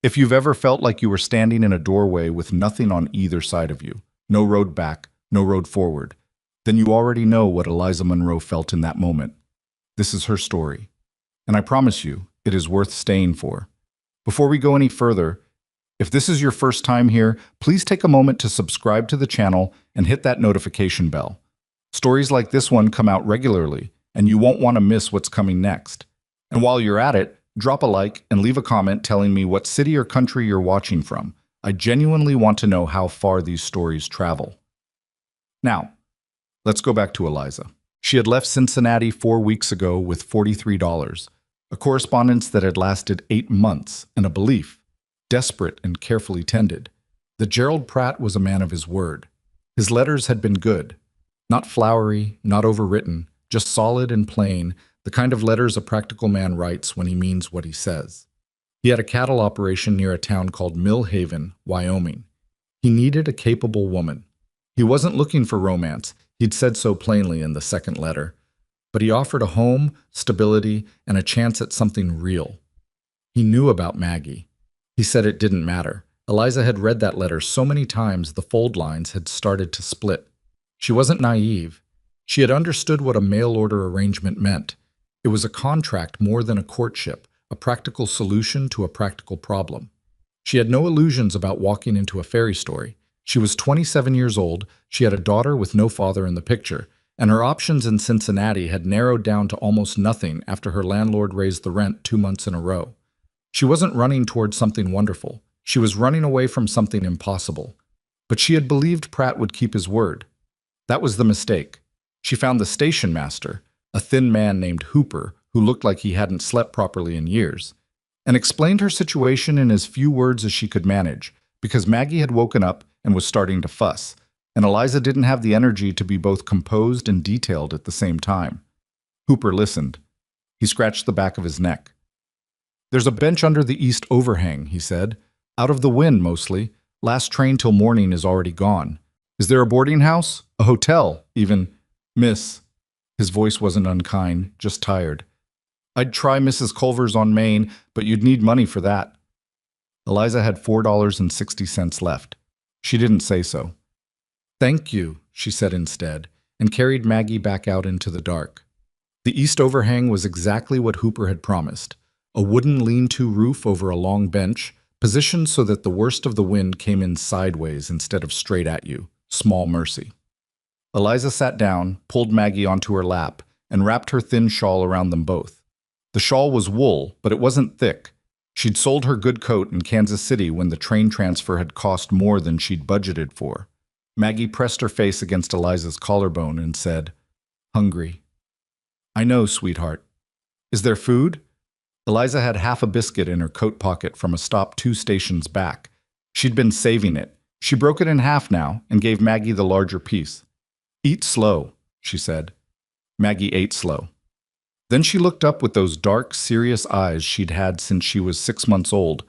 If you've ever felt like you were standing in a doorway with nothing on either side of you, no road back, no road forward, then you already know what Eliza Monroe felt in that moment. This is her story, and I promise you, it is worth staying for. Before we go any further, if this is your first time here, please take a moment to subscribe to the channel and hit that notification bell. Stories like this one come out regularly, and you won't want to miss what's coming next. And while you're at it, drop a like and leave a comment telling me what city or country you're watching from. I genuinely want to know how far these stories travel. Now, let's go back to Eliza. She had left Cincinnati 4 weeks ago with $43, a correspondence that had lasted 8 months, and a belief, desperate and carefully tended, that Gerald Pratt was a man of his word. His letters had been good, not flowery, not overwritten, just solid and plain, the kind of letters a practical man writes when he means what he says. He had a cattle operation near a town called Mill Haven, Wyoming. He needed a capable woman. He wasn't looking for romance, he'd said so plainly in the second letter, but he offered a home, stability, and a chance at something real. He knew about Maggie. He said it didn't matter. Eliza had read that letter so many times the fold lines had started to split. She wasn't naive. She had understood what a mail-order arrangement meant. It was a contract more than a courtship, a practical solution to a practical problem. She had no illusions about walking into a fairy story. She was 27 years old, she had a daughter with no father in the picture, and her options in Cincinnati had narrowed down to almost nothing after her landlord raised the rent 2 months in a row. She wasn't running towards something wonderful. She was running away from something impossible. But she had believed Pratt would keep his word. That was the mistake. She found the station master, a thin man named Hooper, who looked like he hadn't slept properly in years, and explained her situation in as few words as she could manage, because Maggie had woken up and was starting to fuss, and Eliza didn't have the energy to be both composed and detailed at the same time. Hooper listened. He scratched the back of his neck. "There's a bench under the east overhang," he said. "Out of the wind, mostly. Last train till morning is already gone. Is there a boarding house? A hotel, even? Miss." His voice wasn't unkind, just tired. "I'd try Mrs. Culver's on Main, but you'd need money for that." Eliza had $4.60 left. She didn't say so. "Thank you," she said instead, and carried Maggie back out into the dark. The east overhang was exactly what Hooper had promised, a wooden lean-to roof over a long bench, positioned so that the worst of the wind came in sideways instead of straight at you. Small mercy. Eliza sat down, pulled Maggie onto her lap, and wrapped her thin shawl around them both. The shawl was wool, but it wasn't thick. She'd sold her good coat in Kansas City when the train transfer had cost more than she'd budgeted for. Maggie pressed her face against Eliza's collarbone and said, "Hungry." "I know, sweetheart. Is there food?" Eliza had half a biscuit in her coat pocket from a stop 2 stations back. She'd been saving it. She broke it in half now and gave Maggie the larger piece. "Eat slow," she said. Maggie ate slow. Then she looked up with those dark, serious eyes she'd had since she was 6 months old,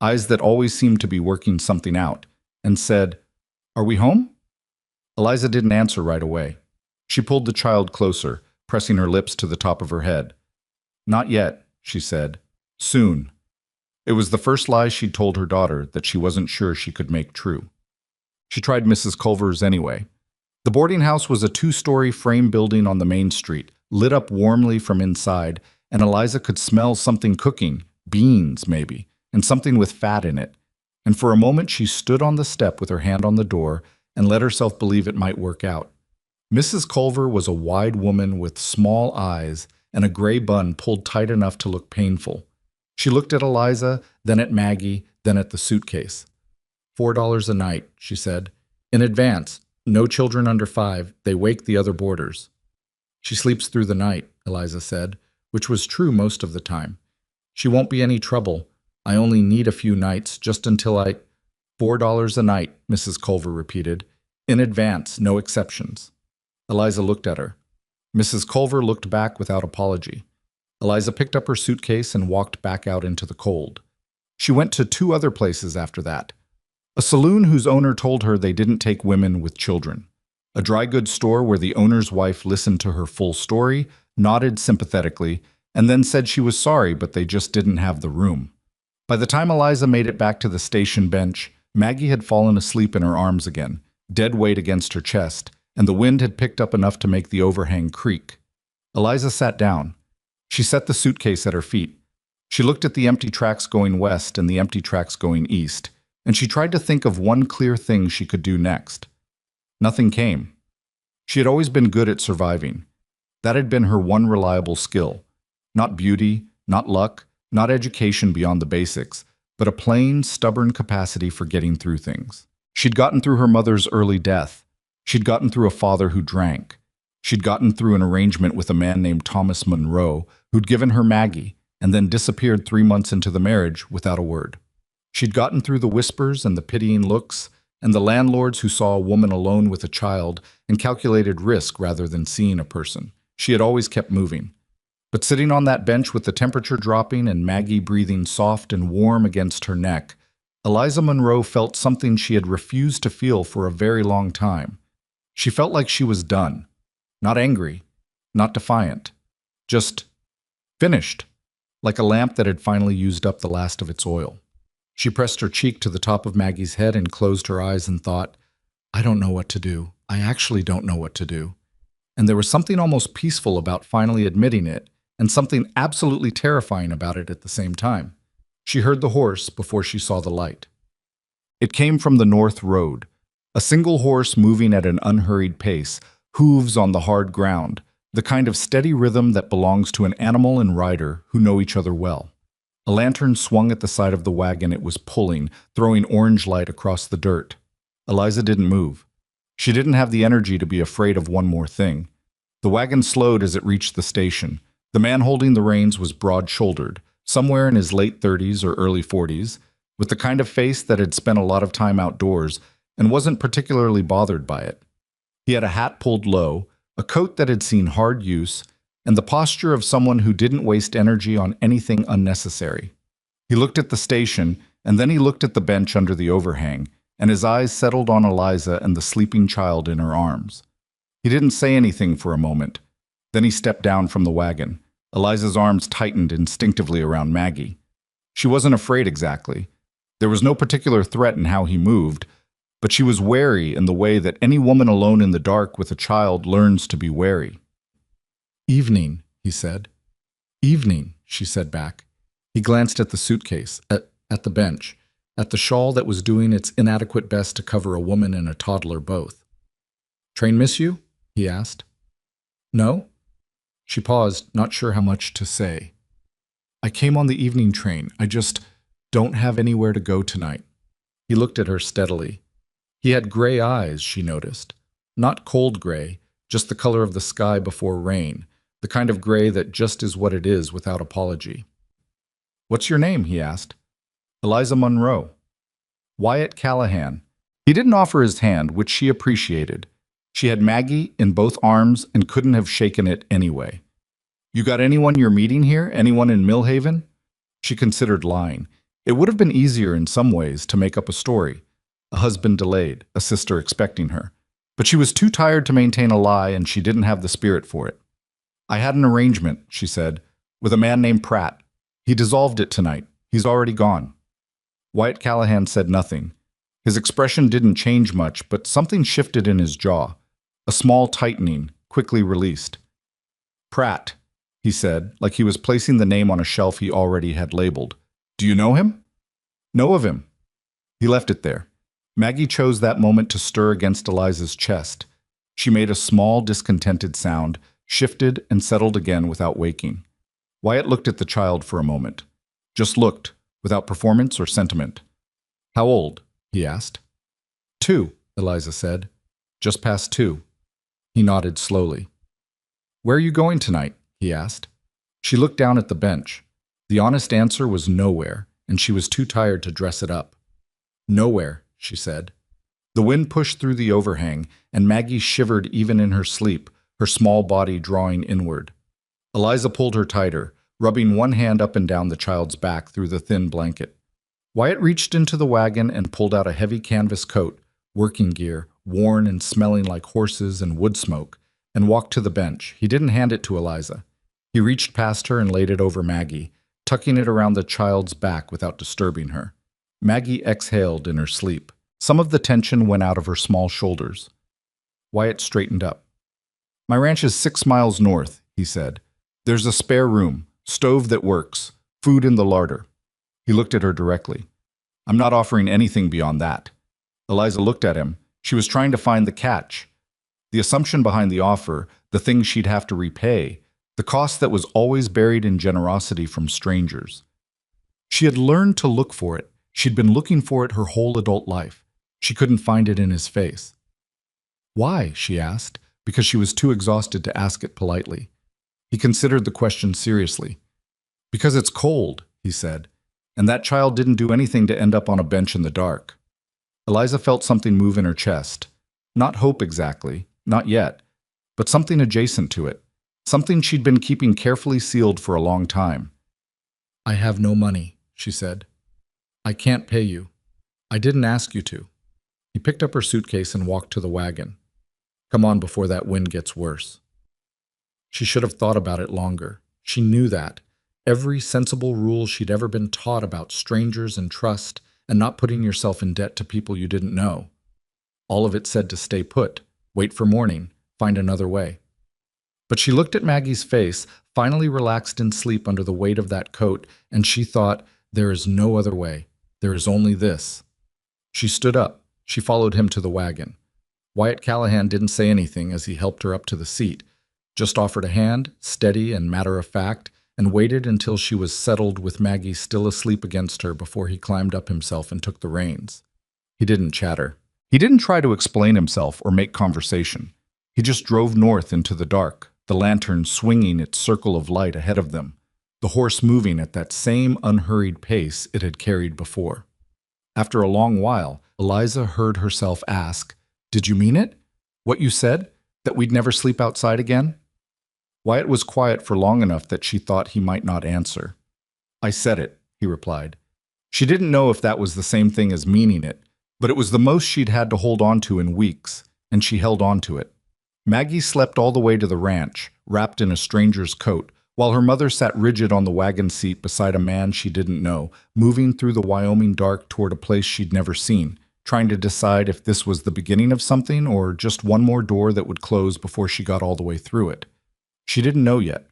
eyes that always seemed to be working something out, and said, "Are we home?" Eliza didn't answer right away. She pulled the child closer, pressing her lips to the top of her head. "Not yet," she said. "Soon." It was the first lie she'd told her daughter that she wasn't sure she could make true. She tried Mrs. Culver's anyway. The boarding house was a 2-story frame building on the main street, lit up warmly from inside, and Eliza could smell something cooking, beans maybe, and something with fat in it. And for a moment she stood on the step with her hand on the door and let herself believe it might work out. Mrs. Culver was a wide woman with small eyes and a gray bun pulled tight enough to look painful. She looked at Eliza, then at Maggie, then at the suitcase. $4 a night, she said. "In advance. No children under 5. They wake the other boarders." "She sleeps through the night," Eliza said, which was true most of the time. "She won't be any trouble. I only need a few nights, just until I—" $4 a night, Mrs. Culver repeated. "In advance, no exceptions." Eliza looked at her. Mrs. Culver looked back without apology. Eliza picked up her suitcase and walked back out into the cold. She went to 2 other places after that. A saloon whose owner told her they didn't take women with children. A dry goods store where the owner's wife listened to her full story, nodded sympathetically, and then said she was sorry but they just didn't have the room. By the time Eliza made it back to the station bench, Maggie had fallen asleep in her arms again, dead weight against her chest, and the wind had picked up enough to make the overhang creak. Eliza sat down. She set the suitcase at her feet. She looked at the empty tracks going west and the empty tracks going east, and she tried to think of one clear thing she could do next. Nothing came. She had always been good at surviving. That had been her one reliable skill. Not beauty, not luck, not education beyond the basics, but a plain, stubborn capacity for getting through things. She'd gotten through her mother's early death. She'd gotten through a father who drank. She'd gotten through an arrangement with a man named Thomas Monroe, who'd given her Maggie, and then disappeared 3 months into the marriage without a word. She'd gotten through the whispers and the pitying looks, and the landlords who saw a woman alone with a child and calculated risk rather than seeing a person. She had always kept moving. But sitting on that bench with the temperature dropping and Maggie breathing soft and warm against her neck, Eliza Monroe felt something she had refused to feel for a very long time. She felt like she was done. Not angry, not defiant. Just finished, like a lamp that had finally used up the last of its oil. She pressed her cheek to the top of Maggie's head and closed her eyes and thought, I don't know what to do. I actually don't know what to do. And there was something almost peaceful about finally admitting it, and something absolutely terrifying about it at the same time. She heard the horse before she saw the light. It came from the North Road, a single horse moving at an unhurried pace, hooves on the hard ground, the kind of steady rhythm that belongs to an animal and rider who know each other well. A lantern swung at the side of the wagon it was pulling, throwing orange light across the dirt. Eliza didn't move. She didn't have the energy to be afraid of one more thing. The wagon slowed as it reached the station. The man holding the reins was broad-shouldered, somewhere in his late 30s or early 40s, with the kind of face that had spent a lot of time outdoors and wasn't particularly bothered by it. He had a hat pulled low, a coat that had seen hard use, and the posture of someone who didn't waste energy on anything unnecessary. He looked at the station, and then he looked at the bench under the overhang, and his eyes settled on Eliza and the sleeping child in her arms. He didn't say anything for a moment. Then he stepped down from the wagon. Eliza's arms tightened instinctively around Maggie. She wasn't afraid exactly. There was no particular threat in how he moved, but she was wary in the way that any woman alone in the dark with a child learns to be wary. Evening, he said. Evening, she said back. He glanced at the suitcase, at the bench, at the shawl that was doing its inadequate best to cover a woman and a toddler both. Train miss you? He asked. No? She paused, not sure how much to say. I came on the evening train. I just don't have anywhere to go tonight. He looked at her steadily. He had gray eyes, she noticed. Not cold gray, just the color of the sky before rain, the kind of gray that just is what it is without apology. What's your name? He asked. Eliza Monroe. Wyatt Callahan. He didn't offer his hand, which she appreciated. She had Maggie in both arms and couldn't have shaken it anyway. You got anyone you're meeting here? Anyone in Millhaven? She considered lying. It would have been easier in some ways to make up a story. A husband delayed, a sister expecting her. But she was too tired to maintain a lie, and she didn't have the spirit for it. I had an arrangement, she said, with a man named Pratt. He dissolved it tonight. He's already gone. Wyatt Callahan said nothing. His expression didn't change much, but something shifted in his jaw. A small tightening, quickly released. Pratt, he said, like he was placing the name on a shelf he already had labeled. Do you know him? Know of him. He left it there. Maggie chose that moment to stir against Eliza's chest. She made a small, discontented sound, shifted and settled again without waking. Wyatt looked at the child for a moment. Just looked, without performance or sentiment. How old? He asked. 2, Eliza said. Just past 2. He nodded slowly. Where are you going tonight? He asked. She looked down at the bench. The honest answer was nowhere, and she was too tired to dress it up. Nowhere, she said. The wind pushed through the overhang, and Maggie shivered even in her sleep, her small body drawing inward. Eliza pulled her tighter, rubbing one hand up and down the child's back through the thin blanket. Wyatt reached into the wagon and pulled out a heavy canvas coat, working gear, worn and smelling like horses and wood smoke, and walked to the bench. He didn't hand it to Eliza. He reached past her and laid it over Maggie, tucking it around the child's back without disturbing her. Maggie exhaled in her sleep. Some of the tension went out of her small shoulders. Wyatt straightened up. "My ranch is 6 miles north," he said. "There's a spare room, stove that works, food in the larder." He looked at her directly. "I'm not offering anything beyond that." Eliza looked at him. She was trying to find the catch. The assumption behind the offer, the thing she'd have to repay, the cost that was always buried in generosity from strangers. She had learned to look for it. She'd been looking for it her whole adult life. She couldn't find it in his face. "Why?" she asked, because she was too exhausted to ask it politely. He considered the question seriously. "Because it's cold," he said, "and that child didn't do anything to end up on a bench in the dark." Eliza felt something move in her chest. Not hope exactly, not yet, but something adjacent to it, something she'd been keeping carefully sealed for a long time. "I have no money," she said. "I can't pay you. I didn't ask you to." He picked up her suitcase and walked to the wagon. "Come on before that wind gets worse." She should have thought about it longer. She knew that. Every sensible rule she'd ever been taught about strangers and trust and not putting yourself in debt to people you didn't know. All of it said to stay put, wait for morning, find another way. But she looked at Maggie's face, finally relaxed in sleep under the weight of that coat, and she thought, there is no other way. There is only this. She stood up. She followed him to the wagon. Wyatt Callahan didn't say anything as he helped her up to the seat, just offered a hand, steady and matter-of-fact, and waited until she was settled with Maggie still asleep against her before he climbed up himself and took the reins. He didn't chatter. He didn't try to explain himself or make conversation. He just drove north into the dark, the lantern swinging its circle of light ahead of them, the horse moving at that same unhurried pace it had carried before. After a long while, Eliza heard herself ask, "Did you mean it? What you said? That we'd never sleep outside again?" Wyatt was quiet for long enough that she thought he might not answer. "I said it," he replied. She didn't know if that was the same thing as meaning it, but it was the most she'd had to hold on to in weeks, and she held on to it. Maggie slept all the way to the ranch, wrapped in a stranger's coat, while her mother sat rigid on the wagon seat beside a man she didn't know, moving through the Wyoming dark toward a place she'd never seen, trying to decide if this was the beginning of something or just one more door that would close before she got all the way through it. She didn't know yet.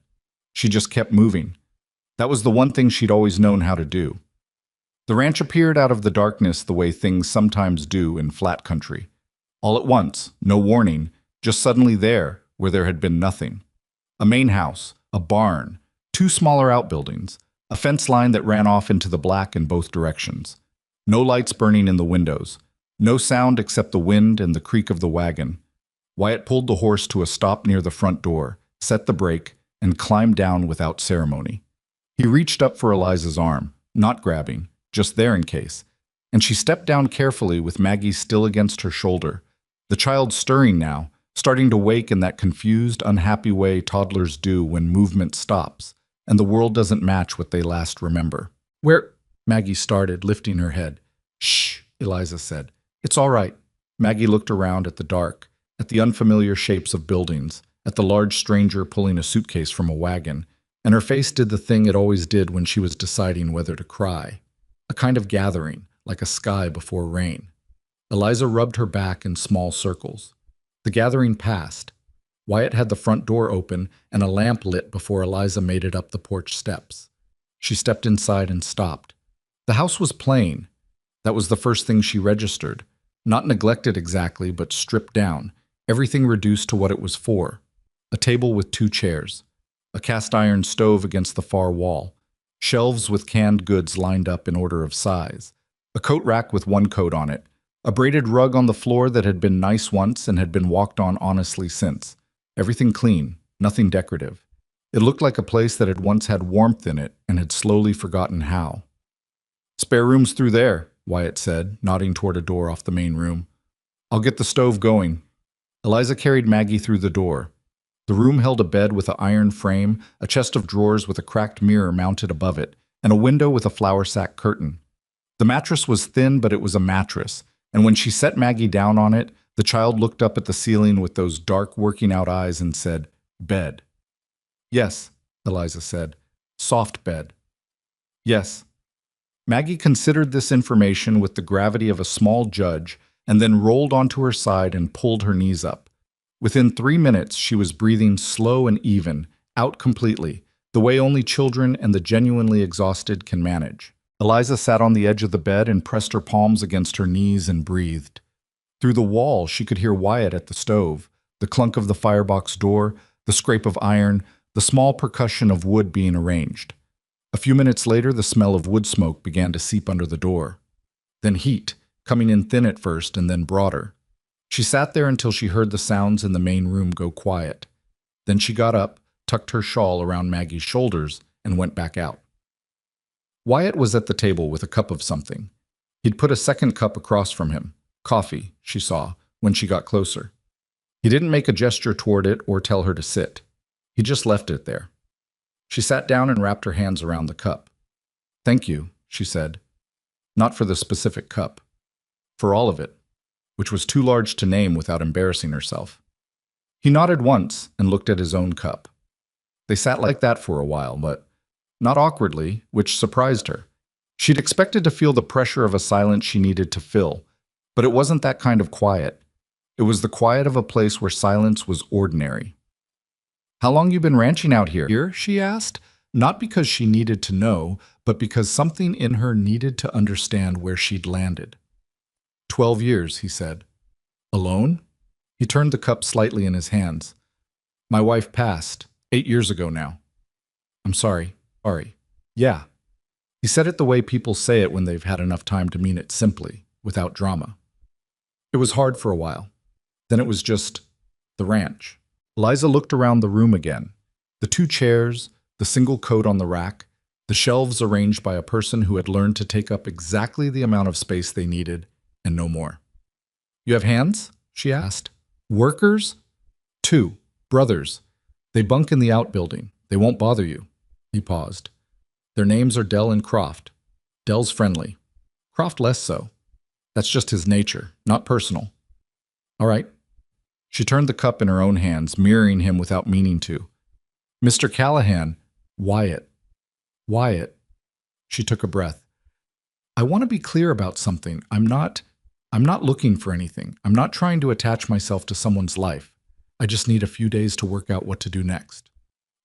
She just kept moving. That was the one thing she'd always known how to do. The ranch appeared out of the darkness the way things sometimes do in flat country. All at once, no warning, just suddenly there, where there had been nothing. A main house, a barn, 2 smaller outbuildings, a fence line that ran off into the black in both directions. No lights burning in the windows. No sound except the wind and the creak of the wagon. Wyatt pulled the horse to a stop near the front door, set the brake, and climbed down without ceremony. He reached up for Eliza's arm, not grabbing, just there in case, and she stepped down carefully with Maggie still against her shoulder, the child stirring now, starting to wake in that confused, unhappy way toddlers do when movement stops, and the world doesn't match what they last remember. "Where?" Maggie started, lifting her head. "Shh," Eliza said. "It's all right." Maggie looked around at the dark, at the unfamiliar shapes of buildings, at the large stranger pulling a suitcase from a wagon, and her face did the thing it always did when she was deciding whether to cry. A kind of gathering, like a sky before rain. Eliza rubbed her back in small circles. The gathering passed. Wyatt had the front door open and a lamp lit before Eliza made it up the porch steps. She stepped inside and stopped. The house was plain. That was the first thing she registered. Not neglected exactly, but stripped down. Everything reduced to what it was for. A table with 2 chairs. A cast-iron stove against the far wall. Shelves with canned goods lined up in order of size. A coat rack with 1 coat on it. A braided rug on the floor that had been nice once and had been walked on honestly since. Everything clean, nothing decorative. It looked like a place that had once had warmth in it and had slowly forgotten how. "Spare rooms through there," Wyatt said, nodding toward a door off the main room. "I'll get the stove going." Eliza carried Maggie through the door. The room held a bed with an iron frame, a chest of drawers with a cracked mirror mounted above it, and a window with a flour sack curtain. The mattress was thin, but it was a mattress, and when she set Maggie down on it, the child looked up at the ceiling with those dark working-out eyes and said, "Bed." "Yes," Eliza said. "Soft bed." Yes. Maggie considered this information with the gravity of a small judge and then rolled onto her side and pulled her knees up. Within 3 minutes, she was breathing slow and even, out completely, the way only children and the genuinely exhausted can manage. Eliza sat on the edge of the bed and pressed her palms against her knees and breathed. Through the wall, she could hear Wyatt at the stove, the clunk of the firebox door, the scrape of iron, the small percussion of wood being arranged. A few minutes later, the smell of wood smoke began to seep under the door. Then heat, coming in thin at first and then broader. She sat there until she heard the sounds in the main room go quiet. Then she got up, tucked her shawl around Maggie's shoulders, and went back out. Wyatt was at the table with a cup of something. He'd put a second cup across from him. Coffee, she saw, when she got closer. He didn't make a gesture toward it or tell her to sit. He just left it there. She sat down and wrapped her hands around the cup. "Thank you," she said. Not for the specific cup. For all of it, which was too large to name without embarrassing herself. He nodded once and looked at his own cup. They sat like that for a while, but not awkwardly, which surprised her. She'd expected to feel the pressure of a silence she needed to fill, but it wasn't that kind of quiet. It was the quiet of a place where silence was ordinary. "How long you been ranching out here?" she asked, not because she needed to know, but because something in her needed to understand where she'd landed. 12 years, he said. "Alone?" He turned the cup slightly in his hands. "My wife passed, 8 years ago now." "I'm sorry." "Yeah." He said it the way people say it when they've had enough time to mean it simply, without drama. It was hard for a while. Then it was just the ranch. Eliza looked around the room again. The 2 chairs, the single coat on the rack, the shelves arranged by a person who had learned to take up exactly the amount of space they needed, and no more. "You have hands?" she asked. "Workers?" "2. Brothers. They bunk in the outbuilding. They won't bother you." He paused. "Their names are Dell and Croft. Dell's friendly. Croft less so. That's just his nature, not personal." "All right." She turned the cup in her own hands, mirroring him without meaning to. "Mr. Callahan." "Wyatt." "Wyatt." She took a breath. "I want to be clear about something. I'm not looking for anything. I'm not trying to attach myself to someone's life. I just need a few days to work out what to do next.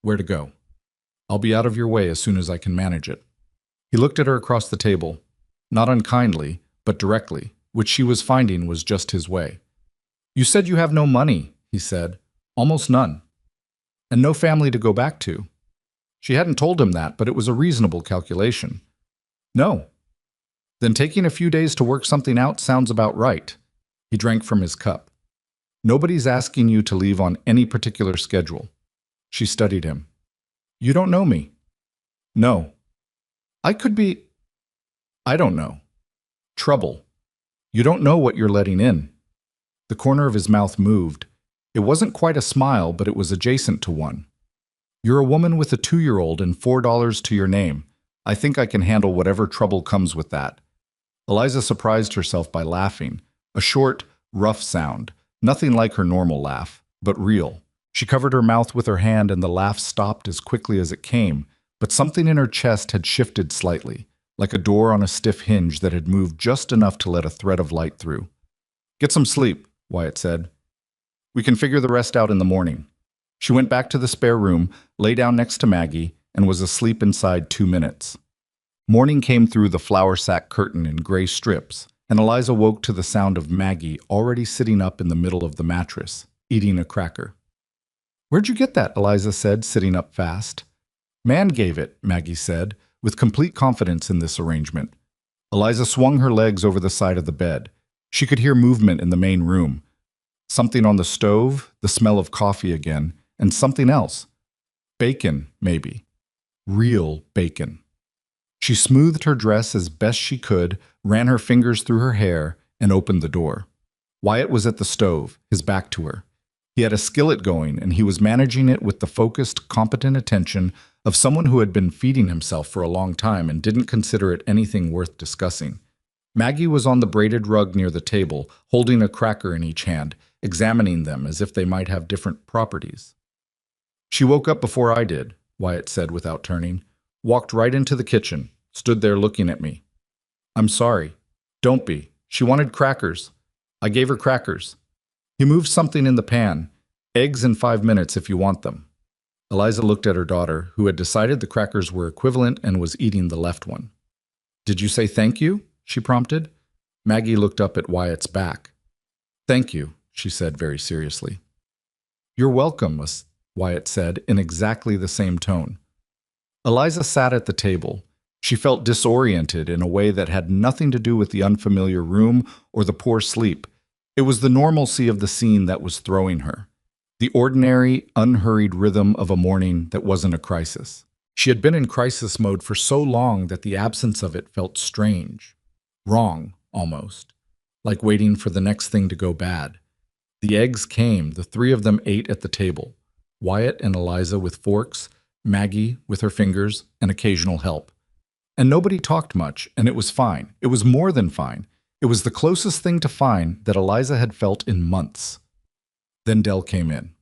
Where to go. I'll be out of your way as soon as I can manage it." He looked at her across the table, not unkindly, but directly, which she was finding was just his way. "You said you have no money," he said. "Almost none. And no family to go back to." She hadn't told him that, but it was a reasonable calculation. "No." "Then taking a few days to work something out sounds about right." He drank from his cup. "Nobody's asking you to leave on any particular schedule." She studied him. "You don't know me." "No." "I could be—" "I don't know. Trouble. You don't know what you're letting in." The corner of his mouth moved. It wasn't quite a smile, but it was adjacent to one. "You're a woman with a 2-year-old and $4 to your name. I think I can handle whatever trouble comes with that." Eliza surprised herself by laughing, a short, rough sound, nothing like her normal laugh, but real. She covered her mouth with her hand and the laugh stopped as quickly as it came, but something in her chest had shifted slightly, like a door on a stiff hinge that had moved just enough to let a thread of light through. "Get some sleep," Wyatt said. "We can figure the rest out in the morning." She went back to the spare room, lay down next to Maggie, and was asleep inside 2 minutes. Morning came through the flour sack curtain in gray strips, and Eliza woke to the sound of Maggie already sitting up in the middle of the mattress, eating a cracker. "Where'd you get that?" Eliza said, sitting up fast. "Man gave it," Maggie said, with complete confidence in this arrangement. Eliza swung her legs over the side of the bed. She could hear movement in the main room. Something on the stove, the smell of coffee again, and something else. Bacon, maybe. Real bacon. She smoothed her dress as best she could, ran her fingers through her hair, and opened the door. Wyatt was at the stove, his back to her. He had a skillet going, and he was managing it with the focused, competent attention of someone who had been feeding himself for a long time and didn't consider it anything worth discussing. Maggie was on the braided rug near the table, holding a cracker in each hand, examining them as if they might have different properties. "She woke up before I did," Wyatt said without turning. "Walked right into the kitchen. stood there looking at me. I'm sorry. Don't be. She wanted crackers. I gave her crackers. He moved something in the pan. Eggs in 5 minutes if you want them. Eliza looked at her daughter, who had decided the crackers were equivalent and was eating the left one. Did you say thank you? She prompted. Maggie looked up at Wyatt's back. Thank you, she said very seriously. You're welcome, Wyatt said in exactly the same tone. Eliza sat at the table. She felt disoriented in a way that had nothing to do with the unfamiliar room or the poor sleep. It was the normalcy of the scene that was throwing her. The ordinary, unhurried rhythm of a morning that wasn't a crisis. She had been in crisis mode for so long that the absence of it felt strange. Wrong, almost. Like waiting for the next thing to go bad. The eggs came, the three of them ate at the table. Wyatt and Eliza with forks, Maggie with her fingers, and occasional help. And nobody talked much, and it was fine. It was more than fine. It was the closest thing to fine that Eliza had felt in months. Then Del came in.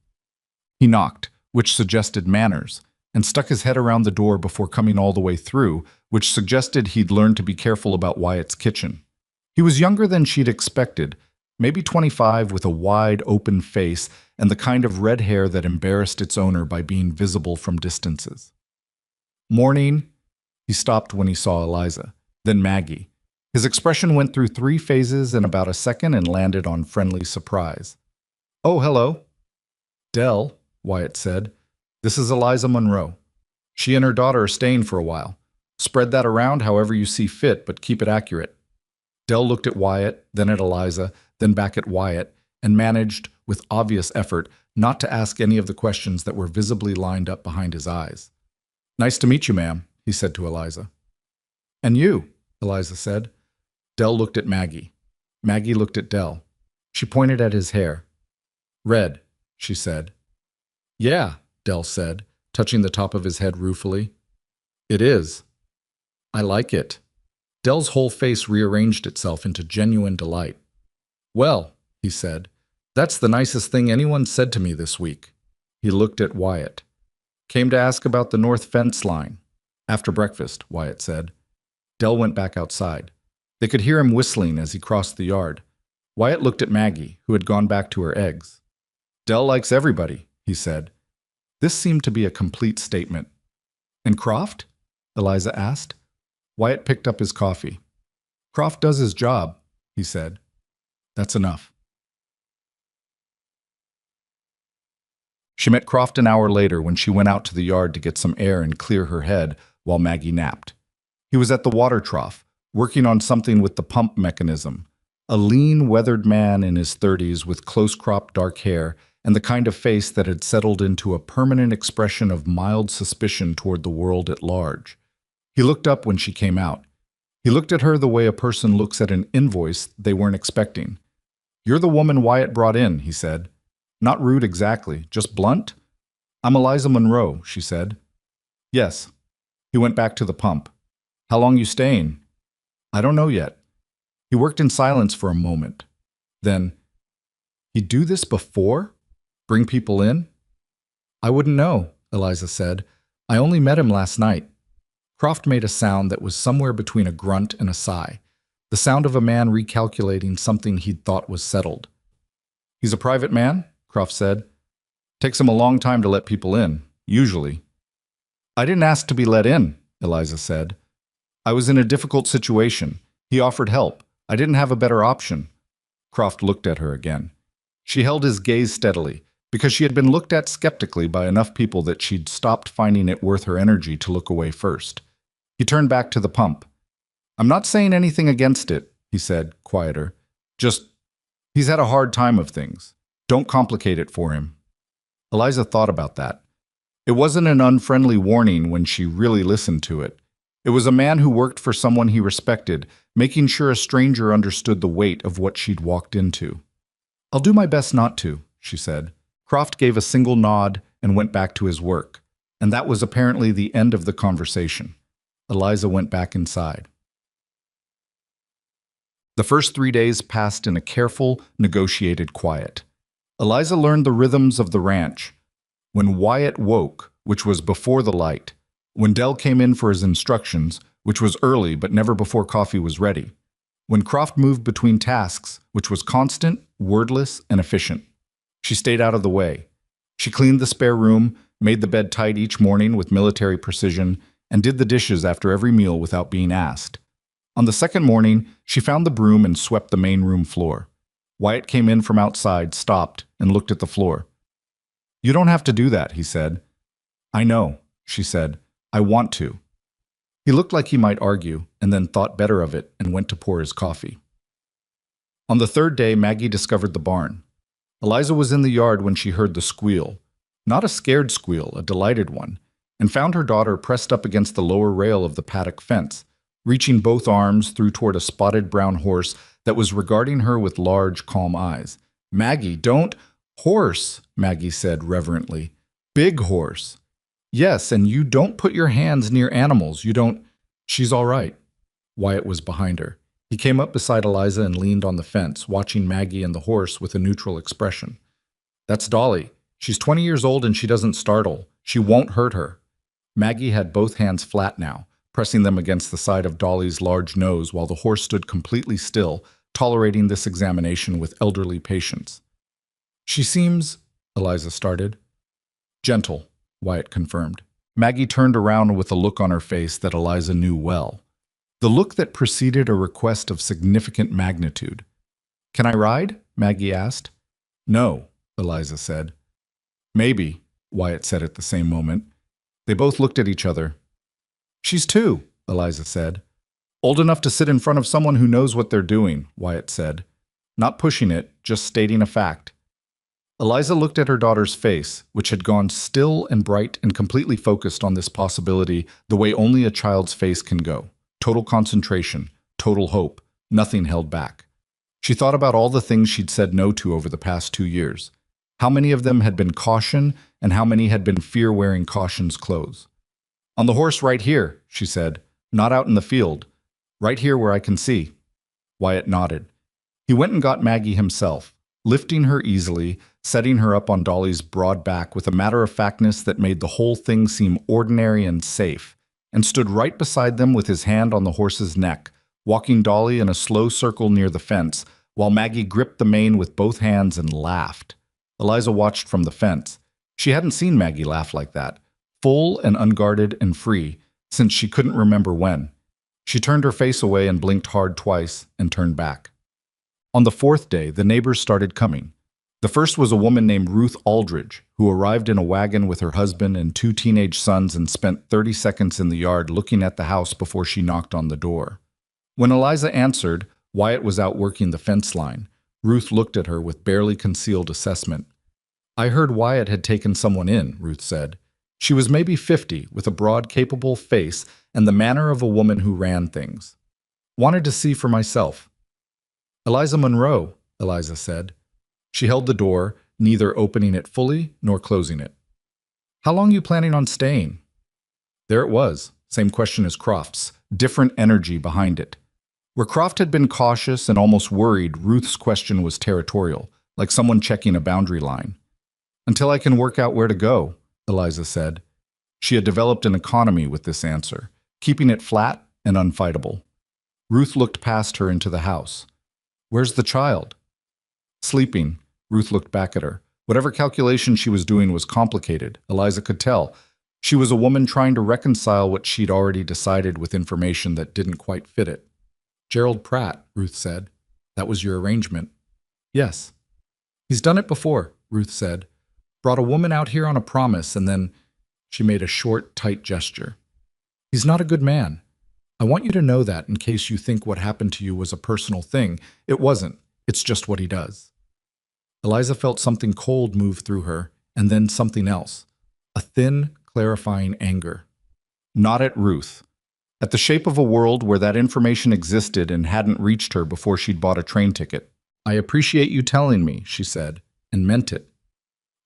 He knocked, which suggested manners, and stuck his head around the door before coming all the way through, which suggested he'd learned to be careful about Wyatt's kitchen. He was younger than she'd expected, maybe 25 with a wide, open face and the kind of red hair that embarrassed its owner by being visible from distances. Morning. He stopped when he saw Eliza, then Maggie. His expression went through 3 phases in about a second and landed on friendly surprise. Oh, hello. Del, Wyatt said. This is Eliza Monroe. She and her daughter are staying for a while. Spread that around however you see fit, but keep it accurate. Del looked at Wyatt, then at Eliza, then back at Wyatt, and managed, with obvious effort, not to ask any of the questions that were visibly lined up behind his eyes. Nice to meet you, ma'am, he said to Eliza. And you, Eliza said. Del looked at Maggie. Maggie looked at Del. She pointed at his hair. Red, she said. Yeah, Del said, touching the top of his head ruefully. It is. I like it. Del's whole face rearranged itself into genuine delight. Well, he said, that's the nicest thing anyone said to me this week. He looked at Wyatt. Came to ask about the north fence line. After breakfast, Wyatt said. Del went back outside. They could hear him whistling as he crossed the yard. Wyatt looked at Maggie, who had gone back to her eggs. Del likes everybody, he said. This seemed to be a complete statement. And Croft? Eliza asked. Wyatt picked up his coffee. Croft does his job, he said. That's enough. She met Croft an hour later when she went out to the yard to get some air and clear her head while Maggie napped. He was at the water trough, working on something with the pump mechanism. A lean, weathered man in his 30s with close-cropped dark hair and the kind of face that had settled into a permanent expression of mild suspicion toward the world at large. He looked up when she came out. He looked at her the way a person looks at an invoice they weren't expecting. You're the woman Wyatt brought in, he said. Not rude exactly, just blunt? I'm Eliza Monroe, she said. Yes. He went back to the pump. How long you staying? I don't know yet. He worked in silence for a moment. Then, he'd do this before? Bring people in? I wouldn't know, Eliza said. I only met him last night. Croft made a sound that was somewhere between a grunt and a sigh, the sound of a man recalculating something he'd thought was settled. He's a private man, Croft said. Takes him a long time to let people in, usually. I didn't ask to be let in, Eliza said. I was in a difficult situation. He offered help. I didn't have a better option. Croft looked at her again. She held his gaze steadily, because she had been looked at skeptically by enough people that she'd stopped finding it worth her energy to look away first. He turned back to the pump. I'm not saying anything against it, he said, quieter. Just, he's had a hard time of things. Don't complicate it for him. Eliza thought about that. It wasn't an unfriendly warning when she really listened to it. It was a man who worked for someone he respected, making sure a stranger understood the weight of what she'd walked into. I'll do my best not to, she said. Croft gave a single nod and went back to his work, and that was apparently the end of the conversation. Eliza went back inside. The first 3 days passed in a careful, negotiated quiet. Eliza learned the rhythms of the ranch. When Wyatt woke, which was before the light, when Del came in for his instructions, which was early but never before coffee was ready. When Croft moved between tasks, which was constant, wordless, and efficient. She stayed out of the way. She cleaned the spare room, made the bed tight each morning with military precision, and did the dishes after every meal without being asked. On the second morning, she found the broom and swept the main room floor. Wyatt came in from outside, stopped, and looked at the floor. "You don't have to do that," he said. "I know," she said. "I want to." He looked like he might argue, and then thought better of it and went to pour his coffee. On the third day, Maggie discovered the barn. Eliza was in the yard when she heard the squeal. Not a scared squeal, a delighted one, and found her daughter pressed up against the lower rail of the paddock fence, reaching both arms through toward a spotted brown horse that was regarding her with large, calm eyes. "Maggie, don't—" "Horse," Maggie said reverently. "Big horse." "Yes, and you don't put your hands near animals. You don't—" "She's all right." Wyatt was behind her. He came up beside Eliza and leaned on the fence, watching Maggie and the horse with a neutral expression. "That's Dolly. She's 20 years old and she doesn't startle. She won't hurt her." Maggie had both hands flat now, pressing them against the side of Dolly's large nose while the horse stood completely still, tolerating this examination with elderly patience. "She seems—" Eliza started. "Gentle," Wyatt confirmed. Maggie turned around with a look on her face that Eliza knew well. The look that preceded a request of significant magnitude. "Can I ride?" Maggie asked. "No," Eliza said. "Maybe," Wyatt said at the same moment. They both looked at each other. "She's 2, Eliza said. "Old enough to sit in front of someone who knows what they're doing," Wyatt said. Not pushing it, just stating a fact. Eliza looked at her daughter's face, which had gone still and bright and completely focused on this possibility the way only a child's face can go. Total concentration, total hope, nothing held back. She thought about all the things she'd said no to over the past 2 years. How many of them had been caution, and how many had been fear wearing caution's clothes. "On the horse right here," she said. "Not out in the field. Right here where I can see." Wyatt nodded. He went and got Maggie himself, lifting her easily, setting her up on Dolly's broad back with a matter-of-factness that made the whole thing seem ordinary and safe, and stood right beside them with his hand on the horse's neck, walking Dolly in a slow circle near the fence, while Maggie gripped the mane with both hands and laughed. Eliza watched from the fence. She hadn't seen Maggie laugh like that, full and unguarded and free, since she couldn't remember when. She turned her face away and blinked hard twice and turned back. On the fourth day, the neighbors started coming. The first was a woman named Ruth Aldridge, who arrived in a wagon with her husband and 2 teenage sons and spent 30 seconds in the yard looking at the house before she knocked on the door. When Eliza answered, Wyatt was out working the fence line. Ruth looked at her with barely concealed assessment. "I heard Wyatt had taken someone in," Ruth said. She was maybe 50, with a broad, capable face and the manner of a woman who ran things. "Wanted to see for myself." "Eliza Monroe," Eliza said. She held the door, neither opening it fully nor closing it. "How long you planning on staying?" There it was, same question as Croft's, different energy behind it. Where Croft had been cautious and almost worried, Ruth's question was territorial, like someone checking a boundary line. "Until I can work out where to go," Eliza said. She had developed an economy with this answer, keeping it flat and unfightable. Ruth looked past her into the house. "Where's the child?" "Sleeping." Ruth looked back at her. Whatever calculation she was doing was complicated, Eliza could tell. She was a woman trying to reconcile what she'd already decided with information that didn't quite fit it. "Gerald Pratt," Ruth said. "That was your arrangement." "Yes." "He's done it before," Ruth said. "Brought a woman out here on a promise and then—" She made a short, tight gesture. "He's not a good man. I want you to know that in case you think what happened to you was a personal thing. It wasn't. It's just what he does." Eliza felt something cold move through her, and then something else. A thin, clarifying anger. Not at Ruth. At the shape of a world where that information existed and hadn't reached her before she'd bought a train ticket. "I appreciate you telling me," she said, and meant it.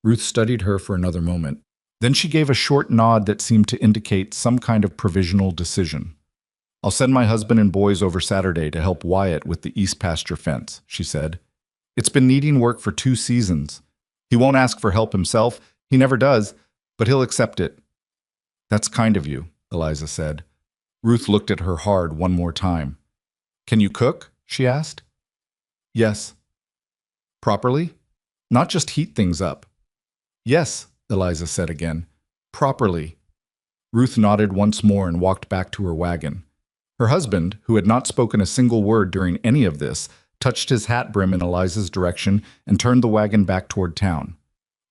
Ruth studied her for another moment. Then she gave a short nod that seemed to indicate some kind of provisional decision. "I'll send my husband and boys over Saturday to help Wyatt with the east pasture fence," she said. "It's been needing work for 2 seasons. He won't ask for help himself. He never does, but he'll accept it." "That's kind of you," Eliza said. Ruth looked at her hard one more time. Can you cook? She asked. Yes. Properly? Not just heat things up. Yes, Eliza said again. Properly. Ruth nodded once more and walked back to her wagon. Her husband, who had not spoken a single word during any of this, touched his hat brim in Eliza's direction and turned the wagon back toward town.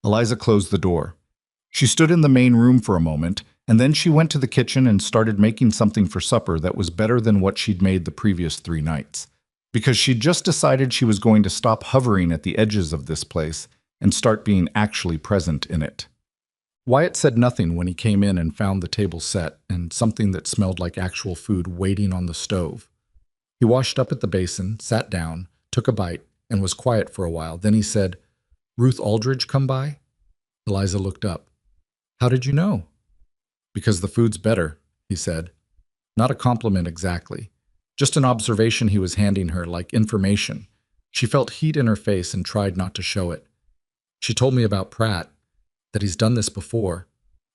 Eliza closed the door. She stood in the main room for a moment, and then she went to the kitchen and started making something for supper that was better than what she'd made the previous 3 nights. Because she'd just decided she was going to stop hovering at the edges of this place and start being actually present in it. Wyatt said nothing when he came in and found the table set and something that smelled like actual food waiting on the stove. He washed up at the basin, sat down, took a bite, and was quiet for a while. Then he said, "Ruth Aldridge come by?" Eliza looked up. "How did you know?" "Because the food's better," he said. Not a compliment exactly. Just an observation he was handing her, like information. She felt heat in her face and tried not to show it. "She told me about Pratt, that he's done this before.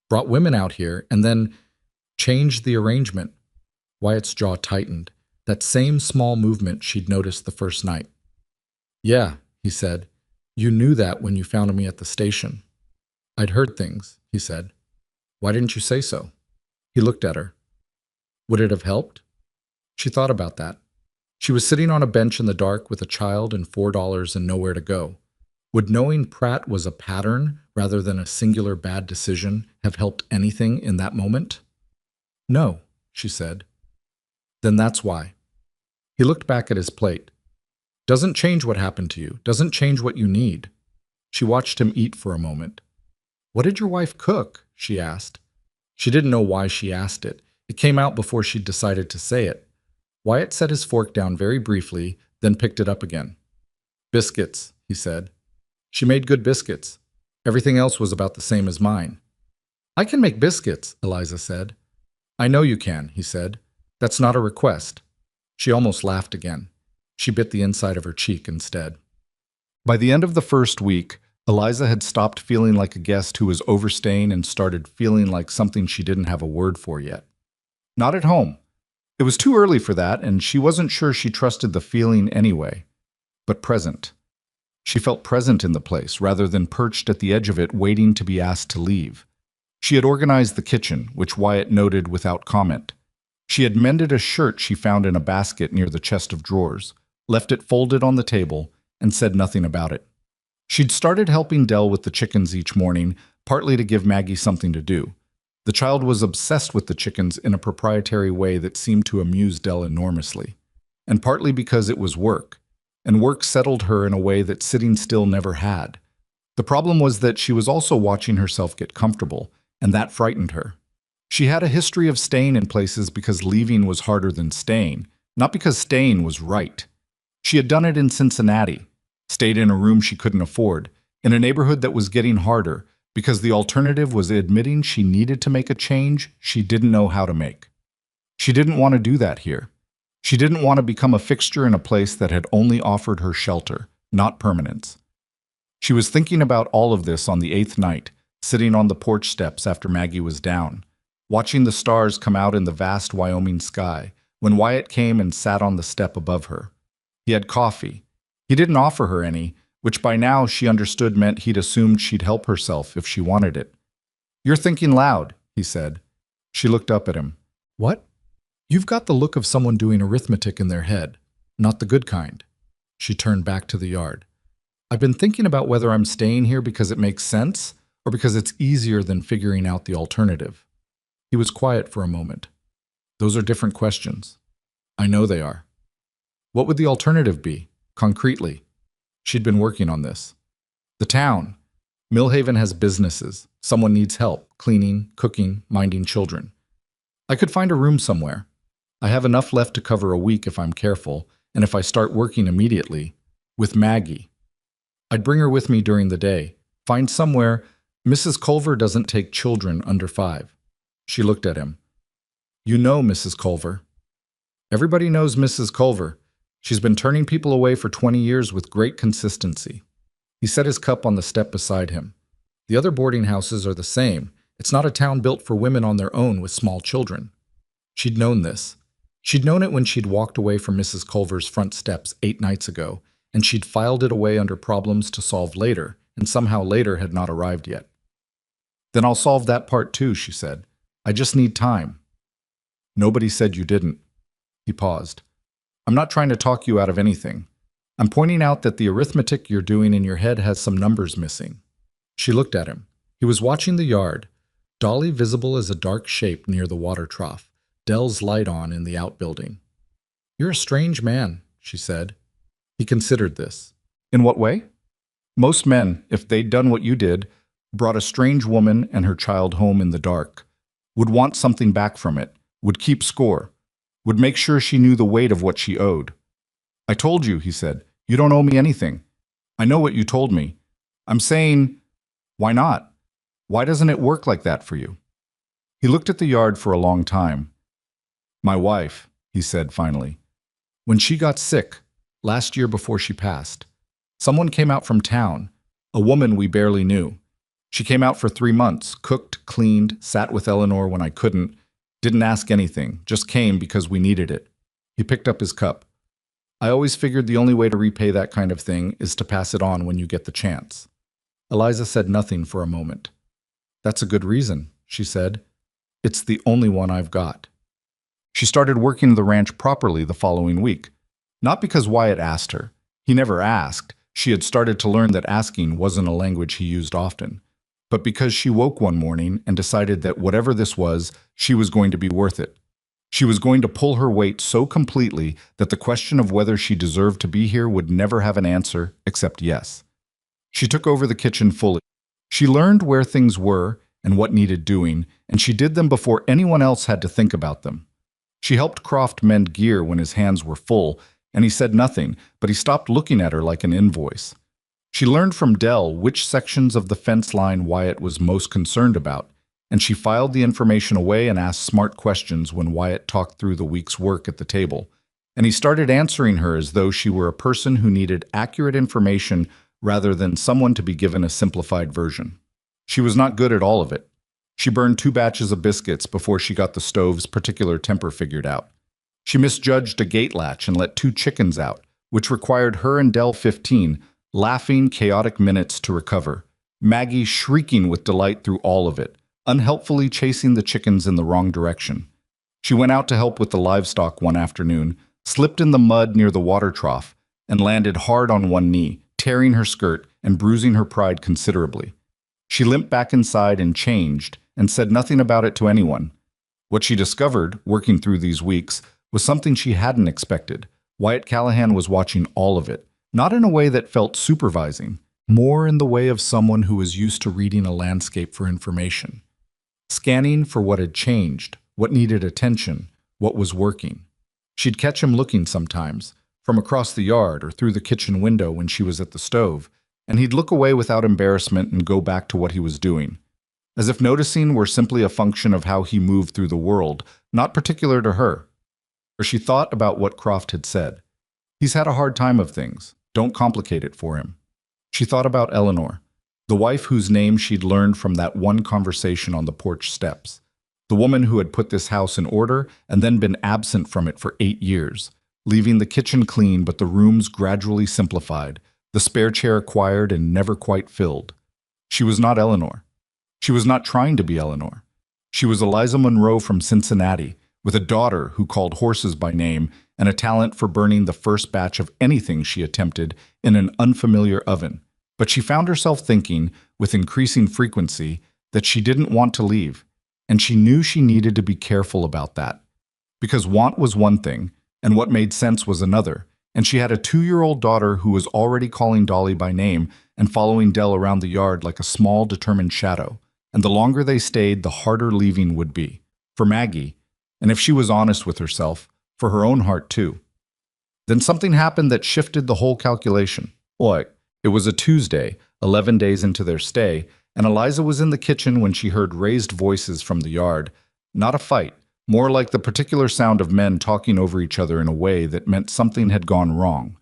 Brought women out here, and then changed the arrangement." Wyatt's jaw tightened. That same small movement she'd noticed the first night. "Yeah," he said. "You knew that when you found me at the station." "I'd heard things," he said. "Why didn't you say so?" He looked at her. Would it have helped? She thought about that. She was sitting on a bench in the dark with a child and $4 and nowhere to go. Would knowing Pratt was a pattern rather than a singular bad decision have helped anything in that moment? "No," she said. "Then that's why." He looked back at his plate. "Doesn't change what happened to you. Doesn't change what you need." She watched him eat for a moment. "What did your wife cook?" she asked. She didn't know why she asked it. It came out before she'd decided to say it. Wyatt set his fork down very briefly, then picked it up again. "Biscuits," he said. "She made good biscuits. Everything else was about the same as mine." "I can make biscuits," Eliza said. "I know you can," he said. "That's not a request." She almost laughed again. She bit the inside of her cheek instead. By the end of the first week, Eliza had stopped feeling like a guest who was overstaying and started feeling like something she didn't have a word for yet. Not at home. It was too early for that, and she wasn't sure she trusted the feeling anyway. But present. She felt present in the place, rather than perched at the edge of it waiting to be asked to leave. She had organized the kitchen, which Wyatt noted without comment. She had mended a shirt she found in a basket near the chest of drawers, left it folded on the table, and said nothing about it. She'd started helping Dell with the chickens each morning, partly to give Maggie something to do. The child was obsessed with the chickens in a proprietary way that seemed to amuse Dell enormously, and partly because it was work, and work settled her in a way that sitting still never had. The problem was that she was also watching herself get comfortable, and that frightened her. She had a history of staying in places because leaving was harder than staying, not because staying was right. She had done it in Cincinnati, stayed in a room she couldn't afford, in a neighborhood that was getting harder, because the alternative was admitting she needed to make a change she didn't know how to make. She didn't want to do that here. She didn't want to become a fixture in a place that had only offered her shelter, not permanence. She was thinking about all of this on the 8th night, sitting on the porch steps after Maggie was down, watching the stars come out in the vast Wyoming sky, when Wyatt came and sat on the step above her. He had coffee. He didn't offer her any, which by now she understood meant he'd assumed she'd help herself if she wanted it. "You're thinking loud," he said. She looked up at him. "What?" "You've got the look of someone doing arithmetic in their head, not the good kind." She turned back to the yard. "I've been thinking about whether I'm staying here because it makes sense or because it's easier than figuring out the alternative." He was quiet for a moment. "Those are different questions." "I know they are." "What would the alternative be, concretely?" She'd been working on this. "The town. Millhaven has businesses. Someone needs help, cleaning, cooking, minding children. I could find a room somewhere. I have enough left to cover a week if I'm careful, and if I start working immediately, with Maggie. I'd bring her with me during the day. Find somewhere. Mrs. Culver doesn't take children under 5. She looked at him. "You know Mrs. Culver." "Everybody knows Mrs. Culver. She's been turning people away for 20 years with great consistency." He set his cup on the step beside him. "The other boarding houses are the same. It's not a town built for women on their own with small children." She'd known this. She'd known it when she'd walked away from Mrs. Culver's front steps 8 nights ago, and she'd filed it away under problems to solve later, and somehow later had not arrived yet. Then I'll solve that part too, she said. I just need time. Nobody said you didn't. He paused. I'm not trying to talk you out of anything. I'm pointing out that the arithmetic you're doing in your head has some numbers missing. She looked at him. He was watching the yard, Dolly visible as a dark shape near the water trough, Dell's light on in the outbuilding. You're a strange man, she said. He considered this. In what way? Most men, if they'd done what you did, brought a strange woman and her child home in the dark, would want something back from it, would keep score, would make sure she knew the weight of what she owed. I told you, he said, you don't owe me anything. I know what you told me. I'm saying, why not? Why doesn't it work like that for you? He looked at the yard for a long time. My wife, he said finally. When she got sick, last year before she passed, someone came out from town, a woman we barely knew. She came out for 3 months, cooked, cleaned, sat with Eleanor when I couldn't, didn't ask anything, just came because we needed it. He picked up his cup. I always figured the only way to repay that kind of thing is to pass it on when you get the chance. Eliza said nothing for a moment. That's a good reason, she said. It's the only one I've got. She started working the ranch properly the following week. Not because Wyatt asked her. He never asked. She had started to learn that asking wasn't a language he used often. But because she woke one morning and decided that whatever this was, she was going to be worth it. She was going to pull her weight so completely that the question of whether she deserved to be here would never have an answer except yes. She took over the kitchen fully. She learned where things were and what needed doing, and she did them before anyone else had to think about them. She helped Croft mend gear when his hands were full, and he said nothing, but he stopped looking at her like an invoice. She learned from Dell which sections of the fence line Wyatt was most concerned about, and she filed the information away and asked smart questions when Wyatt talked through the week's work at the table. And he started answering her as though she were a person who needed accurate information rather than someone to be given a simplified version. She was not good at all of it. She burned 2 batches of biscuits before she got the stove's particular temper figured out. She misjudged a gate latch and let 2 chickens out, which required her and Dell 15, laughing, chaotic minutes to recover. Maggie shrieking with delight through all of it, unhelpfully chasing the chickens in the wrong direction. She went out to help with the livestock one afternoon, slipped in the mud near the water trough, and landed hard on one knee, tearing her skirt and bruising her pride considerably. She limped back inside and changed, and said nothing about it to anyone. What she discovered, working through these weeks, was something she hadn't expected. Wyatt Callahan was watching all of it, not in a way that felt supervising, more in the way of someone who was used to reading a landscape for information, scanning for what had changed, what needed attention, what was working. She'd catch him looking sometimes, from across the yard or through the kitchen window when she was at the stove, and he'd look away without embarrassment and go back to what he was doing, as if noticing were simply a function of how he moved through the world, not particular to her. Or she thought about what Croft had said. He's had a hard time of things. Don't complicate it for him. She thought about Eleanor, the wife whose name she'd learned from that one conversation on the porch steps, the woman who had put this house in order and then been absent from it for 8 years, leaving the kitchen clean but the rooms gradually simplified, the spare chair acquired and never quite filled. She was not Eleanor. She was not trying to be Eleanor. She was Eliza Monroe from Cincinnati, with a daughter who called horses by name and a talent for burning the first batch of anything she attempted in an unfamiliar oven. But she found herself thinking, with increasing frequency, that she didn't want to leave, and she knew she needed to be careful about that. Because want was one thing, and what made sense was another, and she had a 2-year-old daughter who was already calling Dolly by name and following Dell around the yard like a small, determined shadow, and the longer they stayed, the harder leaving would be. For Maggie, and if she was honest with herself, for her own heart too. Then something happened that shifted the whole calculation. It was a Tuesday, 11 days into their stay, and Eliza was in the kitchen when she heard raised voices from the yard. Not a fight, more like the particular sound of men talking over each other in a way that meant something had gone wrong.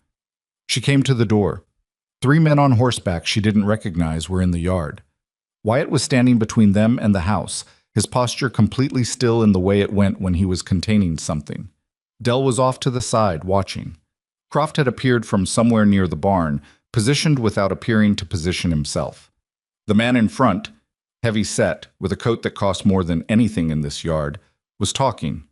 She came to the door. 3 men on horseback she didn't recognize were in the yard. Wyatt was standing between them and the house, his posture completely still in the way it went when he was containing something. Dell was off to the side, watching. Croft had appeared from somewhere near the barn, positioned without appearing to position himself. The man in front, heavy set, with a coat that cost more than anything in this yard, was talking.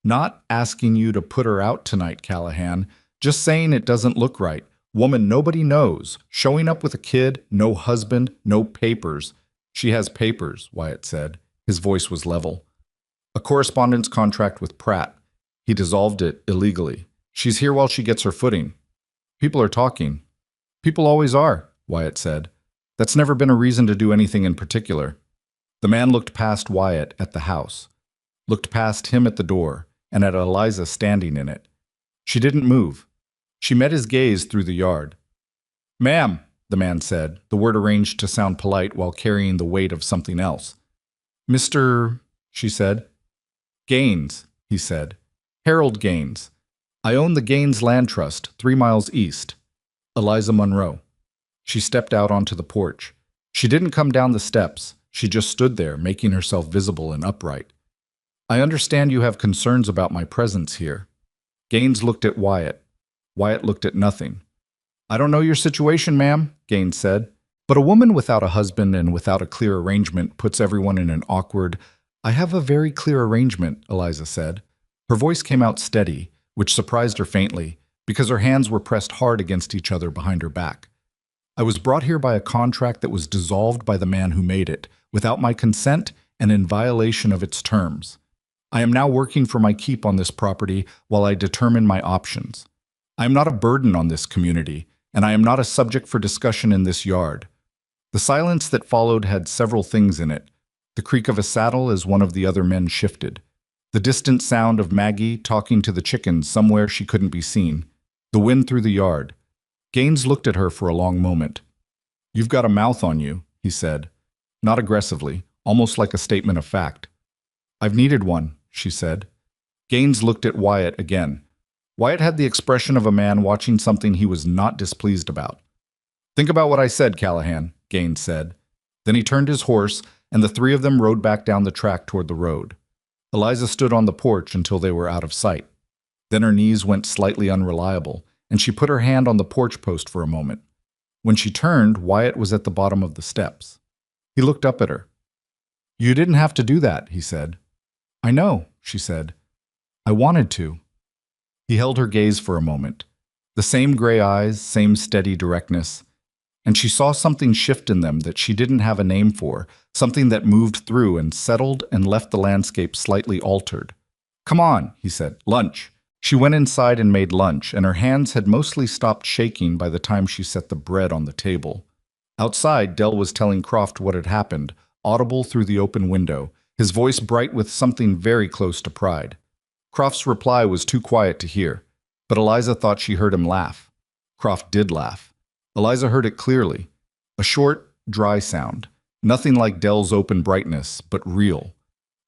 "Not asking you to put her out tonight, Callahan. Just saying it doesn't look right. Woman nobody knows. Showing up with a kid, no husband, no papers." "She has papers," Wyatt said. His voice was level. "A correspondence contract with Pratt. He dissolved it illegally. She's here while she gets her footing." "People are talking." "People always are," Wyatt said. "That's never been a reason to do anything in particular." The man looked past Wyatt at the house, looked past him at the door, and at Eliza standing in it. She didn't move. She met his gaze through the yard. "Ma'am," the man said, the word arranged to sound polite while carrying the weight of something else. "Mr. she said. "Gaines," he said. "Harold Gaines. I own the Gaines Land Trust, 3 miles east. Eliza Monroe." She stepped out onto the porch. She didn't come down the steps. She just stood there, making herself visible and upright. "I understand you have concerns about my presence here." Gaines looked at Wyatt. Wyatt looked at nothing. "I don't know your situation, ma'am," Gaines said, "but a woman without a husband and without a clear arrangement puts everyone in an awkward—" "I have a very clear arrangement," Eliza said. Her voice came out steady, which surprised her faintly, because her hands were pressed hard against each other behind her back. "I was brought here by a contract that was dissolved by the man who made it, without my consent and in violation of its terms. I am now working for my keep on this property while I determine my options. I am not a burden on this community, and I am not a subject for discussion in this yard." The silence that followed had several things in it. The creak of a saddle as one of the other men shifted. The distant sound of Maggie talking to the chickens somewhere she couldn't be seen. The wind through the yard. Gaines looked at her for a long moment. "You've got a mouth on you," he said. Not aggressively, almost like a statement of fact. "I've needed one," she said. Gaines looked at Wyatt again. Wyatt had the expression of a man watching something he was not displeased about. "Think about what I said, Callahan," Gaines said. Then he turned his horse, and the three of them rode back down the track toward the road. Eliza stood on the porch until they were out of sight. Then her knees went slightly unreliable, and she put her hand on the porch post for a moment. When she turned, Wyatt was at the bottom of the steps. He looked up at her. "You didn't have to do that," he said. "I know," she said. "I wanted to." He held her gaze for a moment. The same gray eyes, same steady directness. And she saw something shift in them that she didn't have a name for, something that moved through and settled and left the landscape slightly altered. "Come on," he said. "Lunch." She went inside and made lunch, and her hands had mostly stopped shaking by the time she set the bread on the table. Outside, Dell was telling Croft what had happened, audible through the open window, his voice bright with something very close to pride. Croft's reply was too quiet to hear, but Eliza thought she heard him laugh. Croft did laugh. Eliza heard it clearly. A short, dry sound. Nothing like Dell's open brightness, but real.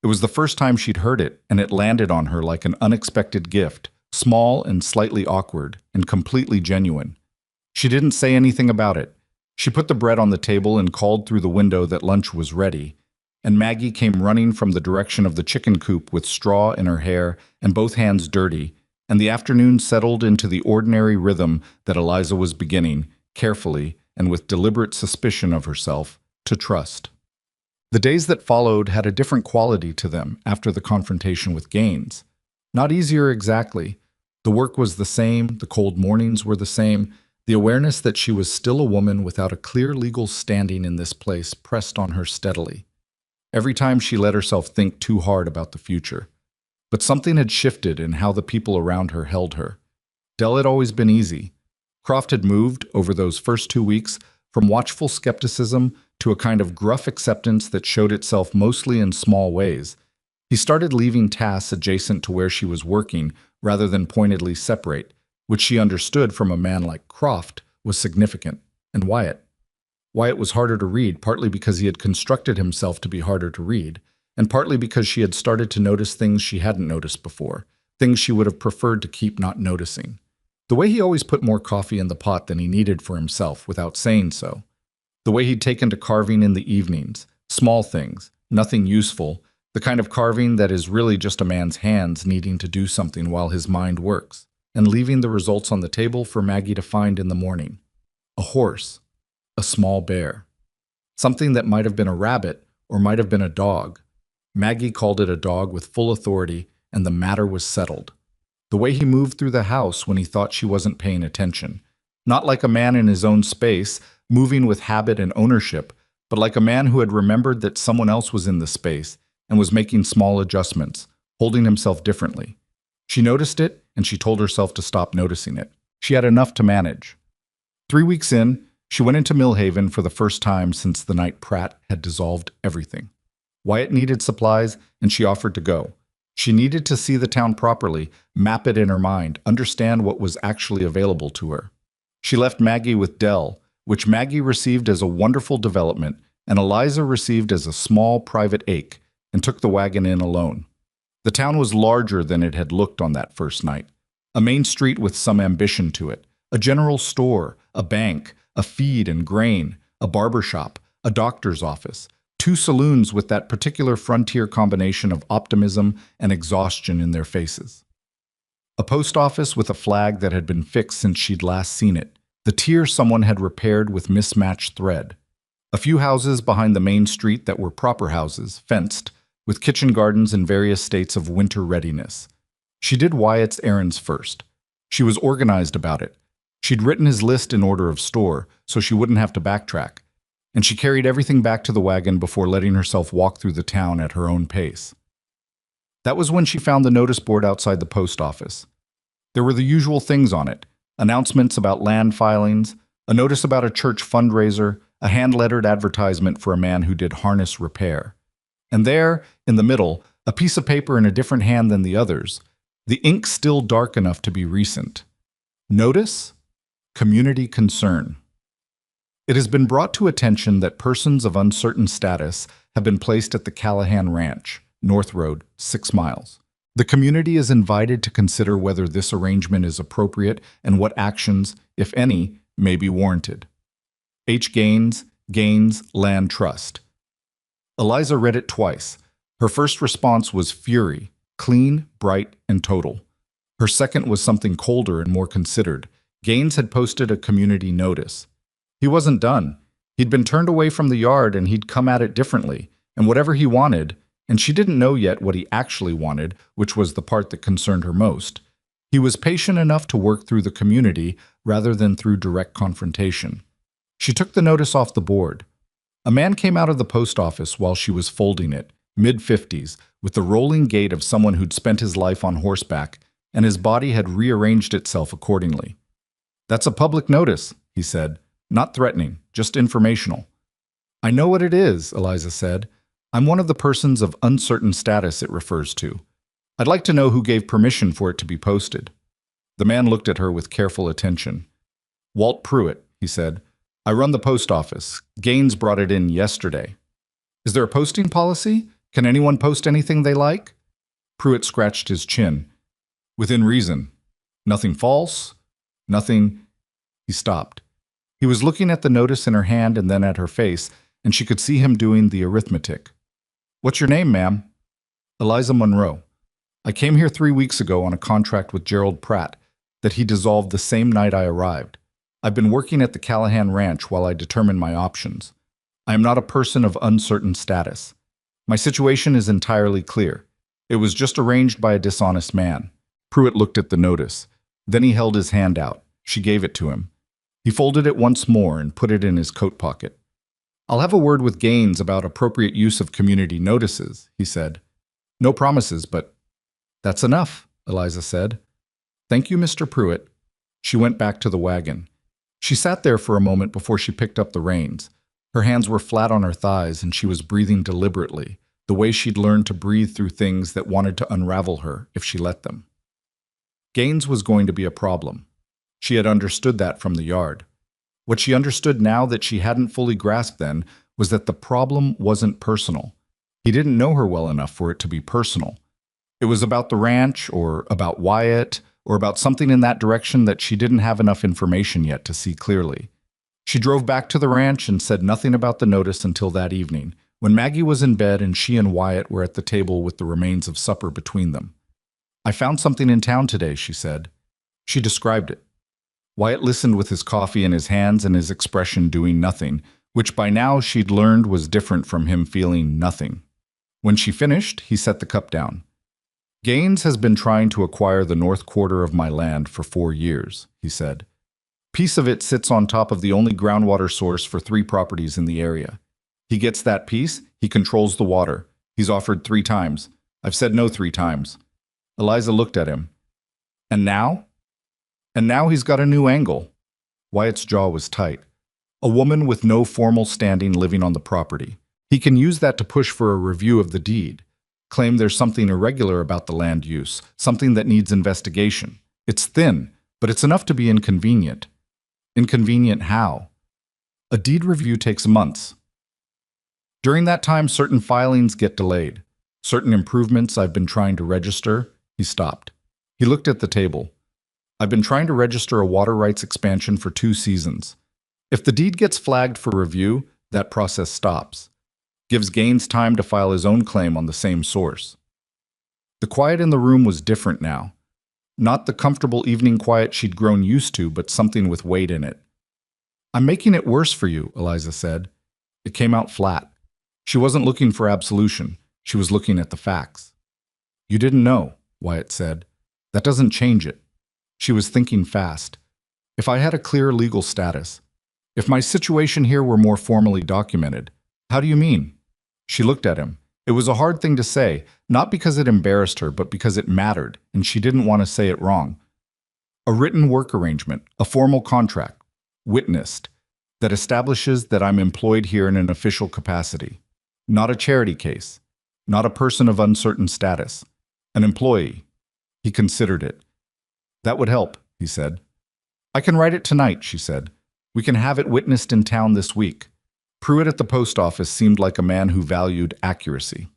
It was the first time she'd heard it, and it landed on her like an unexpected gift, small and slightly awkward, and completely genuine. She didn't say anything about it. She put the bread on the table and called through the window that lunch was ready, and Maggie came running from the direction of the chicken coop with straw in her hair and both hands dirty, and the afternoon settled into the ordinary rhythm that Eliza was beginning, carefully and with deliberate suspicion of herself, to trust. The days that followed had a different quality to them after the confrontation with Gaines. Not easier exactly. The work was the same, the cold mornings were the same, the awareness that she was still a woman without a clear legal standing in this place pressed on her steadily. Every time she let herself think too hard about the future. But something had shifted in how the people around her held her. Dell had always been easy. Croft had moved, over those first 2 weeks, from watchful skepticism to a kind of gruff acceptance that showed itself mostly in small ways. He started leaving tasks adjacent to where she was working rather than pointedly separate, which she understood from a man like Croft was significant. And Wyatt. Wyatt was harder to read, partly because he had constructed himself to be harder to read, and partly because she had started to notice things she hadn't noticed before, things she would have preferred to keep not noticing. The way he always put more coffee in the pot than he needed for himself without saying so. The way he'd taken to carving in the evenings, small things, Nothing useful, the kind of carving that is really just a man's hands needing to do something while his mind works, and leaving the results on the table for Maggie to find in the morning. A horse, a small bear. Something that might have been a rabbit or might have been a dog. Maggie called it a dog with full authority, and the matter was settled. The way he moved through the house when he thought she wasn't paying attention. Not like a man in his own space, moving with habit and ownership, but like a man who had remembered that someone else was in the space and was making small adjustments, holding himself differently. She noticed it, and she told herself to stop noticing it. She had enough to manage. 3 weeks in, she went into Millhaven for the first time since the night Pratt had dissolved everything. Wyatt needed supplies, and she offered to go. She needed to see the town properly, map it in her mind, understand what was actually available to her. She left Maggie with Dell, which Maggie received as a wonderful development, and Eliza received as a small private ache, and took the wagon in alone. The town was larger than it had looked on that first night. A main street with some ambition to it, a general store, a bank, a feed and grain, a barber shop, a doctor's office, 2 saloons with that particular frontier combination of optimism and exhaustion in their faces. A post office with a flag that had been fixed since she'd last seen it, the tier someone had repaired with mismatched thread. A few houses behind the main street that were proper houses, fenced, with kitchen gardens in various states of winter readiness. She did Wyatt's errands first. She was organized about it. She'd written his list in order of store, so she wouldn't have to backtrack. And she carried everything back to the wagon before letting herself walk through the town at her own pace. That was when she found the notice board outside the post office. There were the usual things on it: announcements about land filings, a notice about a church fundraiser, a hand-lettered advertisement for a man who did harness repair. And there, in the middle, a piece of paper in a different hand than the others, the ink still dark enough to be recent. Notice? Community concern. It has been brought to attention that persons of uncertain status have been placed at the Callahan Ranch, North Road, 6 miles. The community is invited to consider whether this arrangement is appropriate and what actions, if any, may be warranted. H. Gaines, Land Trust. Eliza read it twice. Her first response was fury, clean, bright, and total. Her second was something colder and more considered. Gaines had posted a community notice. He wasn't done. He'd been turned away from the yard and he'd come at it differently, and whatever he wanted, and she didn't know yet what he actually wanted, which was the part that concerned her most. He was patient enough to work through the community rather than through direct confrontation. She took the notice off the board. A man came out of the post office while she was folding it, mid-50s, with the rolling gait of someone who'd spent his life on horseback, and his body had rearranged itself accordingly. "That's a public notice," he said. "Not threatening, just informational." "I know what it is," Eliza said. "I'm one of the persons of uncertain status it refers to. I'd like to know who gave permission for it to be posted." The man looked at her with careful attention. "Walt Pruitt," he said. "I run the post office. Gaines brought it in yesterday." "Is there a posting policy? Can anyone post anything they like?" Pruitt scratched his chin. "Within reason. Nothing false? Nothing—" He stopped. He was looking at the notice in her hand and then at her face, and she could see him doing the arithmetic. "What's your name, ma'am?" "Eliza Monroe. I came here 3 weeks ago on a contract with Gerald Pratt that he dissolved the same night I arrived. I've been working at the Callahan Ranch while I determine my options. I am not a person of uncertain status. My situation is entirely clear. It was just arranged by a dishonest man." Pruitt looked at the notice. Then he held his hand out. She gave it to him. He folded it once more and put it in his coat pocket. "I'll have a word with Gaines about appropriate use of community notices," he said. "No promises, but—" "That's enough," Eliza said. "Thank you, Mr. Pruitt." She went back to the wagon. She sat there for a moment before she picked up the reins. Her hands were flat on her thighs and she was breathing deliberately, the way she'd learned to breathe through things that wanted to unravel her if she let them. Gaines was going to be a problem. She had understood that from the yard. What she understood now that she hadn't fully grasped then was that the problem wasn't personal. He didn't know her well enough for it to be personal. It was about the ranch, or about Wyatt, or about something in that direction that she didn't have enough information yet to see clearly. She drove back to the ranch and said nothing about the notice until that evening, when Maggie was in bed and she and Wyatt were at the table with the remains of supper between them. "I found something in town today," she said. She described it. Wyatt listened with his coffee in his hands and his expression doing nothing, which by now she'd learned was different from him feeling nothing. When she finished, he set the cup down. "Gaines has been trying to acquire the north quarter of my land for 4 years," he said. "Piece of it sits on top of the only groundwater source for 3 properties in the area. He gets that piece, he controls the water. He's offered 3 times. I've said no 3 times. Eliza looked at him. "And now?" "And now he's got a new angle." Wyatt's jaw was tight. "A woman with no formal standing living on the property. He can use that to push for a review of the deed. Claim there's something irregular about the land use, something that needs investigation. It's thin, but it's enough to be inconvenient." "Inconvenient how?" "A deed review takes months. During that time, certain filings get delayed. Certain improvements I've been trying to register." He stopped. He looked at the table. "I've been trying to register a water rights expansion for 2 seasons. If the deed gets flagged for review, that process stops. Gives Gaines time to file his own claim on the same source." The quiet in the room was different now. Not the comfortable evening quiet she'd grown used to, but something with weight in it. "I'm making it worse for you," Eliza said. It came out flat. She wasn't looking for absolution. She was looking at the facts. "You didn't know," Wyatt said. "That doesn't change it." She was thinking fast. "If I had a clear legal status, if my situation here were more formally documented." "How do you mean?" She looked at him. It was a hard thing to say, not because it embarrassed her, but because it mattered, and she didn't want to say it wrong. "A written work arrangement, a formal contract, witnessed, that establishes that I'm employed here in an official capacity. Not a charity case, not a person of uncertain status, an employee." He considered it. "That would help," he said. "I can write it tonight," she said. "We can have it witnessed in town this week." Pruitt at the post office seemed like a man who valued accuracy.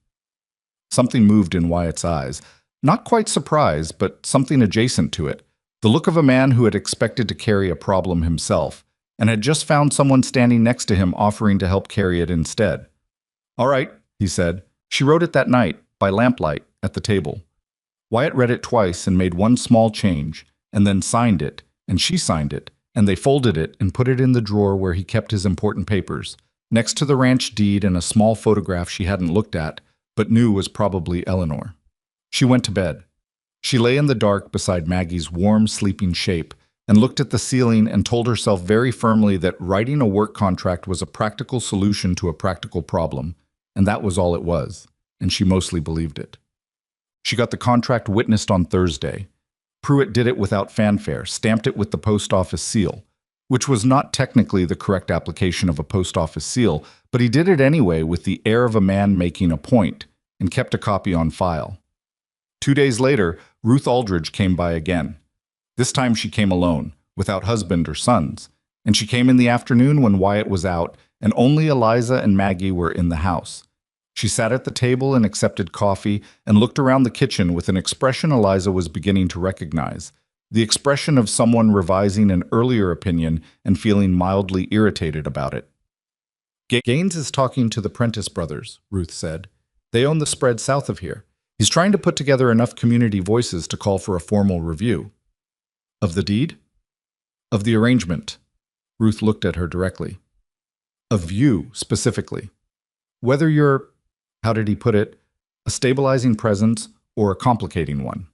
Something moved in Wyatt's eyes. Not quite surprise, but something adjacent to it. The look of a man who had expected to carry a problem himself, and had just found someone standing next to him offering to help carry it instead. "All right," he said. She wrote it that night, by lamplight, at the table. Wyatt read it twice and made one small change, and then signed it, and she signed it, and they folded it and put it in the drawer where he kept his important papers, next to the ranch deed and a small photograph she hadn't looked at, but knew was probably Eleanor. She went to bed. She lay in the dark beside Maggie's warm, sleeping shape and looked at the ceiling and told herself very firmly that writing a work contract was a practical solution to a practical problem, and that was all it was, and she mostly believed it. She got the contract witnessed on Thursday. Pruitt did it without fanfare, stamped it with the post office seal, which was not technically the correct application of a post office seal, but he did it anyway with the air of a man making a point, and kept a copy on file. 2 days later, Ruth Aldridge came by again. This time she came alone, without husband or sons, and she came in the afternoon when Wyatt was out, and only Eliza and Maggie were in the house. She sat at the table and accepted coffee, and looked around the kitchen with an expression Eliza was beginning to recognize. The expression of someone revising an earlier opinion and feeling mildly irritated about it. "Gaines is talking to the Prentice brothers," Ruth said. "They own the spread south of here. He's trying to put together enough community voices to call for a formal review." "Of the deed?" "Of the arrangement." Ruth looked at her directly. "Of you, specifically. Whether you're, how did he put it, a stabilizing presence or a complicating one."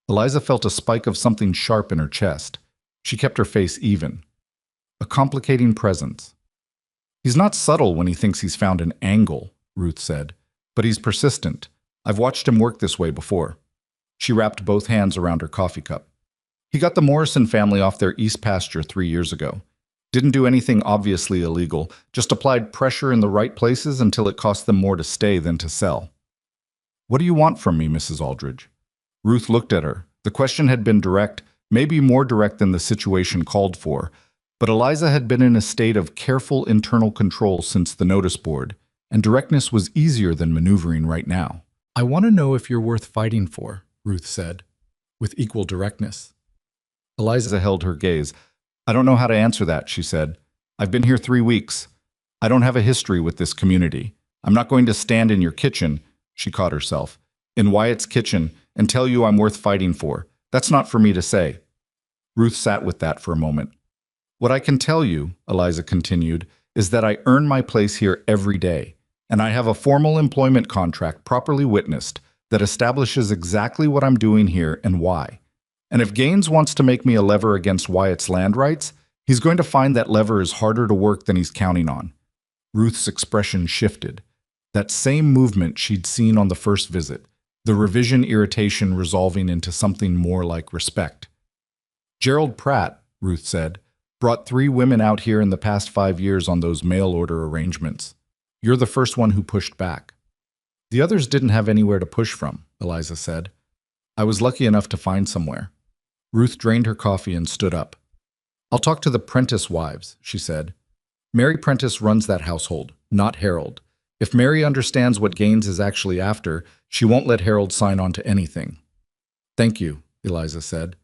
Eliza felt a spike of something sharp in her chest. She kept her face even. "A complicating presence." "He's not subtle when he thinks he's found an angle," Ruth said, "but he's persistent. I've watched him work this way before." She wrapped both hands around her coffee cup. "He got the Morrison family off their east pasture 3 years ago. Didn't do anything obviously illegal, just applied pressure in the right places until it cost them more to stay than to sell." "What do you want from me, Mrs. Aldridge?" Ruth looked at her. The question had been direct, maybe more direct than the situation called for, but Eliza had been in a state of careful internal control since the notice board, and directness was easier than maneuvering right now. "I want to know if you're worth fighting for," Ruth said, with equal directness. Eliza held her gaze. "I don't know how to answer that," she said. "I've been here 3 weeks. I don't have a history with this community. I'm not going to stand in your kitchen, she caught herself, in Wyatt's kitchen, and tell you I'm worth fighting for. That's not for me to say. Ruth sat with that for a moment. What I can tell you, Eliza continued, is that I earn my place here every day, and I have a formal employment contract properly witnessed that establishes exactly what I'm doing here and why. And if Gaines wants to make me a lever against Wyatt's land rights, he's going to find that lever is harder to work than he's counting on. Ruth's expression shifted. That same movement she'd seen on the first visit, the revision irritation resolving into something more like respect. Gerald Pratt, Ruth said, brought 3 women out here in the past 5 years on those mail-order arrangements. You're the first one who pushed back. The others didn't have anywhere to push from, Eliza said. I was lucky enough to find somewhere. Ruth drained her coffee and stood up. I'll talk to the Prentice wives, she said. Mary Prentice runs that household, not Harold. If Mary understands what Gaines is actually after, she won't let Harold sign on to anything. Thank you, Eliza said.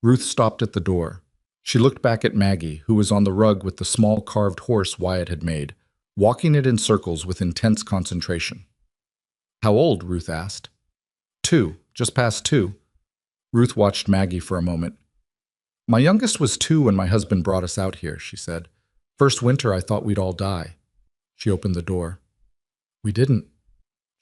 Ruth stopped at the door. She looked back at Maggie, who was on the rug with the small carved horse Wyatt had made, walking it in circles with intense concentration. How old? Ruth asked. 2, just past 2. Ruth watched Maggie for a moment. My youngest was 2 when my husband brought us out here, she said. First winter I thought we'd all die. She opened the door. We didn't.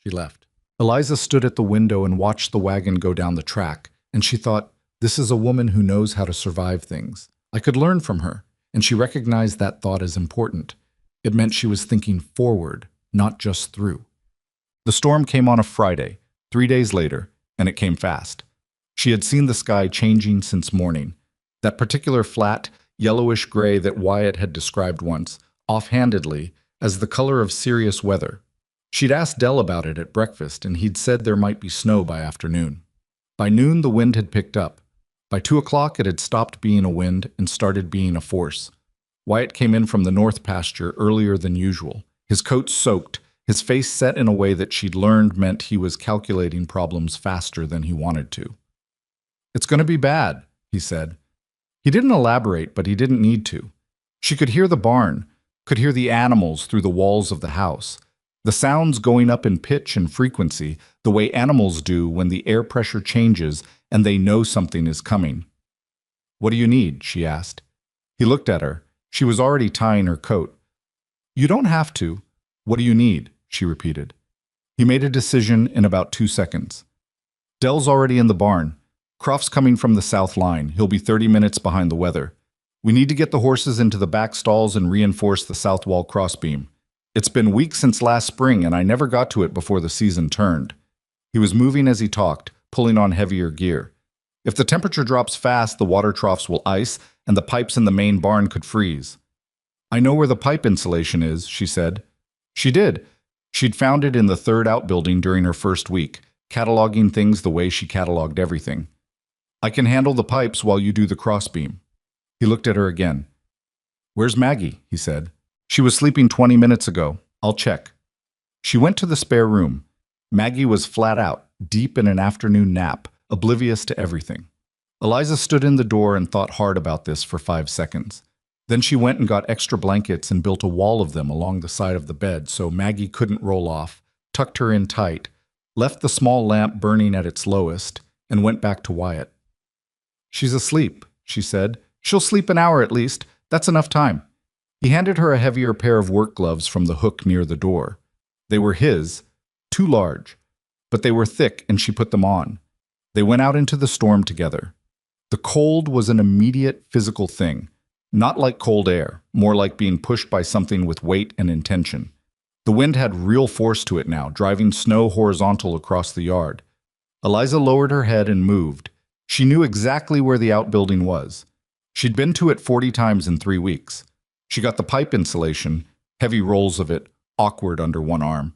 She left. Eliza stood at the window and watched the wagon go down the track, and she thought, this is a woman who knows how to survive things. I could learn from her, and she recognized that thought as important. It meant she was thinking forward, not just through. The storm came on a Friday, 3 days later, and it came fast. She had seen the sky changing since morning. That particular flat, yellowish gray that Wyatt had described once, offhandedly, as the color of serious weather. She'd asked Dell about it at breakfast, and he'd said there might be snow by afternoon. By noon, the wind had picked up. By 2 o'clock, it had stopped being a wind and started being a force. Wyatt came in from the north pasture earlier than usual, his coat soaked, his face set in a way that she'd learned meant he was calculating problems faster than he wanted to. It's going to be bad, he said. He didn't elaborate, but he didn't need to. She could hear the barn, could hear the animals through the walls of the house, the sounds going up in pitch and frequency, the way animals do when the air pressure changes and they know something is coming. What do you need? She asked. He looked at her. She was already tying her coat. You don't have to. What do you need? She repeated. He made a decision in about 2 seconds. Dell's already in the barn. Croft's coming from the south line. He'll be 30 minutes behind the weather. We need to get the horses into the back stalls and reinforce the south wall crossbeam. It's been weeks since last spring, and I never got to it before the season turned. He was moving as he talked, pulling on heavier gear. If the temperature drops fast, the water troughs will ice, and the pipes in the main barn could freeze. I know where the pipe insulation is, she said. She did. She'd found it in the third outbuilding during her first week, cataloging things the way she cataloged everything. I can handle the pipes while you do the crossbeam. He looked at her again. Where's Maggie? He said. She was sleeping 20 minutes ago. I'll check. She went to the spare room. Maggie was flat out, deep in an afternoon nap, oblivious to everything. Eliza stood in the door and thought hard about this for 5 seconds. Then she went and got extra blankets and built a wall of them along the side of the bed so Maggie couldn't roll off, tucked her in tight, left the small lamp burning at its lowest, and went back to Wyatt. She's asleep, she said. She'll sleep an hour at least. That's enough time. He handed her a heavier pair of work gloves from the hook near the door. They were his, too large, but they were thick and she put them on. They went out into the storm together. The cold was an immediate physical thing, not like cold air, more like being pushed by something with weight and intention. The wind had real force to it now, driving snow horizontal across the yard. Eliza lowered her head and moved. She knew exactly where the outbuilding was. She'd been to it 40 times in 3 weeks. She got the pipe insulation, heavy rolls of it, awkward under one arm,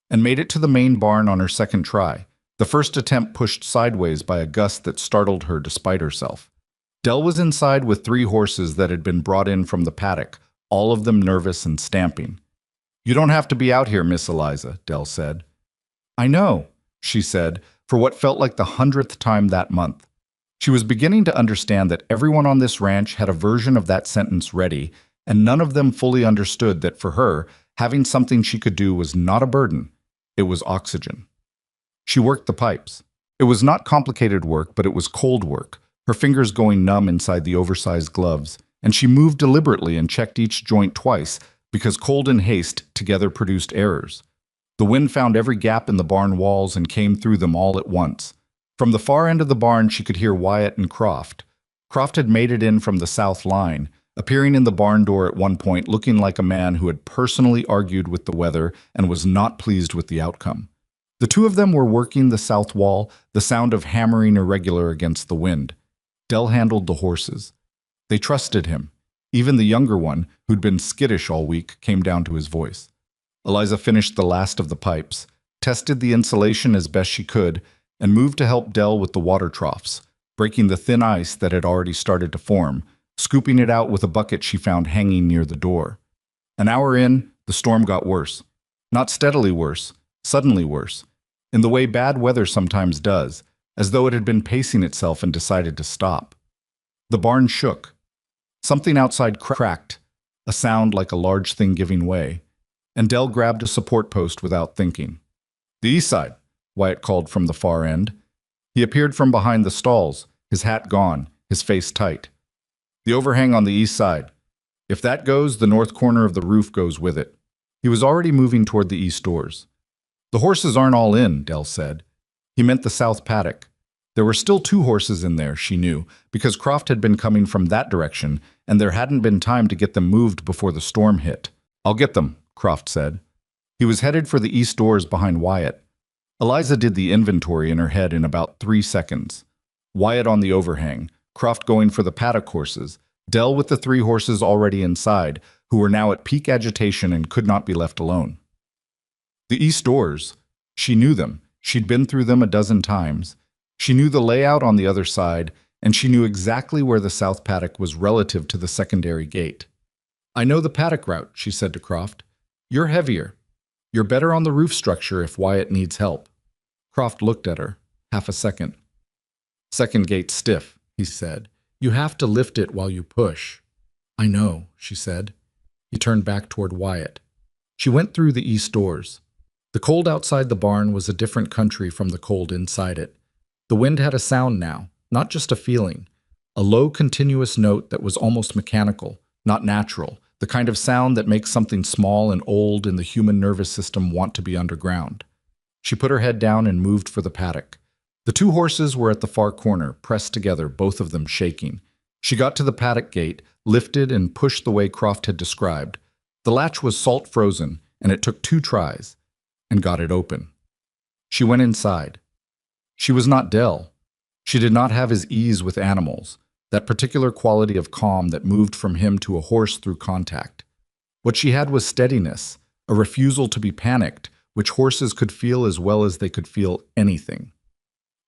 and made it to the main barn on her second try, the first attempt pushed sideways by a gust that startled her despite herself. Dell was inside with 3 horses that had been brought in from the paddock, all of them nervous and stamping. You don't have to be out here, Miss Eliza, Dell said. I know, she said, for what felt like the 100th time that month. She was beginning to understand that everyone on this ranch had a version of that sentence ready, and none of them fully understood that for her, Having something she could do was not a burden. It was oxygen. She worked the pipes. It was not complicated work, but it was cold work, her fingers going numb inside the oversized gloves, and she moved deliberately and checked each joint twice, because cold and haste together produced errors. The wind found every gap in the barn walls and came through them all at once. From the far end of the barn she could hear Wyatt and Croft. Croft had made it in from the south line, appearing in the barn door at one point looking like a man who had personally argued with the weather and was not pleased with the outcome. The two of them were working the south wall, the sound of hammering irregular against the wind. Dell handled the horses. They trusted him. Even the younger one, who'd been skittish all week, came down to his voice. Eliza finished the last of the pipes, tested the insulation as best she could, and moved to help Dell with the water troughs, breaking the thin ice that had already started to form, scooping it out with a bucket she found hanging near the door. An hour in, the storm got worse. Not steadily worse, suddenly worse, in the way bad weather sometimes does, as though it had been pacing itself and decided to stop. The barn shook. Something outside cracked, a sound like a large thing giving way, and Dell grabbed a support post without thinking. "The east side," Wyatt called from the far end. He appeared from behind the stalls, his hat gone, his face tight. "The overhang on the east side. If that goes, the north corner of the roof goes with it." He was already moving toward the east doors. "The horses aren't all in," Dell said. He meant the south paddock. There were still 2 horses in there, she knew, because Croft had been coming from that direction, and there hadn't been time to get them moved before the storm hit. "I'll get them," Croft said. He was headed for the east doors behind Wyatt. Eliza did the inventory in her head in about 3 seconds. Wyatt on the overhang, Croft going for the paddock horses, Dell with the 3 horses already inside, who were now at peak agitation and could not be left alone. The east doors. She knew them. She'd been through them a dozen times. She knew the layout on the other side, and she knew exactly where the south paddock was relative to the secondary gate. "I know the paddock route," she said to Croft. "You're heavier. You're better on the roof structure if Wyatt needs help." Croft looked at her, half a second. "Second gate's stiff," he said. "You have to lift it while you push." "I know," she said. He turned back toward Wyatt. She went through the east doors. The cold outside the barn was a different country from the cold inside it. The wind had a sound now, not just a feeling. A low, continuous note that was almost mechanical, not natural, the kind of sound that makes something small and old in the human nervous system want to be underground. She put her head down and moved for the paddock. The 2 horses were at the far corner, pressed together, both of them shaking. She got to the paddock gate, lifted and pushed the way Croft had described. The latch was salt frozen, and it took 2 tries, and got it open. She went inside. She was not Dell. She did not have his ease with animals, that particular quality of calm that moved from him to a horse through contact. What she had was steadiness, a refusal to be panicked, which horses could feel as well as they could feel anything.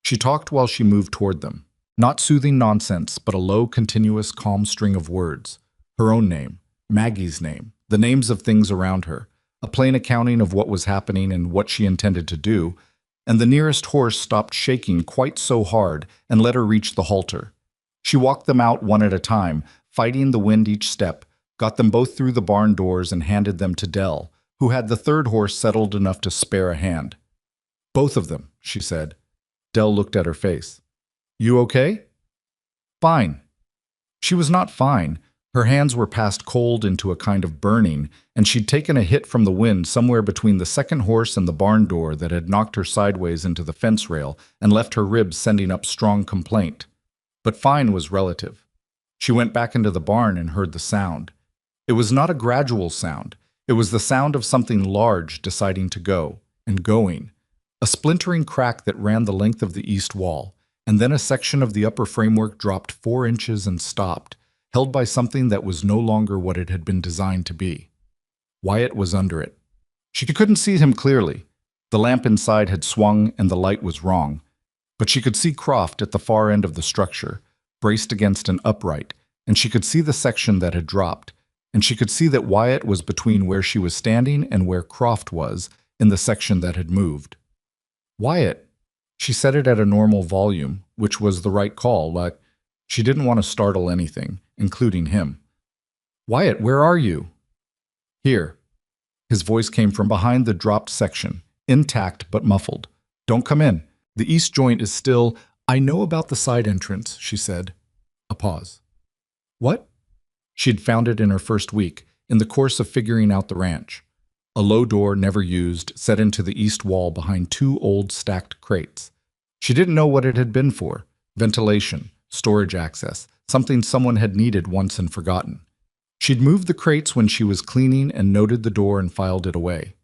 She talked while she moved toward them. Not soothing nonsense, but a low, continuous, calm string of words. Her own name, Maggie's name, the names of things around her, a plain accounting of what was happening and what she intended to do, and the nearest horse stopped shaking quite so hard and let her reach the halter. She walked them out one at a time, fighting the wind each step, got them both through the barn doors and handed them to Dell, who had the 3rd horse settled enough to spare a hand. "Both of them," she said. Dell looked at her face. "You okay?" "Fine." She was not fine. Her hands were past cold into a kind of burning, and she'd taken a hit from the wind somewhere between the 2nd horse and the barn door that had knocked her sideways into the fence rail and left her ribs sending up strong complaint. But fine was relative. She went back into the barn and heard the sound. It was not a gradual sound. It was the sound of something large deciding to go, and going. A splintering crack that ran the length of the east wall, and then a section of the upper framework dropped 4 inches and stopped, held by something that was no longer what it had been designed to be. Wyatt was under it. She couldn't see him clearly. The lamp inside had swung and the light was wrong. But she could see Croft at the far end of the structure, braced against an upright, and she could see the section that had dropped, and she could see that Wyatt was between where she was standing and where Croft was in the section that had moved. "Wyatt." She said it at a normal volume, which was the right call, but she didn't want to startle anything, including him. "Wyatt, where are you?" "Here." His voice came from behind the dropped section, intact but muffled. "Don't come in. The east joint is still—" "I know about the side entrance," she said. A pause. "What?" She'd found it in her first week, in the course of figuring out the ranch. A low door, never used, set into the east wall behind two old stacked crates. She didn't know what it had been for. Ventilation, storage access, something someone had needed once and forgotten. She'd moved the crates when she was cleaning and noted the door and filed it away.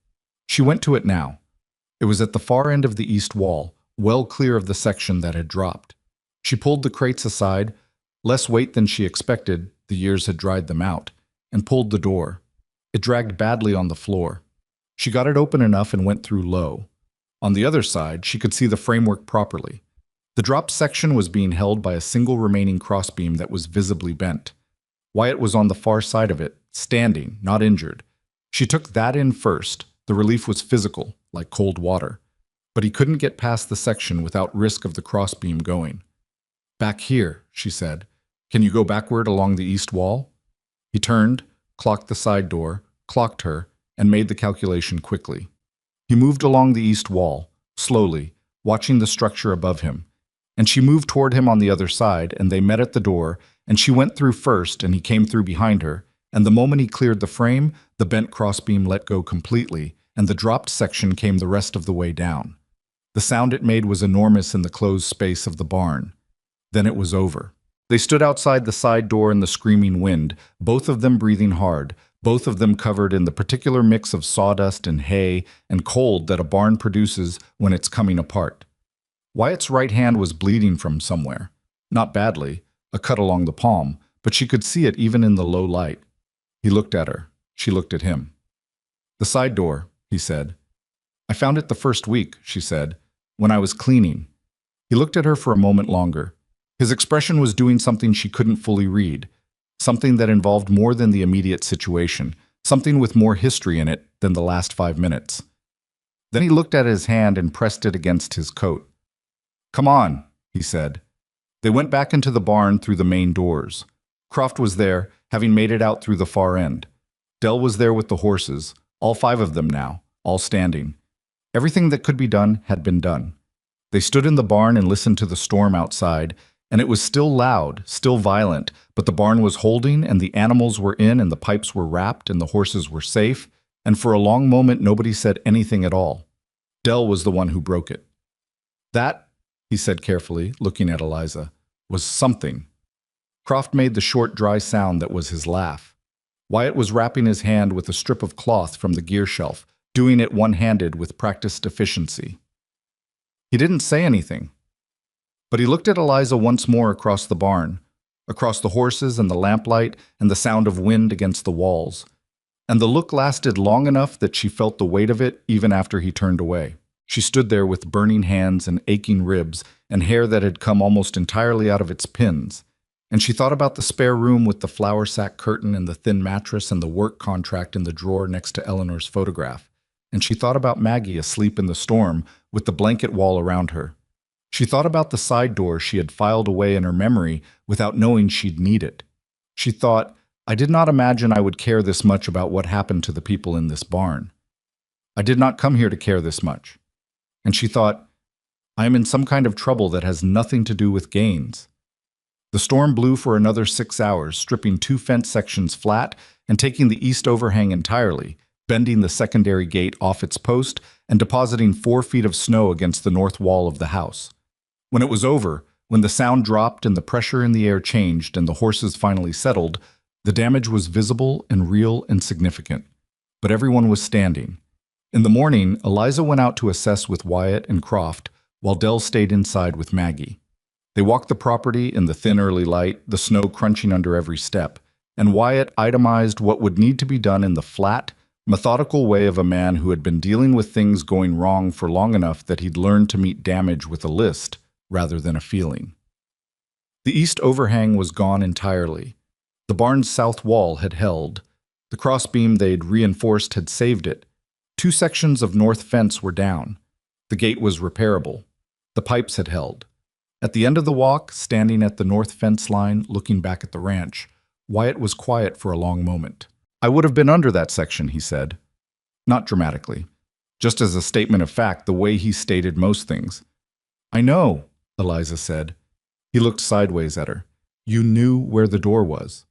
She went to it now. It was at the far end of the east wall, well clear of the section that had dropped. She pulled the crates aside, less weight than she expected, the years had dried them out, and pulled the door. It dragged badly on the floor. She got it open enough and went through low. On the other side, she could see the framework properly. The dropped section was being held by a single remaining crossbeam that was visibly bent. Wyatt was on the far side of it, standing, not injured. She took that in first. The relief was physical, like cold water. But he couldn't get past the section without risk of the crossbeam going. "Back here," she said. "Can you go backward along the east wall?" He turned, clocked the side door, clocked her, and made the calculation quickly. He moved along the east wall, slowly, watching the structure above him. And she moved toward him on the other side, and they met at the door, and she went through first, and he came through behind her, and the moment he cleared the frame, the bent crossbeam let go completely, and the dropped section came the rest of the way down. The sound it made was enormous in the closed space of the barn. Then it was over. They stood outside the side door in the screaming wind, both of them breathing hard, both of them covered in the particular mix of sawdust and hay and cold that a barn produces when it's coming apart. Wyatt's right hand was bleeding from somewhere. Not badly, a cut along the palm, but she could see it even in the low light. He looked at her. She looked at him. "The side door," he said. "I found it the first week," she said, "when I was cleaning." He looked at her for a moment longer. His expression was doing something she couldn't fully read, something that involved more than the immediate situation, something with more history in it than the last 5 minutes. Then he looked at his hand and pressed it against his coat. "Come on," he said. They went back into the barn through the main doors. Croft was there, having made it out through the far end. Dell was there with the horses, all 5 of them now, all standing. Everything that could be done had been done. They stood in the barn and listened to the storm outside, and it was still loud, still violent, but the barn was holding, and the animals were in, and the pipes were wrapped, and the horses were safe, and for a long moment nobody said anything at all. Dell was the one who broke it. "That," he said carefully, looking at Eliza, "was something." Croft made the short, dry sound that was his laugh. Wyatt was wrapping his hand with a strip of cloth from the gear shelf, doing it one-handed with practiced efficiency. He didn't say anything. But he looked at Eliza once more across the barn, across the horses and the lamplight and the sound of wind against the walls. And the look lasted long enough that she felt the weight of it even after he turned away. She stood there with burning hands and aching ribs and hair that had come almost entirely out of its pins. And she thought about the spare room with the flour sack curtain and the thin mattress and the work contract in the drawer next to Eleanor's photograph. And she thought about Maggie asleep in the storm with the blanket wall around her. She thought about the side door she had filed away in her memory without knowing she'd need it. She thought, "I did not imagine I would care this much about what happened to the people in this barn. I did not come here to care this much." And she thought, "I am in some kind of trouble that has nothing to do with Gaines." The storm blew for another 6 hours, stripping 2 fence sections flat and taking the east overhang entirely, bending the secondary gate off its post and depositing 4 feet of snow against the north wall of the house. When it was over, when the sound dropped and the pressure in the air changed and the horses finally settled, the damage was visible and real and significant. But everyone was standing. In the morning, Eliza went out to assess with Wyatt and Croft, while Dell stayed inside with Maggie. They walked the property in the thin early light, the snow crunching under every step, and Wyatt itemized what would need to be done in the flat, methodical way of a man who had been dealing with things going wrong for long enough that he'd learned to meet damage with a list rather than a feeling. The east overhang was gone entirely. The barn's south wall had held. The crossbeam they'd reinforced had saved it. 2 sections of north fence were down. The gate was repairable. The pipes had held. At the end of the walk, standing at the north fence line, looking back at the ranch, Wyatt was quiet for a long moment. "I would have been under that section," he said. not dramatically, just as a statement of fact the way he stated most things. I know, Eliza said. He looked sideways at her. You knew where the door was.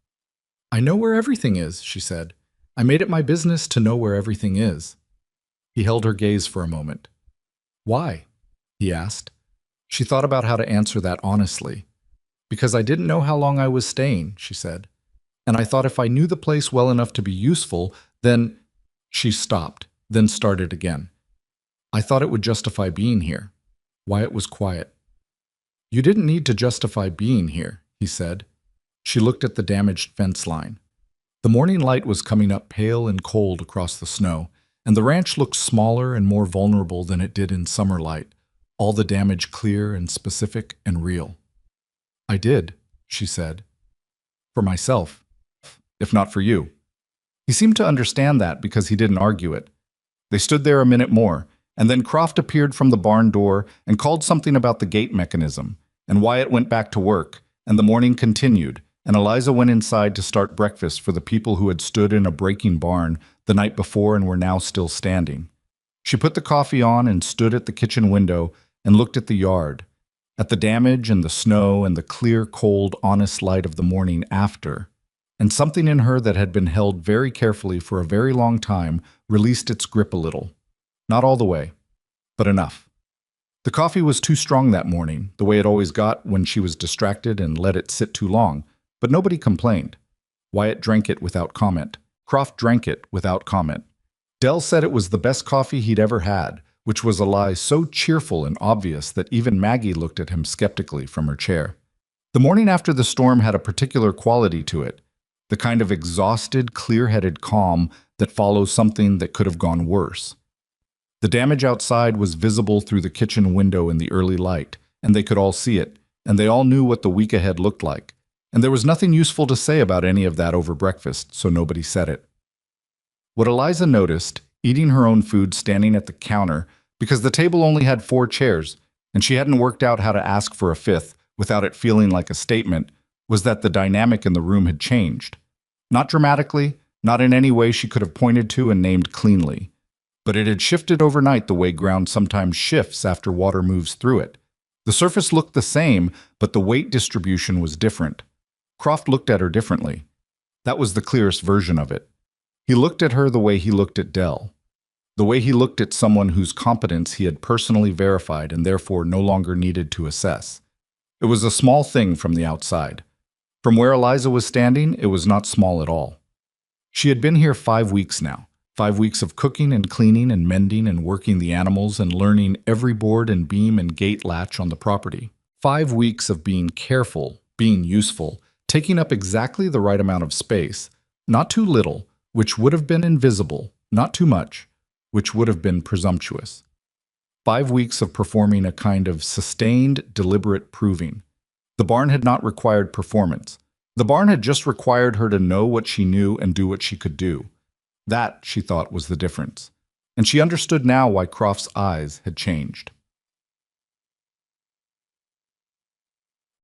I know where everything is, she said. I made it my business to know where everything is. He held her gaze for a moment. Why? He asked. She thought about how to answer that honestly. Because I didn't know how long I was staying, she said. And I thought if I knew the place well enough to be useful, then… She stopped, then started again. I thought it would justify being here. Wyatt was quiet. You didn't need to justify being here, he said. She looked at the damaged fence line. The morning light was coming up pale and cold across the snow, and the ranch looked smaller and more vulnerable than it did in summer light, all the damage clear and specific and real. I did, she said. For myself, if not for you. He seemed to understand that because he didn't argue it. They stood there a minute more, and then Croft appeared from the barn door and called something about the gate mechanism, and Wyatt went back to work, and the morning continued, and Eliza went inside to start breakfast for the people who had stood in a breaking barn the night before and were now still standing. She put the coffee on and stood at the kitchen window and looked at the yard, at the damage and the snow and the clear, cold, honest light of the morning after. And something in her that had been held very carefully for a very long time released its grip a little. Not all the way, but enough. The coffee was too strong that morning, the way it always got when she was distracted and let it sit too long, but nobody complained. Wyatt drank it without comment. Croft drank it without comment. Dell said it was the best coffee he'd ever had, which was a lie so cheerful and obvious that even Maggie looked at him skeptically from her chair. The morning after the storm had a particular quality to it, the kind of exhausted, clear-headed calm that follows something that could have gone worse. The damage outside was visible through the kitchen window in the early light, and they could all see it, and they all knew what the week ahead looked like. And there was nothing useful to say about any of that over breakfast, so nobody said it. What Eliza noticed, eating her own food standing at the counter, because the table only had 4 chairs, and she hadn't worked out how to ask for a 5th without it feeling like a statement, was that the dynamic in the room had changed. Not dramatically, not in any way she could have pointed to and named cleanly. But it had shifted overnight the way ground sometimes shifts after water moves through it. The surface looked the same, but the weight distribution was different. Croft looked at her differently. That was the clearest version of it. He looked at her the way he looked at Dell. The way he looked at someone whose competence he had personally verified and therefore no longer needed to assess. It was a small thing from the outside. From where Eliza was standing, it was not small at all. She had been here 5 weeks now. 5 weeks of cooking and cleaning and mending and working the animals and learning every board and beam and gate latch on the property. 5 weeks of being careful, being useful, taking up exactly the right amount of space, not too little, which would have been invisible, not too much, which would have been presumptuous. 5 weeks of performing a kind of sustained, deliberate proving. The barn had not required performance. The barn had just required her to know what she knew and do what she could do. That, she thought, was the difference. And she understood now why Croft's eyes had changed.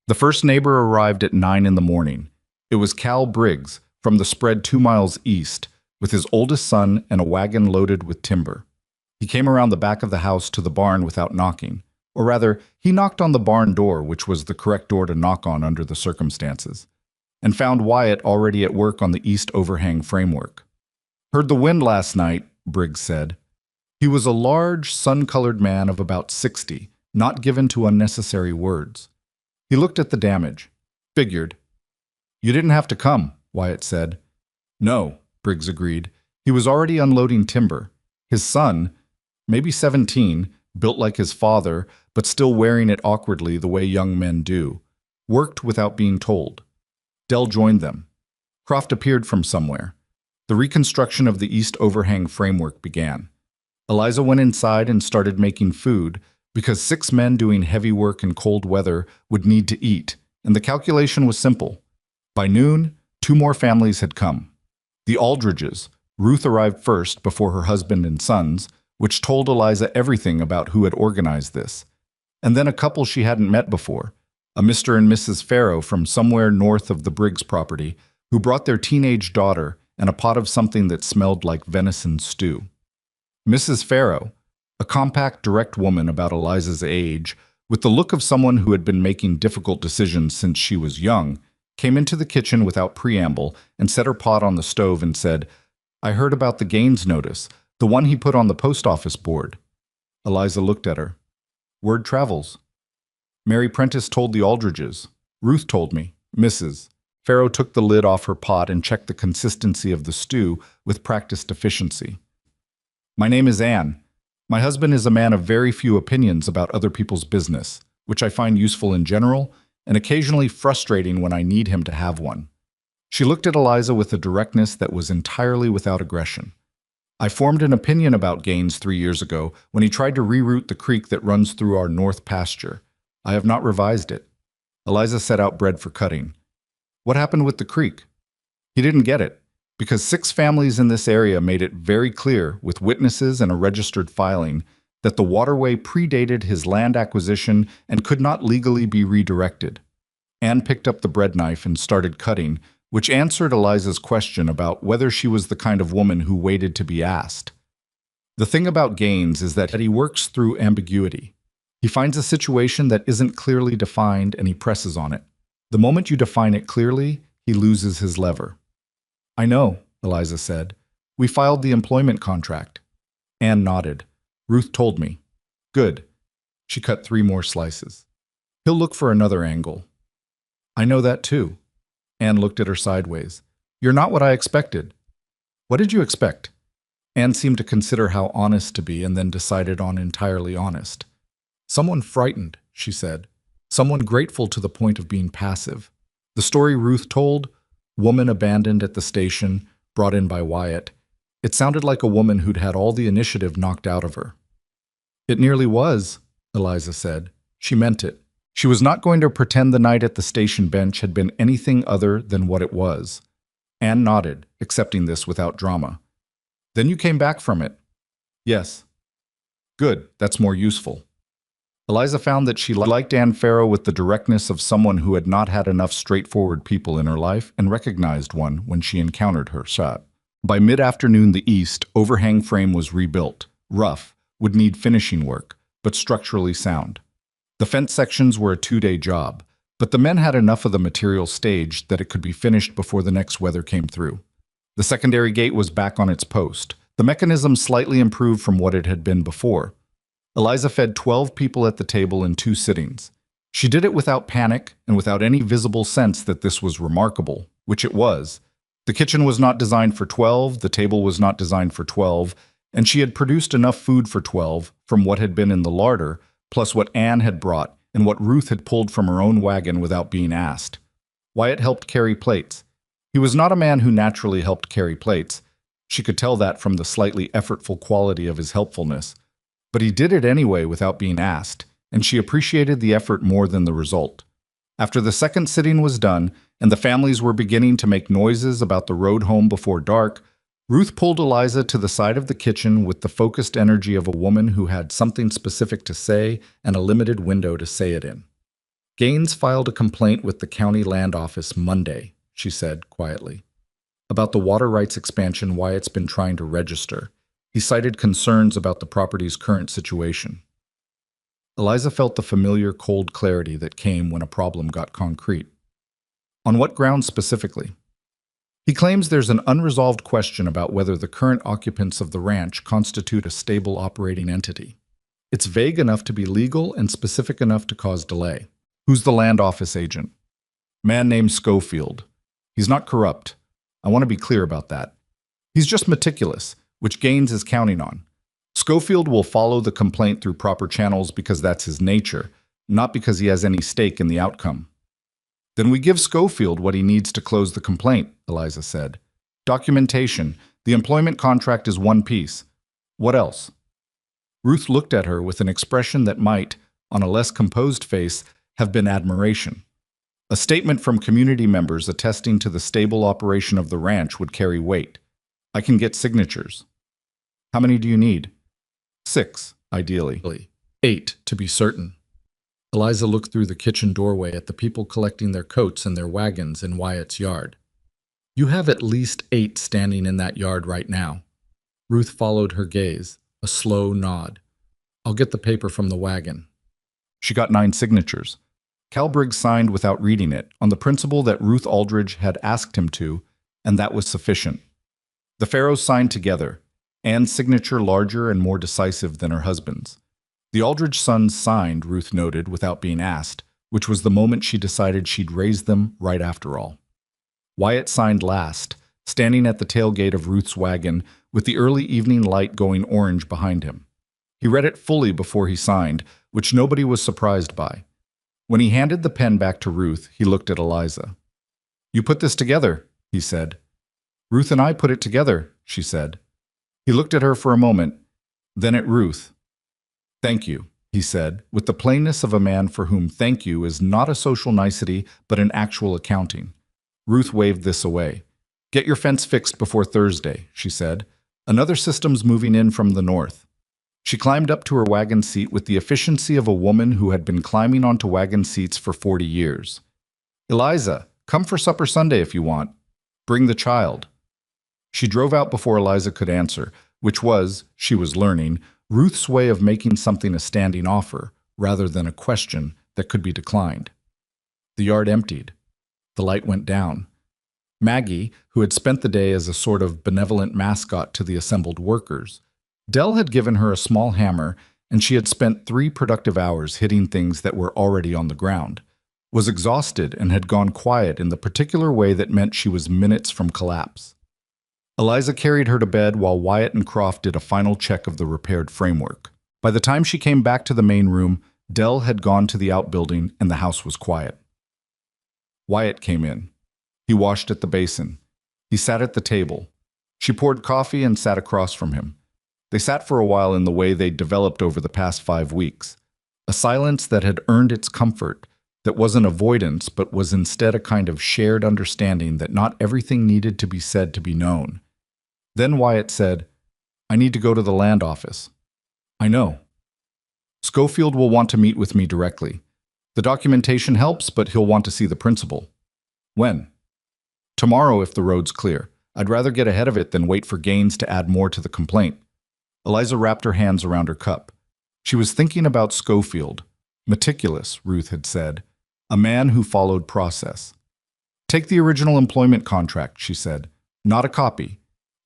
The first neighbor arrived at 9 in the morning. It was Cal Briggs, from the spread 2 miles east, with his oldest son and a wagon loaded with timber. He came around the back of the house to the barn without knocking. Or rather, he knocked on the barn door, which was the correct door to knock on under the circumstances, and found Wyatt already at work on the east overhang framework. Heard the wind last night, Briggs said. He was a large, sun-colored man of about 60, not given to unnecessary words. He looked at the damage. Figured. You didn't have to come, Wyatt said. No, Briggs agreed. He was already unloading timber. His son, maybe 17, built like his father, but still wearing it awkwardly the way young men do, worked without being told. Dell joined them. Croft appeared from somewhere. The reconstruction of the east overhang framework began. Eliza went inside and started making food, because 6 men doing heavy work in cold weather would need to eat, and the calculation was simple. By noon, 2 more families had come. The Aldridges. Ruth arrived first before her husband and sons, which told Eliza everything about who had organized this. And then a couple she hadn't met before, a Mr. and Mrs. Farrow from somewhere north of the Briggs property, who brought their teenage daughter and a pot of something that smelled like venison stew. Mrs. Farrow, a compact, direct woman about Eliza's age, with the look of someone who had been making difficult decisions since she was young, came into the kitchen without preamble and set her pot on the stove and said, "I heard about the Gaines notice, the one he put on the post office board." Eliza looked at her. "Word travels. Mary Prentice told the Aldridges. Ruth told me. Mrs. Farrow took the lid off her pot and checked the consistency of the stew with practiced efficiency. "My name is Anne. My husband is a man of very few opinions about other people's business, which I find useful in general and occasionally frustrating when I need him to have one." She looked at Eliza with a directness that was entirely without aggression. "I formed an opinion about Gaines 3 years ago when he tried to reroute the creek that runs through our north pasture. I have not revised it." Eliza set out bread for cutting. "What happened with the creek?" "He didn't get it, because 6 families in this area made it very clear, with witnesses and a registered filing, that the waterway predated his land acquisition and could not legally be redirected." Anne picked up the bread knife and started cutting, which answered Eliza's question about whether she was the kind of woman who waited to be asked. "The thing about Gaines is that he works through ambiguity. He finds a situation that isn't clearly defined and he presses on it. The moment you define it clearly, he loses his lever." "I know," Eliza said. "We filed the employment contract." Anne nodded. "Ruth told me." "Good." She cut 3 more slices. "He'll look for another angle." "I know that too." Anne looked at her sideways. "You're not what I expected." "What did you expect?" Anne seemed to consider how honest to be and then decided on entirely honest. "Someone frightened," she said. "Someone grateful to the point of being passive. The story Ruth told, woman abandoned at the station, brought in by Wyatt. It sounded like a woman who'd had all the initiative knocked out of her." "It nearly was," Eliza said. She meant it. She was not going to pretend the night at the station bench had been anything other than what it was. Anne nodded, accepting this without drama. "Then you came back from it?" "Yes." "Good, that's more useful." Eliza found that she liked Anne Farrow with the directness of someone who had not had enough straightforward people in her life and recognized one when she encountered her. By mid-afternoon, the east overhang frame was rebuilt, rough, would need finishing work, but structurally sound. The fence sections were a 2-day job, but the men had enough of the material staged that it could be finished before the next weather came through. The secondary gate was back on its post, the mechanism slightly improved from what it had been before. Eliza fed 12 people at the table in 2 sittings. She did it without panic and without any visible sense that this was remarkable, which it was. The kitchen was not designed for 12, the table was not designed for 12, and she had produced enough food for 12 from what had been in the larder, plus what Anne had brought and what Ruth had pulled from her own wagon without being asked. Wyatt helped carry plates. He was not a man who naturally helped carry plates. She could tell that from the slightly effortful quality of his helpfulness. But he did it anyway without being asked, and she appreciated the effort more than the result. After the second sitting was done, and the families were beginning to make noises about the road home before dark, Ruth pulled Eliza to the side of the kitchen with the focused energy of a woman who had something specific to say and a limited window to say it in. "Gaines filed a complaint with the county land office Monday," she said quietly, "about the water rights expansion Wyatt's been trying to register. He cited concerns about the property's current situation." Eliza felt the familiar cold clarity that came when a problem got concrete. "On what grounds specifically?" "He claims there's an unresolved question about whether the current occupants of the ranch constitute a stable operating entity. It's vague enough to be legal and specific enough to cause delay." "Who's the land office agent?" "Man named Schofield. He's not corrupt. I want to be clear about that. He's just meticulous, which Gaines is counting on. Schofield will follow the complaint through proper channels because that's his nature, not because he has any stake in the outcome." "Then we give Schofield what he needs to close the complaint," Eliza said. "Documentation. The employment contract is one piece. What else?" Ruth looked at her with an expression that might, on a less composed face, have been admiration. A statement from community members attesting to the stable operation of the ranch would carry weight. "I can get signatures." "How many do you need?" 6, ideally. 8, to be certain. Eliza looked through the kitchen doorway at the people collecting their coats and their wagons in Wyatt's yard. "You have at least 8 standing in that yard right now." Ruth followed her gaze. A slow nod. I'll get the paper from the wagon. She got 9 signatures. Cal Briggs signed without reading it, on the principle that Ruth Aldridge had asked him to, and that was sufficient. The Pharaohs signed together, Anne's signature larger and more decisive than her husband's. The Aldridge sons signed, Ruth noted, without being asked, which was the moment she decided she'd raise them right after all. Wyatt signed last, standing at the tailgate of Ruth's wagon with the early evening light going orange behind him. He read it fully before he signed, which nobody was surprised by. When he handed the pen back to Ruth, he looked at Eliza. "You put this together," he said. "Ruth and I put it together," she said. He looked at her for a moment, then at Ruth. "Thank you," he said, with the plainness of a man for whom thank you is not a social nicety but an actual accounting. Ruth waved this away. "Get your fence fixed before Thursday," she said. "Another system's moving in from the north." She climbed up to her wagon seat with the efficiency of a woman who had been climbing onto wagon seats for 40 years. "Eliza, come for supper Sunday if you want. Bring the child." She drove out before Eliza could answer, which was, she was learning, Ruth's way of making something a standing offer, rather than a question that could be declined. The yard emptied. The light went down. Maggie, who had spent the day as a sort of benevolent mascot to the assembled workers, Dell had given her a small hammer, and she had spent 3 productive hours hitting things that were already on the ground, was exhausted and had gone quiet in the particular way that meant she was minutes from collapse. Eliza carried her to bed while Wyatt and Croft did a final check of the repaired framework. By the time she came back to the main room, Dell had gone to the outbuilding and the house was quiet. Wyatt came in. He washed at the basin. He sat at the table. She poured coffee and sat across from him. They sat for a while in the way they'd developed over the past 5 weeks. A silence that had earned its comfort, that wasn't avoidance but was instead a kind of shared understanding that not everything needed to be said to be known. Then Wyatt said, "I need to go to the land office." "I know." "Schofield will want to meet with me directly. The documentation helps, but he'll want to see the principal." "When?" "Tomorrow if the road's clear. I'd rather get ahead of it than wait for Gaines to add more to the complaint." Eliza wrapped her hands around her cup. She was thinking about Schofield. Meticulous, Ruth had said. A man who followed process. "Take the original employment contract," she said. "Not a copy.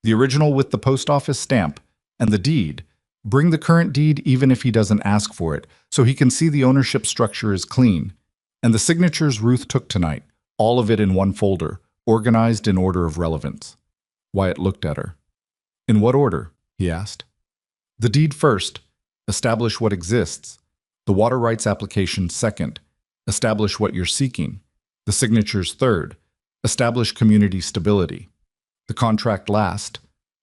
The original with the post office stamp. And the deed. Bring the current deed even if he doesn't ask for it, so he can see the ownership structure is clean. And the signatures Ruth took tonight, all of it in one folder, organized in order of relevance." Wyatt looked at her. "In what order?" he asked. "The deed first. Establish what exists. The water rights application second. Establish what you're seeking. The signatures third. Establish community stability. The contract last.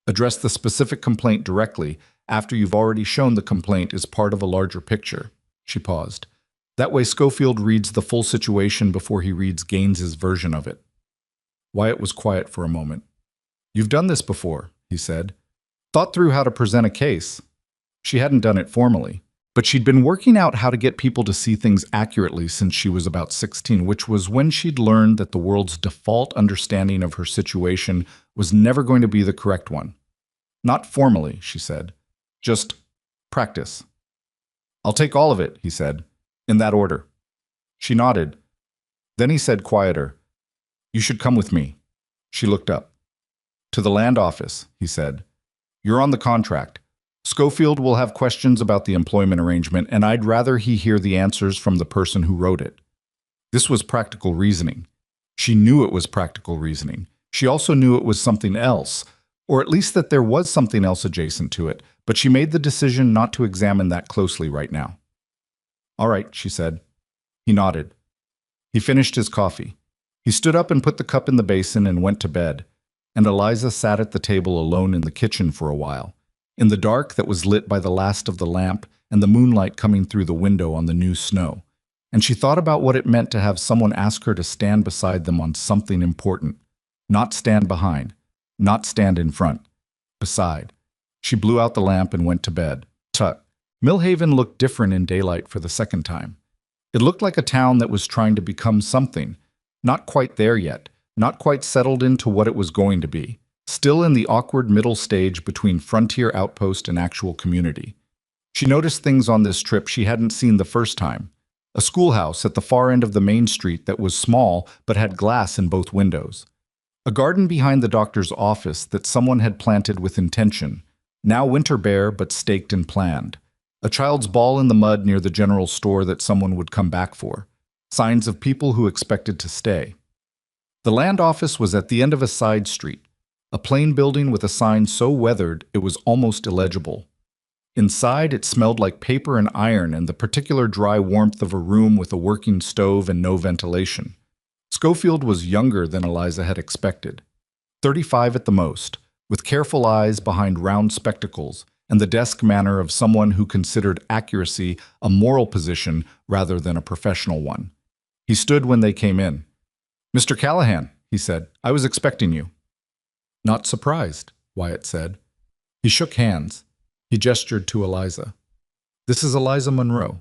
Address the specific complaint directly after you've already shown the complaint is part of a larger picture." She paused. "That way Schofield reads the full situation before he reads Gaines's version of it." Wyatt was quiet for a moment. "You've done this before," he said. "Thought through how to present a case." She hadn't done it formally, but she'd been working out how to get people to see things accurately since she was about 16, which was when she'd learned that the world's default understanding of her situation was never going to be the correct one. "Not formally," she said. "Just practice." "I'll take all of it," he said, "in that order." She nodded. Then he said quieter, "You should come with me." She looked up. "To the land office," he said. "You're on the contract. Schofield will have questions about the employment arrangement, and I'd rather he hear the answers from the person who wrote it." This was practical reasoning. She knew it was practical reasoning. She also knew it was something else, or at least that there was something else adjacent to it, but she made the decision not to examine that closely right now. "All right," she said. He nodded. He finished his coffee. He stood up and put the cup in the basin and went to bed, and Eliza sat at the table alone in the kitchen for a while, in the dark that was lit by the last of the lamp and the moonlight coming through the window on the new snow, and she thought about what it meant to have someone ask her to stand beside them on something important. Not stand behind, not stand in front, beside. She blew out the lamp and went to bed. Tut. Millhaven looked different in daylight for the second time. It looked like a town that was trying to become something, not quite there yet, not quite settled into what it was going to be. still in the awkward middle stage between frontier outpost and actual community. She noticed things on this trip she hadn't seen the first time. A schoolhouse at the far end of the main street that was small but had glass in both windows. A garden behind the doctor's office that someone had planted with intention, now winter bare but staked and planned. A child's ball in the mud near the general store that someone would come back for. Signs of people who expected to stay. The land office was at the end of a side street, a plain building with a sign so weathered it was almost illegible. Inside, it smelled like paper and iron and the particular dry warmth of a room with a working stove and no ventilation. Schofield was younger than Eliza had expected. 35 at the most, with careful eyes behind round spectacles and the desk manner of someone who considered accuracy a moral position rather than a professional one. He stood when they came in. "Mr. Callahan," he said, "I was expecting you." "Not surprised," Wyatt said. He shook hands. He gestured to Eliza. "This is Eliza Monroe.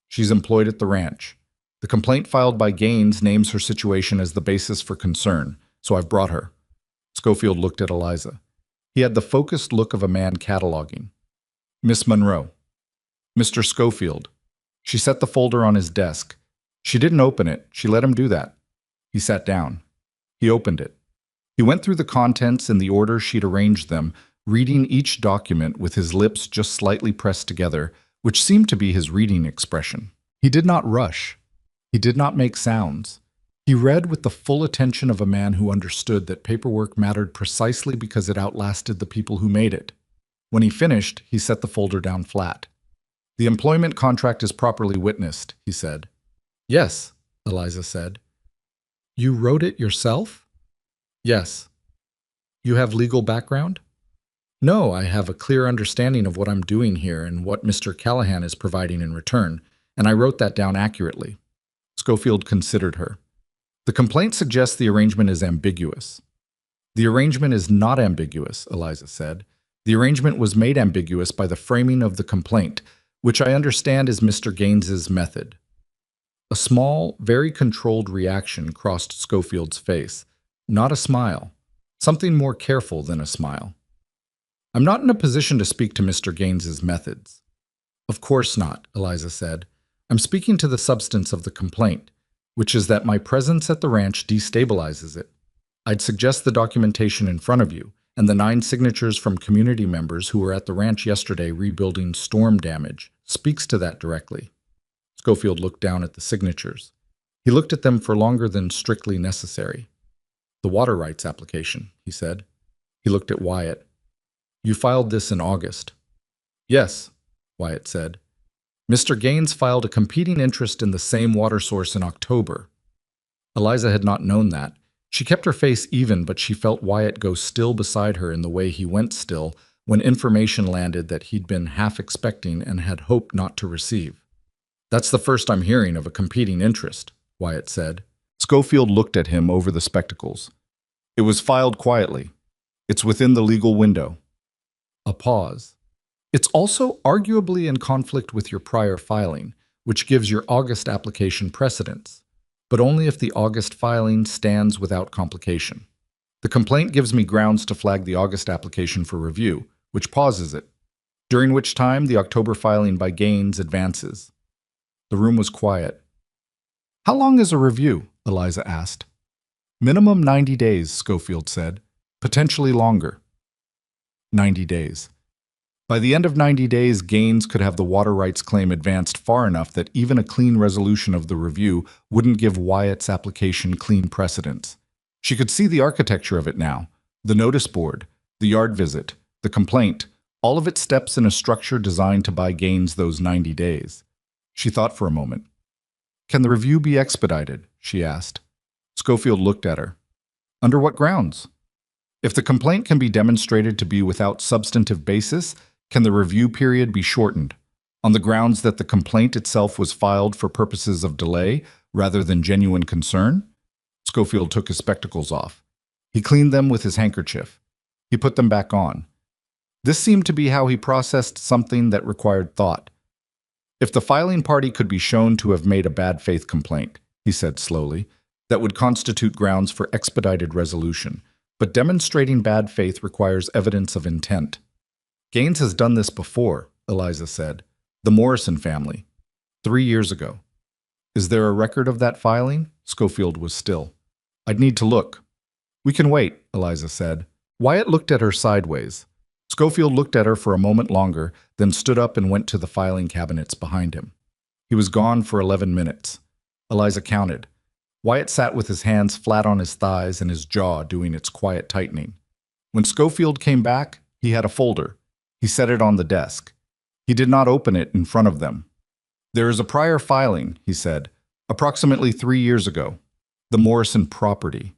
She's employed at the ranch. The complaint filed by Gaines names her situation as the basis for concern, so I've brought her." Schofield looked at Eliza. He had the focused look of a man cataloging. "Miss Monroe." "Mr. Schofield." She set the folder on his desk. She didn't open it. She let him do that. He sat down. He opened it. He went through the contents in the order she'd arranged them, reading each document with his lips just slightly pressed together, which seemed to be his reading expression. He did not rush. He did not make sounds. He read with the full attention of a man who understood that paperwork mattered precisely because it outlasted the people who made it. When he finished, he set the folder down flat. "The employment contract is properly witnessed," he said. "Yes," Eliza said. "You wrote it yourself?" "Yes." "You have legal background?" "No, I have a clear understanding of what I'm doing here and what Mr. Callahan is providing in return, and I wrote that down accurately." Schofield considered her. "The complaint suggests the arrangement is ambiguous." "The arrangement is not ambiguous," Eliza said. "The arrangement was made ambiguous by the framing of the complaint, which I understand is Mr. Gaines's method." A small, very controlled reaction crossed Schofield's face. Not a smile. Something more careful than a smile. "I'm not in a position to speak to Mr. Gaines's methods." "Of course not," Eliza said. "I'm speaking to the substance of the complaint, which is that my presence at the ranch destabilizes it. I'd suggest the documentation in front of you, and the 9 signatures from community members who were at the ranch yesterday rebuilding storm damage speaks to that directly." Schofield looked down at the signatures. He looked at them for longer than strictly necessary. "The water rights application," he said. He looked at Wyatt. "You filed this in August." "Yes," Wyatt said. "Mr. Gaines filed a competing interest in the same water source in October." Eliza had not known that. She kept her face even, but she felt Wyatt go still beside her in the way he went still when information landed that he'd been half expecting and had hoped not to receive. "That's the first I'm hearing of a competing interest," Wyatt said. Schofield looked at him over the spectacles. "It was filed quietly. It's within the legal window." A pause. "It's also arguably in conflict with your prior filing, which gives your August application precedence, but only if the August filing stands without complication. The complaint gives me grounds to flag the August application for review, which pauses it, during which time the October filing by Gaines advances." The room was quiet. "How long is a review?" Eliza asked. "Minimum 90 days, Schofield said. Potentially longer." 90 days. By the end of 90 days, Gaines could have the water rights claim advanced far enough that even a clean resolution of the review wouldn't give Wyatt's application clean precedence. She could see the architecture of it now, the notice board, the yard visit, the complaint, all of its steps in a structure designed to buy Gaines those 90 days. She thought for a moment. "Can the review be expedited?" she asked. Schofield looked at her. "Under what grounds? If the complaint can be demonstrated to be without substantive basis, can the review period be shortened, on the grounds that the complaint itself was filed for purposes of delay rather than genuine concern?" Schofield took his spectacles off. He cleaned them with his handkerchief. He put them back on. This seemed to be how he processed something that required thought. "If the filing party could be shown to have made a bad faith complaint," he said slowly, "that would constitute grounds for expedited resolution. But demonstrating bad faith requires evidence of intent. Gaines has done this before, Eliza said. The Morrison family. 3 years ago. Is there a record of that filing? Schofield was still. I'd need to look. We can wait, Eliza said. Wyatt looked at her sideways. Schofield looked at her for a moment longer, then stood up and went to the filing cabinets behind him. He was gone for 11 minutes. Eliza counted. Wyatt sat with his hands flat on his thighs and his jaw doing its quiet tightening. When Schofield came back, he had a folder. He set it on the desk. He did not open it in front of them. There is a prior filing, he said, approximately 3 years ago. The Morrison property.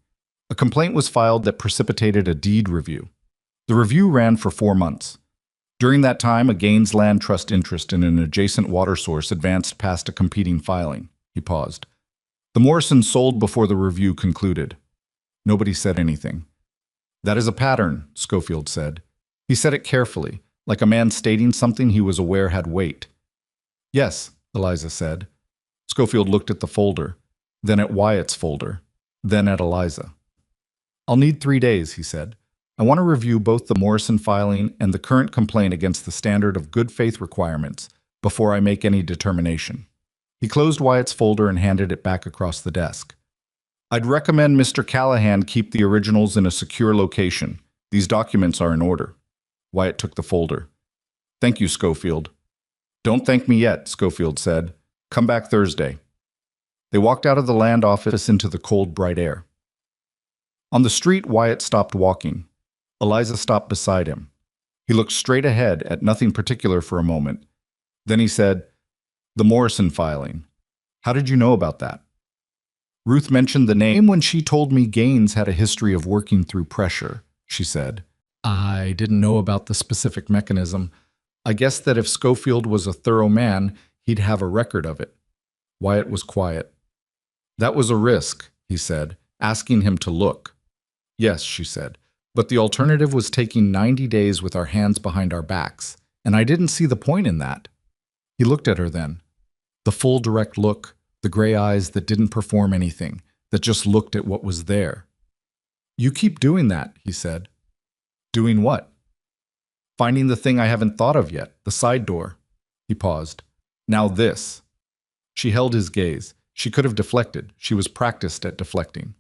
A complaint was filed that precipitated a deed review. The review ran for 4 months. During that time, a Gaines Land Trust interest in an adjacent water source advanced past a competing filing. He paused. The Morrisons sold before the review concluded. Nobody said anything. That is a pattern, Schofield said. He said it carefully, like a man stating something he was aware had weight. Yes, Eliza said. Schofield looked at the folder, then at Wyatt's folder, then at Eliza. I'll need 3 days, he said. I want to review both the Morrison filing and the current complaint against the standard of good faith requirements before I make any determination. He closed Wyatt's folder and handed it back across the desk. I'd recommend Mr. Callahan keep the originals in a secure location. These documents are in order. Wyatt took the folder. Thank you, Schofield. Don't thank me yet, Schofield said. Come back Thursday. They walked out of the land office into the cold, bright air. On the street, Wyatt stopped walking. Eliza stopped beside him. He looked straight ahead at nothing particular for a moment. Then he said, The Morrison filing. How did you know about that? Ruth mentioned the name when she told me Gaines had a history of working through pressure, she said. I didn't know about the specific mechanism. I guessed that if Schofield was a thorough man, he'd have a record of it. Wyatt was quiet. That was a risk, he said, asking him to look. Yes, she said, but the alternative was taking 90 days with our hands behind our backs, and I didn't see the point in that. He looked at her then. The full direct look, the gray eyes that didn't perform anything, that just looked at what was there. You keep doing that, he said. Doing what? Finding the thing I haven't thought of yet, the side door. He paused. Now this. She held his gaze. She could have deflected. She was practiced at deflecting.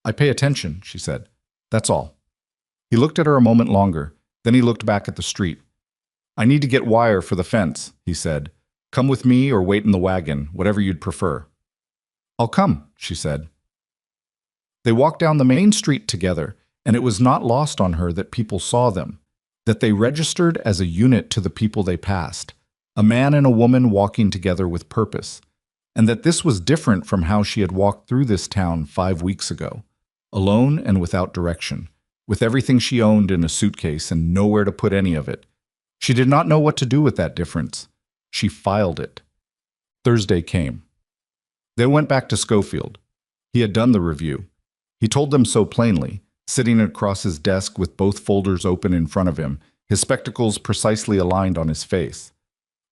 I pay attention, she said. That's all. He looked at her a moment longer. Then he looked back at the street. I need to get wire for the fence, he said. Come with me or wait in the wagon, whatever you'd prefer. I'll come, she said. They walked down the main street together, and it was not lost on her that people saw them, that they registered as a unit to the people they passed, a man and a woman walking together with purpose, and that this was different from how she had walked through this town 5 weeks ago, alone and without direction, with everything she owned in a suitcase and nowhere to put any of it. She did not know what to do with that difference. She filed it. Thursday came. They went back to Schofield. He had done the review. He told them so plainly, sitting across his desk with both folders open in front of him, his spectacles precisely aligned on his face.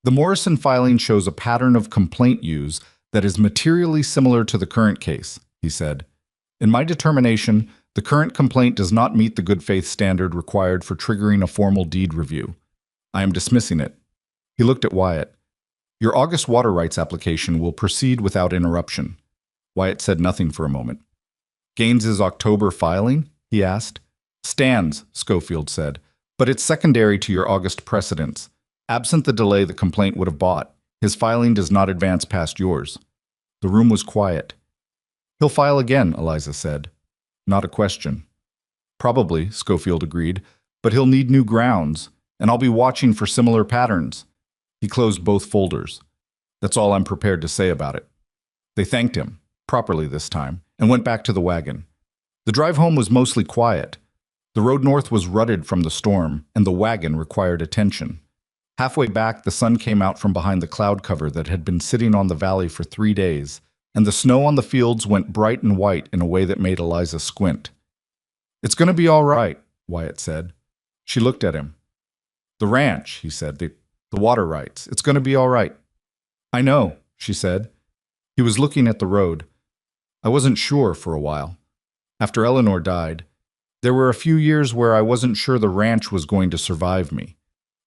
The Morrison filing shows a pattern of complaint use that is materially similar to the current case, he said. In my determination, the current complaint does not meet the good faith standard required for triggering a formal deed review. I am dismissing it. He looked at Wyatt. Your August water rights application will proceed without interruption. Wyatt said nothing for a moment. Gaines's October filing? He asked. Stands, Schofield said, but it's secondary to your August precedents. Absent the delay the complaint would have bought, his filing does not advance past yours. The room was quiet. He'll file again, Eliza said. Not a question. Probably, Schofield agreed, but he'll need new grounds, and I'll be watching for similar patterns. He closed both folders. That's all I'm prepared to say about it. They thanked him, properly this time, and went back to the wagon. The drive home was mostly quiet. The road north was rutted from the storm, and the wagon required attention. Halfway back, the sun came out from behind the cloud cover that had been sitting on the valley for 3 days, and the snow on the fields went bright and white in a way that made Eliza squint. It's going to be all right, Wyatt said. She looked at him. The ranch, he said, the water rights. It's going to be all right. I know, she said. He was looking at the road. I wasn't sure for a while. After Eleanor died, There were a few years where I wasn't sure the ranch was going to survive me.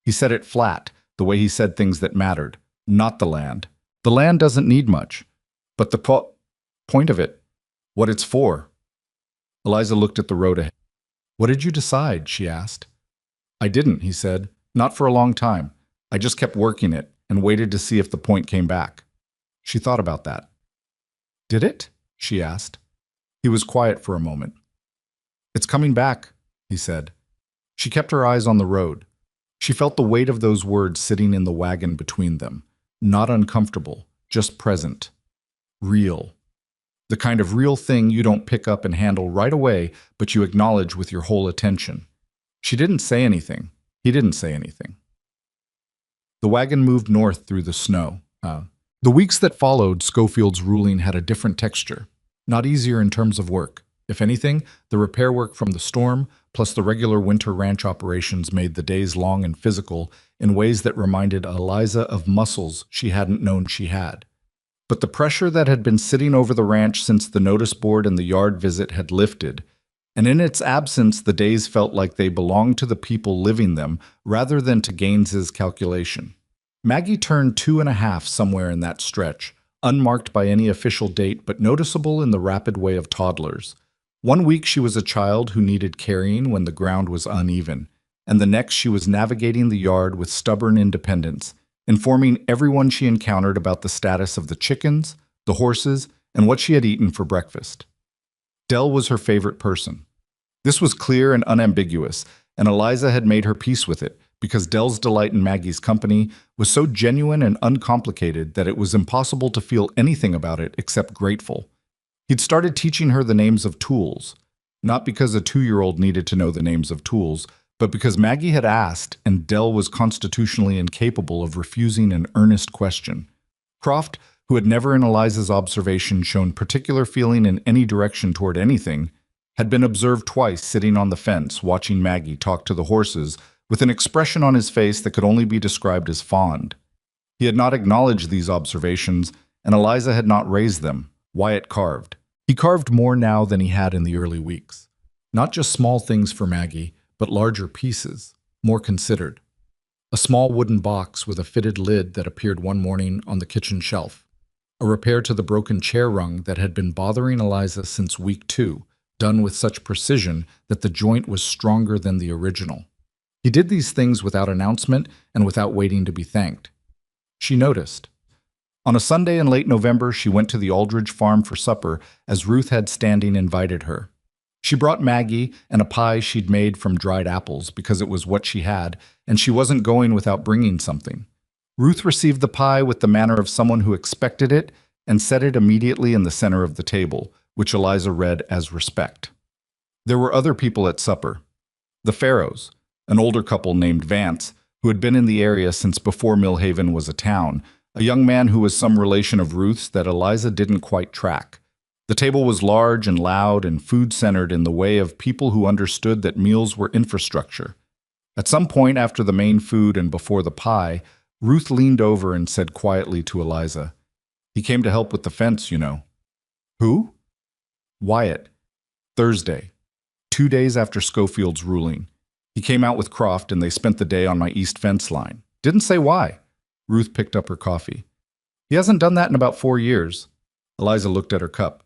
He said it flat, the way he said things that mattered, not the land. The land doesn't need much. But the point of it, what it's for. Eliza looked at the road ahead. What did you decide? She asked. I didn't, he said. Not for a long time. I just kept working it and waited to see if the point came back. She thought about that. Did it? She asked. He was quiet for a moment. It's coming back, he said. She kept her eyes on the road. She felt the weight of those words sitting in the wagon between them. Not uncomfortable, just present. Real. The kind of real thing you don't pick up and handle right away, but you acknowledge with your whole attention. She didn't say anything. He didn't say anything. The wagon moved north through the snow. The weeks that followed Schofield's ruling had a different texture. Not easier in terms of work. If anything, the repair work from the storm, plus the regular winter ranch operations made the days long and physical in ways that reminded Eliza of muscles she hadn't known she had. But the pressure that had been sitting over the ranch since the notice board and the yard visit had lifted, and in its absence the days felt like they belonged to the people living them rather than to Gaines's calculation. Maggie turned 2.5 somewhere in that stretch, unmarked by any official date but noticeable in the rapid way of toddlers. One week she was a child who needed carrying when the ground was uneven, and the next she was navigating the yard with stubborn independence, informing everyone she encountered about the status of the chickens, the horses, and what she had eaten for breakfast. Dell was her favorite person. This was clear and unambiguous, and Eliza had made her peace with it, because Dell's delight in Maggie's company was so genuine and uncomplicated that it was impossible to feel anything about it except grateful. He'd started teaching her the names of tools, not because a 2-year-old needed to know the names of tools, but because Maggie had asked and Dell was constitutionally incapable of refusing an earnest question. Croft, who had never in Eliza's observation shown particular feeling in any direction toward anything, had been observed twice sitting on the fence watching Maggie talk to the horses with an expression on his face that could only be described as fond. He had not acknowledged these observations, and Eliza had not raised them. Wyatt carved. He carved more now than he had in the early weeks. Not just small things for Maggie, but larger pieces, more considered. A small wooden box with a fitted lid that appeared one morning on the kitchen shelf. A repair to the broken chair rung that had been bothering Eliza since week 2, done with such precision that the joint was stronger than the original. He did these things without announcement and without waiting to be thanked. She noticed. On a Sunday in late November, she went to the Aldridge farm for supper as Ruth had standing invited her. She brought Maggie and a pie she'd made from dried apples because it was what she had, and she wasn't going without bringing something. Ruth received the pie with the manner of someone who expected it and set it immediately in the center of the table, which Eliza read as respect. There were other people at supper. The Farrows, an older couple named Vance, who had been in the area since before Millhaven was a town, a young man who was some relation of Ruth's that Eliza didn't quite track. The table was large and loud and food-centered in the way of people who understood that meals were infrastructure. At some point after the main food and before the pie, Ruth leaned over and said quietly to Eliza, "He came to help with the fence, you know." "Who?" "Wyatt. Thursday. 2 days after Schofield's ruling. He came out with Croft and they spent the day on my east fence line. Didn't say why." Ruth picked up her coffee. "He hasn't done that in about 4 years." Eliza looked at her cup.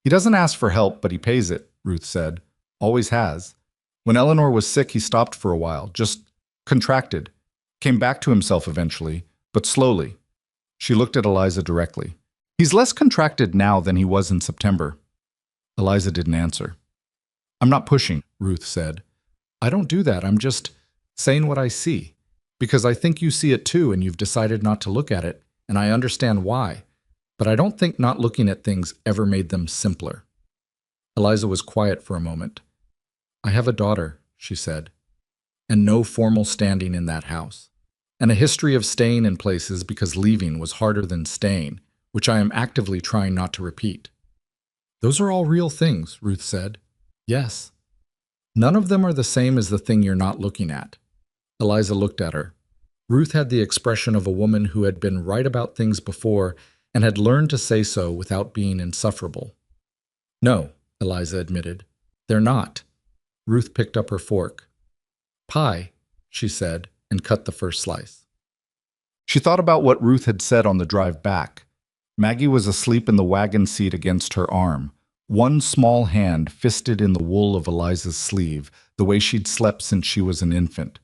"He doesn't ask for help, but he pays it," Ruth said. "Always has. When Eleanor was sick, he stopped for a while, just contracted. Came back to himself eventually, but slowly." She looked at Eliza directly. "He's less contracted now than he was in September." Eliza didn't answer. "I'm not pushing," Ruth said. "I don't do that. I'm just saying what I see. Because I think you see it too and you've decided not to look at it, and I understand why. But I don't think not looking at things ever made them simpler." Eliza was quiet for a moment. "I have a daughter," she said, "and no formal standing in that house, and a history of staying in places because leaving was harder than staying, which I am actively trying not to repeat." "Those are all real things," Ruth said. "Yes. None of them are the same as the thing you're not looking at." Eliza looked at her. Ruth had the expression of a woman who had been right about things before and had learned to say so without being insufferable. "No," Eliza admitted. "They're not. Ruth picked up her fork. "Pie," she said, and cut the first slice. She thought about what Ruth had said on the drive back. Maggie was asleep in the wagon seat against her arm, one small hand fisted in the wool of Eliza's sleeve, the way she'd slept since she was an infant.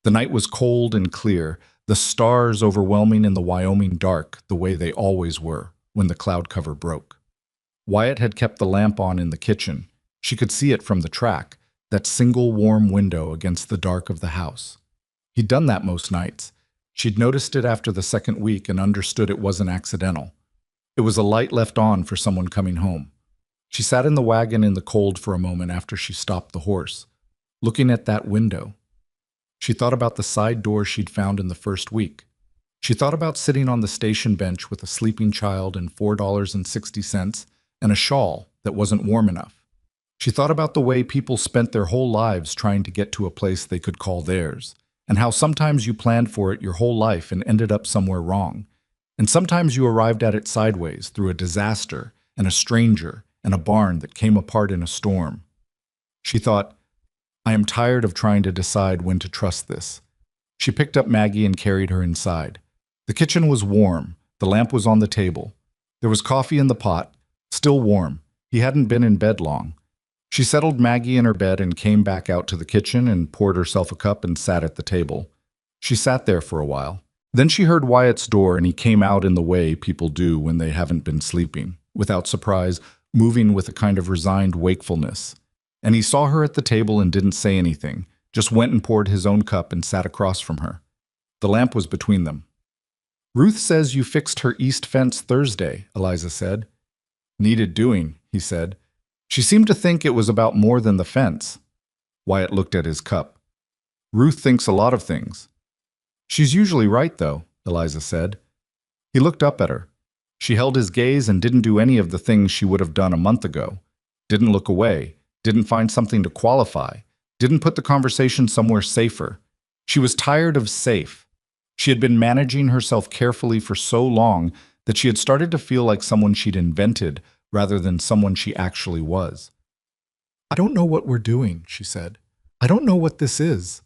The night was cold and clear, the stars overwhelming in the Wyoming dark the way they always were when the cloud cover broke. Wyatt had kept the lamp on in the kitchen. She could see it from the track, that single warm window against the dark of the house. He'd done that most nights. She'd noticed it after the second week and understood it wasn't accidental. It was a light left on for someone coming home. She sat in the wagon in the cold for a moment after she stopped the horse, looking at that window. She thought about the side door she'd found in the first week. She thought about sitting on the station bench with a sleeping child and $4.60 and a shawl that wasn't warm enough. She thought about the way people spent their whole lives trying to get to a place they could call theirs, and how sometimes you planned for it your whole life and ended up somewhere wrong. And sometimes you arrived at it sideways through a disaster and a stranger and a barn that came apart in a storm. She thought, I am tired of trying to decide when to trust this. She picked up Maggie and carried her inside. The kitchen was warm. The lamp was on the table. There was coffee in the pot, still warm. He hadn't been in bed long. She settled Maggie in her bed and came back out to the kitchen and poured herself a cup and sat at the table. She sat there for a while. Then she heard Wyatt's door and he came out in the way people do when they haven't been sleeping, without surprise, moving with a kind of resigned wakefulness. And he saw her at the table and didn't say anything, just went and poured his own cup and sat across from her. The lamp was between them. Ruth says you fixed her east fence Thursday, Eliza said. Needed doing, he said. She seemed to think it was about more than the fence. Wyatt looked at his cup. Ruth thinks a lot of things. She's usually right, though, Eliza said. He looked up at her. She held his gaze and didn't do any of the things she would have done a month ago. Didn't look away, didn't find something to qualify, didn't put the conversation somewhere safer. She was tired of safe. She had been managing herself carefully for so long that she had started to feel like someone she'd invented rather than someone she actually was. I don't know what we're doing, she said. I don't know what this is.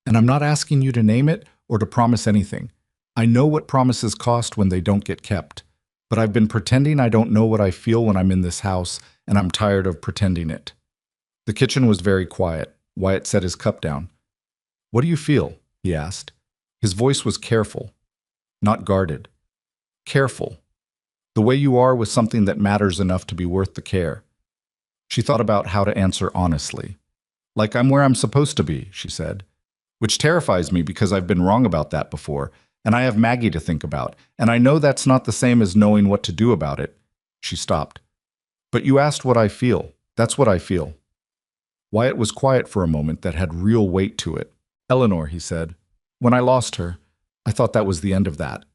And I'm not asking you to name it or to promise anything. I know what promises cost when they don't get kept. But I've been pretending I don't know what I feel when I'm in this house, and I'm tired of pretending it. The kitchen was very quiet. Wyatt set his cup down. What do you feel? He asked. His voice was careful, not guarded. Careful. The way you are with something that matters enough to be worth the care. She thought about how to answer honestly. Like I'm where I'm supposed to be, she said. Which terrifies me because I've been wrong about that before, and I have Maggie to think about, and I know that's not the same as knowing what to do about it. She stopped. But you asked what I feel. That's what I feel. Wyatt was quiet for a moment that had real weight to it. Eleanor, he said, when I lost her, I thought that was the end of that.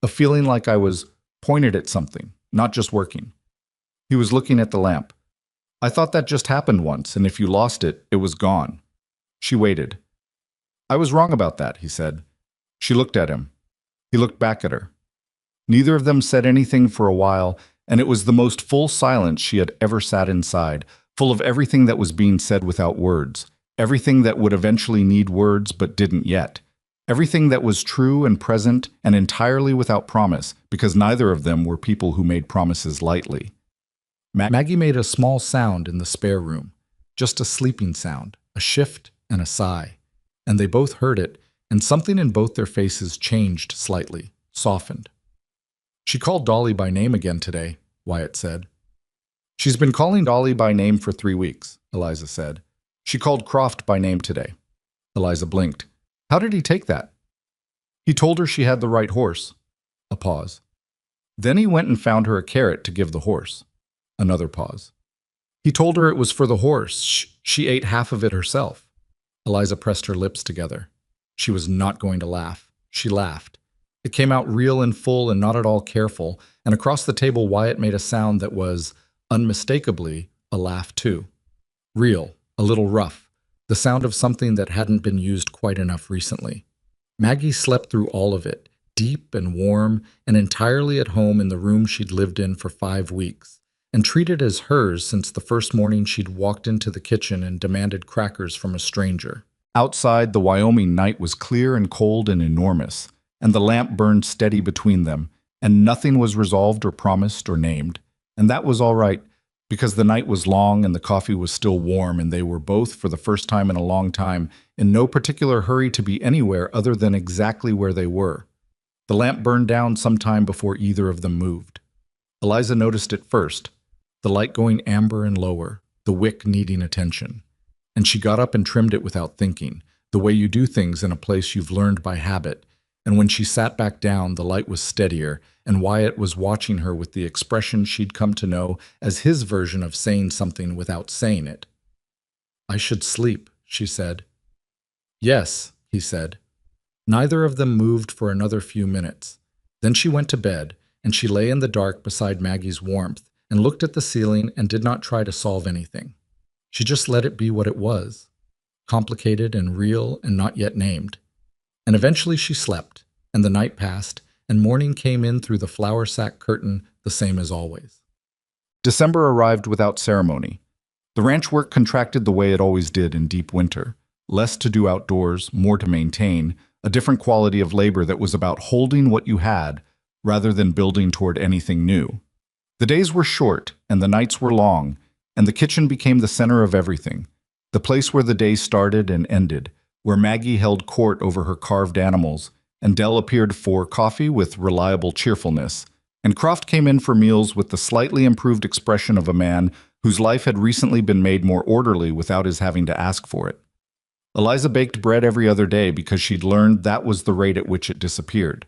A feeling like I was pointed at something, not just working. He was looking at the lamp. I thought that just happened once, and if you lost it, it was gone. She waited. I was wrong about that, he said. She looked at him. He looked back at her. Neither of them said anything for a while, and it was the most full silence she had ever sat inside, full of everything that was being said without words, everything that would eventually need words but didn't yet, everything that was true and present and entirely without promise, because neither of them were people who made promises lightly. Maggie made a small sound in the spare room, just a sleeping sound, a shift and a sigh, and they both heard it, and something in both their faces changed slightly, softened. She called Dolly by name again today, Wyatt said. She's been calling Dolly by name for 3 weeks, Eliza said. She called Croft by name today. Eliza blinked. How did he take that? He told her she had the right horse. A pause. Then he went and found her a carrot to give the horse. Another pause. He told her it was for the horse. She ate half of it herself. Eliza pressed her lips together. She was not going to laugh. She laughed. It came out real and full and not at all careful, and across the table Wyatt made a sound that was, unmistakably, a laugh too. Real, a little rough, the sound of something that hadn't been used quite enough recently. Maggie slept through all of it, deep and warm and entirely at home in the room she'd lived in for 5 weeks, and treat it as hers since the first morning she'd walked into the kitchen and demanded crackers from a stranger. Outside, the Wyoming night was clear and cold and enormous, and the lamp burned steady between them, and nothing was resolved or promised or named. And that was all right, because the night was long and the coffee was still warm, and they were both, for the first time in a long time, in no particular hurry to be anywhere other than exactly where they were. The lamp burned down some time before either of them moved. Eliza noticed it first, the light going amber and lower, the wick needing attention. And she got up and trimmed it without thinking, the way you do things in a place you've learned by habit. And when she sat back down, the light was steadier, and Wyatt was watching her with the expression she'd come to know as his version of saying something without saying it. "I should sleep," she said. "Yes," he said. Neither of them moved for another few minutes. Then she went to bed, and she lay in the dark beside Maggie's warmth and looked at the ceiling and did not try to solve anything. She just let it be what it was, complicated and real and not yet named. And eventually she slept, and the night passed, and morning came in through the flour sack curtain the same as always. December arrived without ceremony. The ranch work contracted the way it always did in deep winter. Less to do outdoors, more to maintain, a different quality of labor that was about holding what you had rather than building toward anything new. The days were short, and the nights were long, and the kitchen became the center of everything, the place where the day started and ended, where Maggie held court over her carved animals, and Dell appeared for coffee with reliable cheerfulness, and Croft came in for meals with the slightly improved expression of a man whose life had recently been made more orderly without his having to ask for it. Eliza baked bread every other day because she'd learned that was the rate at which it disappeared.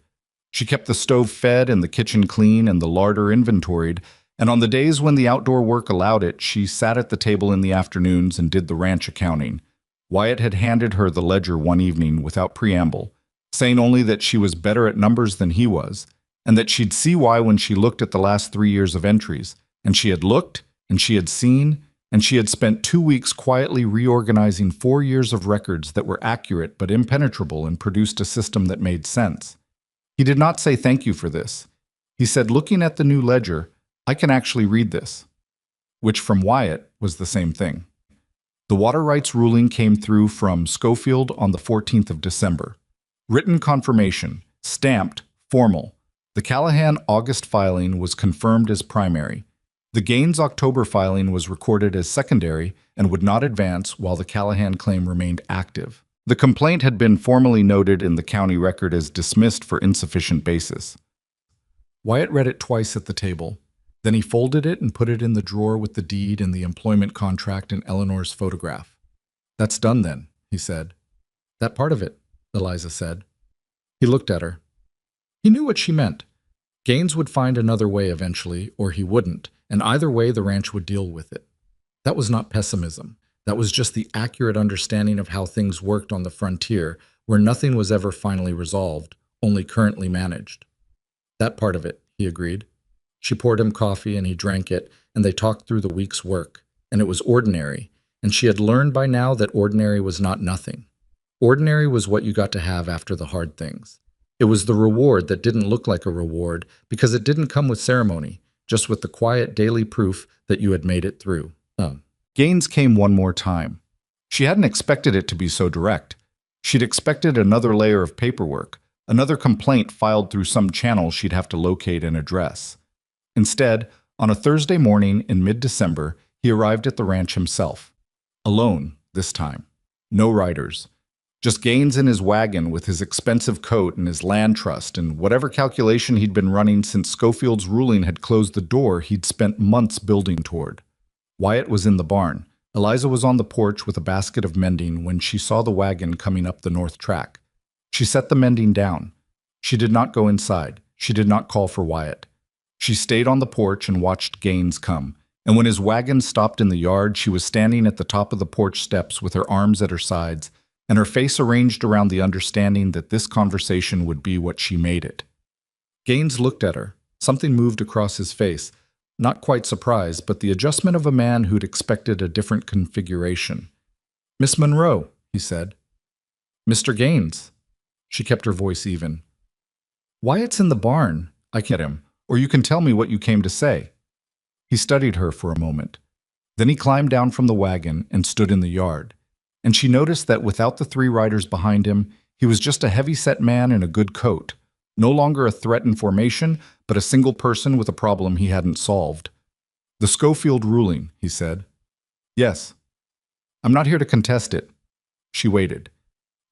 She kept the stove fed and the kitchen clean and the larder inventoried, and on the days when the outdoor work allowed it, she sat at the table in the afternoons and did the ranch accounting. Wyatt had handed her the ledger one evening without preamble, saying only that she was better at numbers than he was, and that she'd see why when she looked at the last 3 years of entries. And she had looked, and she had seen, and she had spent 2 weeks quietly reorganizing 4 years of records that were accurate but impenetrable and produced a system that made sense. He did not say thank you for this. He said, looking at the new ledger, "I can actually read this," which from Wyatt was the same thing. The water rights ruling came through from Schofield on the 14th of December. Written confirmation, stamped, formal. The Callahan August filing was confirmed as primary. The Gaines October filing was recorded as secondary and would not advance while the Callahan claim remained active. The complaint had been formally noted in the county record as dismissed for insufficient basis. Wyatt read it twice at the table. Then he folded it and put it in the drawer with the deed and the employment contract and Eleanor's photograph. "That's done then," he said. "That part of it," Eliza said. He looked at her. He knew what she meant. Gaines would find another way eventually, or he wouldn't, and either way the ranch would deal with it. That was not pessimism. That was just the accurate understanding of how things worked on the frontier, where nothing was ever finally resolved, only currently managed. "That part of it," he agreed. She poured him coffee and he drank it, and they talked through the week's work, and it was ordinary, and she had learned by now that ordinary was not nothing. Ordinary was what you got to have after the hard things. It was the reward that didn't look like a reward because it didn't come with ceremony, just with the quiet daily proof that you had made it through. Gaines came one more time. She hadn't expected it to be so direct. She'd expected another layer of paperwork, another complaint filed through some channel she'd have to locate and address. Instead, on a Thursday morning in mid-December, he arrived at the ranch himself. Alone, this time. No riders. Just Gaines in his wagon with his expensive coat and his land trust and whatever calculation he'd been running since Schofield's ruling had closed the door he'd spent months building toward. Wyatt was in the barn. Eliza was on the porch with a basket of mending when she saw the wagon coming up the north track. She set the mending down. She did not go inside. She did not call for Wyatt. She stayed on the porch and watched Gaines come, and when his wagon stopped in the yard, she was standing at the top of the porch steps with her arms at her sides, and her face arranged around the understanding that this conversation would be what she made it. Gaines looked at her. Something moved across his face. Not quite surprise, but the adjustment of a man who'd expected a different configuration. "Miss Monroe," he said. "Mr. Gaines." She kept her voice even. "Wyatt's in the barn. I can get him, or you can tell me what you came to say." He studied her for a moment. Then he climbed down from the wagon and stood in the yard. And she noticed that without the three riders behind him, he was just a heavy-set man in a good coat, no longer a threat in formation, but a single person with a problem he hadn't solved. "The Schofield ruling," he said. "Yes. I'm not here to contest it." She waited.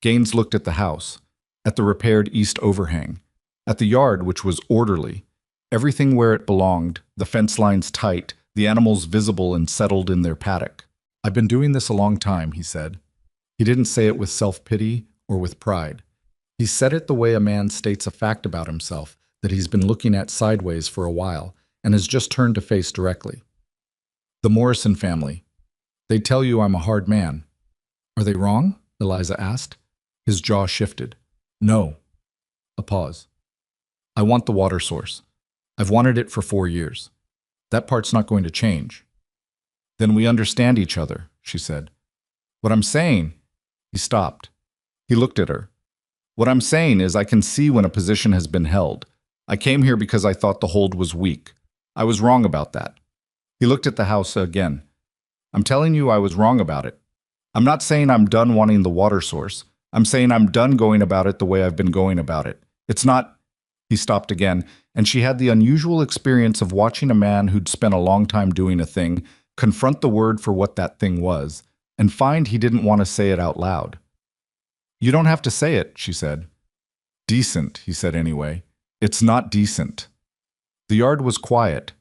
Gaines looked at the house, at the repaired east overhang, at the yard, which was orderly, everything where it belonged, the fence lines tight, the animals visible and settled in their paddock. "I've been doing this a long time," he said. He didn't say it with self-pity or with pride. He said it the way a man states a fact about himself that he's been looking at sideways for a while and has just turned to face directly. "The Morrison family. They tell you I'm a hard man." "Are they wrong?" Eliza asked. His jaw shifted. "No." A pause. "I want the water source. I've wanted it for 4 years. That part's not going to change." "Then we understand each other," she said. "What I'm saying—" He stopped. He looked at her. "What I'm saying is I can see when a position has been held. I came here because I thought the hold was weak. I was wrong about that." He looked at the house again. "I'm telling you I was wrong about it. I'm not saying I'm done wanting the water source. I'm saying I'm done going about it the way I've been going about it. It's not—" He stopped again, and she had the unusual experience of watching a man who'd spent a long time doing a thing confront the word for what that thing was, and find he didn't want to say it out loud. "You don't have to say it," she said. "Decent," he said anyway. "It's not decent." The yard was quiet.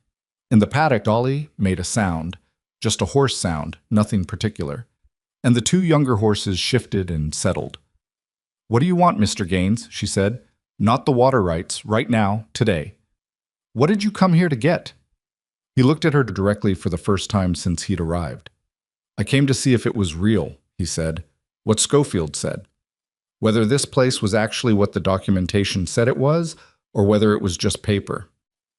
In the paddock, Dolly made a sound, just a horse sound, nothing particular. And the two younger horses shifted and settled. "What do you want, Mr. Gaines?" she said. "Not the water rights, right now, today." "What did you come here to get?" He looked at her directly for the first time since he'd arrived. "I came to see if it was real," he said. "What Schofield said. Whether this place was actually what the documentation said it was, or whether it was just paper."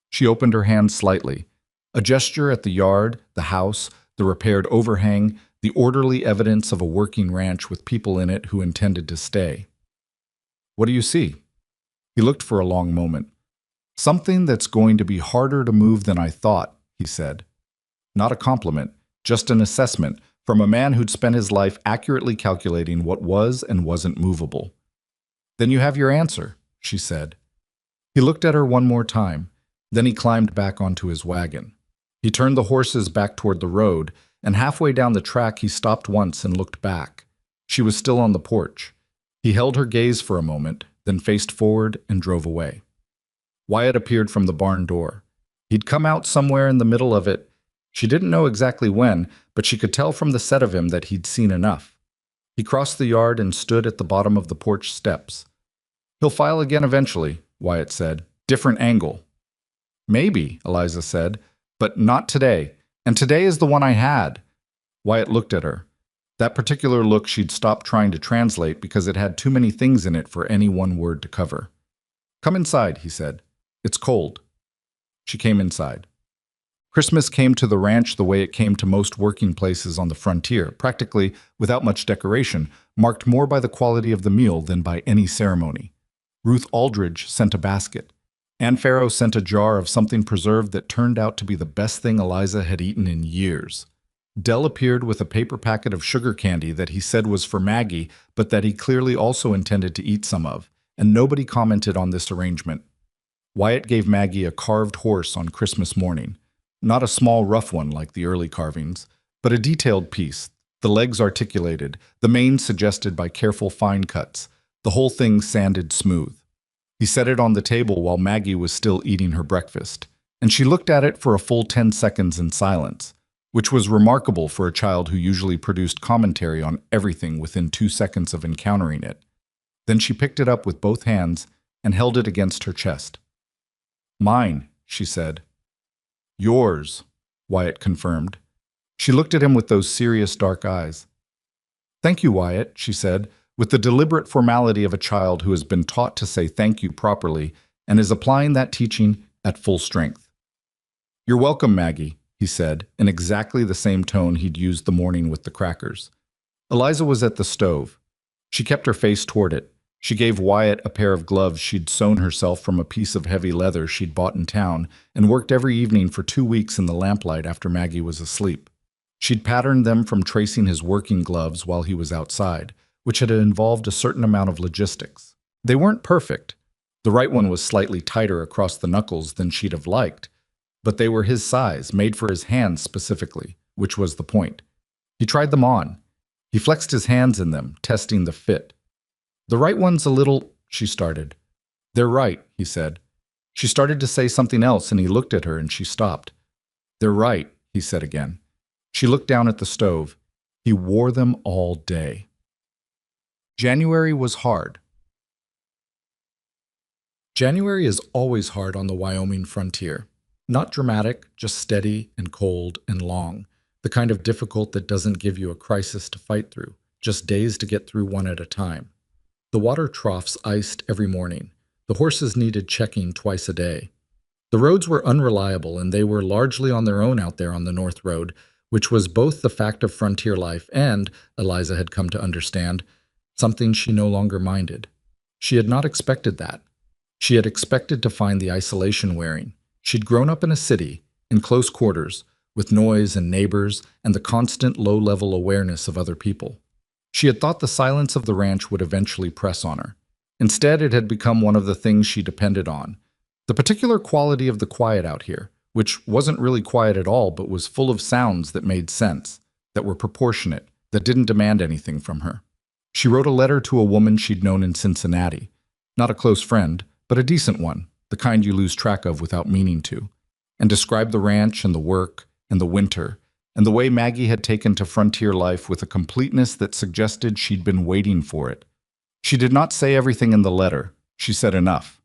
She opened her hand slightly. A gesture at the yard, the house, the repaired overhang, the orderly evidence of a working ranch with people in it who intended to stay. "What do you see?" He looked for a long moment. "Something that's going to be harder to move than I thought," he said. Not a compliment, just an assessment from a man who'd spent his life accurately calculating what was and wasn't movable. "Then you have your answer," she said. He looked at her one more time. Then he climbed back onto his wagon. He turned the horses back toward the road, and halfway down the track he stopped once and looked back. She was still on the porch. He held her gaze for a moment, then faced forward and drove away. Wyatt appeared from the barn door. He'd come out somewhere in the middle of it. She didn't know exactly when, but she could tell from the set of him that he'd seen enough. He crossed the yard and stood at the bottom of the porch steps. "He'll file again eventually," Wyatt said. "Different angle." "Maybe," Eliza said, "but not today. And today is the one I had." Wyatt looked at her. That particular look she'd stopped trying to translate because it had too many things in it for any one word to cover. "Come inside," he said. "It's cold." She came inside. Christmas came to the ranch the way it came to most working places on the frontier, practically without much decoration, marked more by the quality of the meal than by any ceremony. Ruth Aldridge sent a basket. Ann Farrow sent a jar of something preserved that turned out to be the best thing Eliza had eaten in years. Dell appeared with a paper packet of sugar candy that he said was for Maggie, but that he clearly also intended to eat some of, and nobody commented on this arrangement. Wyatt gave Maggie a carved horse on Christmas morning. Not a small rough one like the early carvings, but a detailed piece, the legs articulated, the mane suggested by careful fine cuts, the whole thing sanded smooth. He set it on the table while Maggie was still eating her breakfast, and she looked at it for a full 10 seconds in silence, which was remarkable for a child who usually produced commentary on everything within 2 seconds of encountering it. Then she picked it up with both hands and held it against her chest. "Mine," she said. "Yours," Wyatt confirmed. She looked at him with those serious dark eyes. "Thank you, Wyatt," she said, with the deliberate formality of a child who has been taught to say thank you properly and is applying that teaching at full strength. "You're welcome, Maggie," he said, in exactly the same tone he'd used the morning with the crackers. Eliza was at the stove. She kept her face toward it. She gave Wyatt a pair of gloves she'd sewn herself from a piece of heavy leather she'd bought in town and worked every evening for 2 weeks in the lamplight after Maggie was asleep. She'd patterned them from tracing his working gloves while he was outside, which had involved a certain amount of logistics. They weren't perfect. The right one was slightly tighter across the knuckles than she'd have liked, but they were his size, made for his hands specifically, which was the point. He tried them on. He flexed his hands in them, testing the fit. "The right one's a little," she started. "They're right," he said. She started to say something else, and he looked at her, and she stopped. "They're right," he said again. She looked down at the stove. He wore them all day. January was hard. January is always hard on the Wyoming frontier. Not dramatic, just steady and cold and long. The kind of difficult that doesn't give you a crisis to fight through, just days to get through one at a time. The water troughs iced every morning. The horses needed checking twice a day. The roads were unreliable, and they were largely on their own out there on the North Road, which was both the fact of frontier life and, Eliza had come to understand, something she no longer minded. She had not expected that. She had expected to find the isolation wearing. She'd grown up in a city, in close quarters, with noise and neighbors and the constant low-level awareness of other people. She had thought the silence of the ranch would eventually press on her. Instead, it had become one of the things she depended on. The particular quality of the quiet out here, which wasn't really quiet at all but was full of sounds that made sense, that were proportionate, that didn't demand anything from her. She wrote a letter to a woman she'd known in Cincinnati. Not a close friend, but a decent one, the kind you lose track of without meaning to, and described the ranch and the work and the winter and the way Maggie had taken to frontier life with a completeness that suggested she'd been waiting for it. She did not say everything in the letter. She said enough.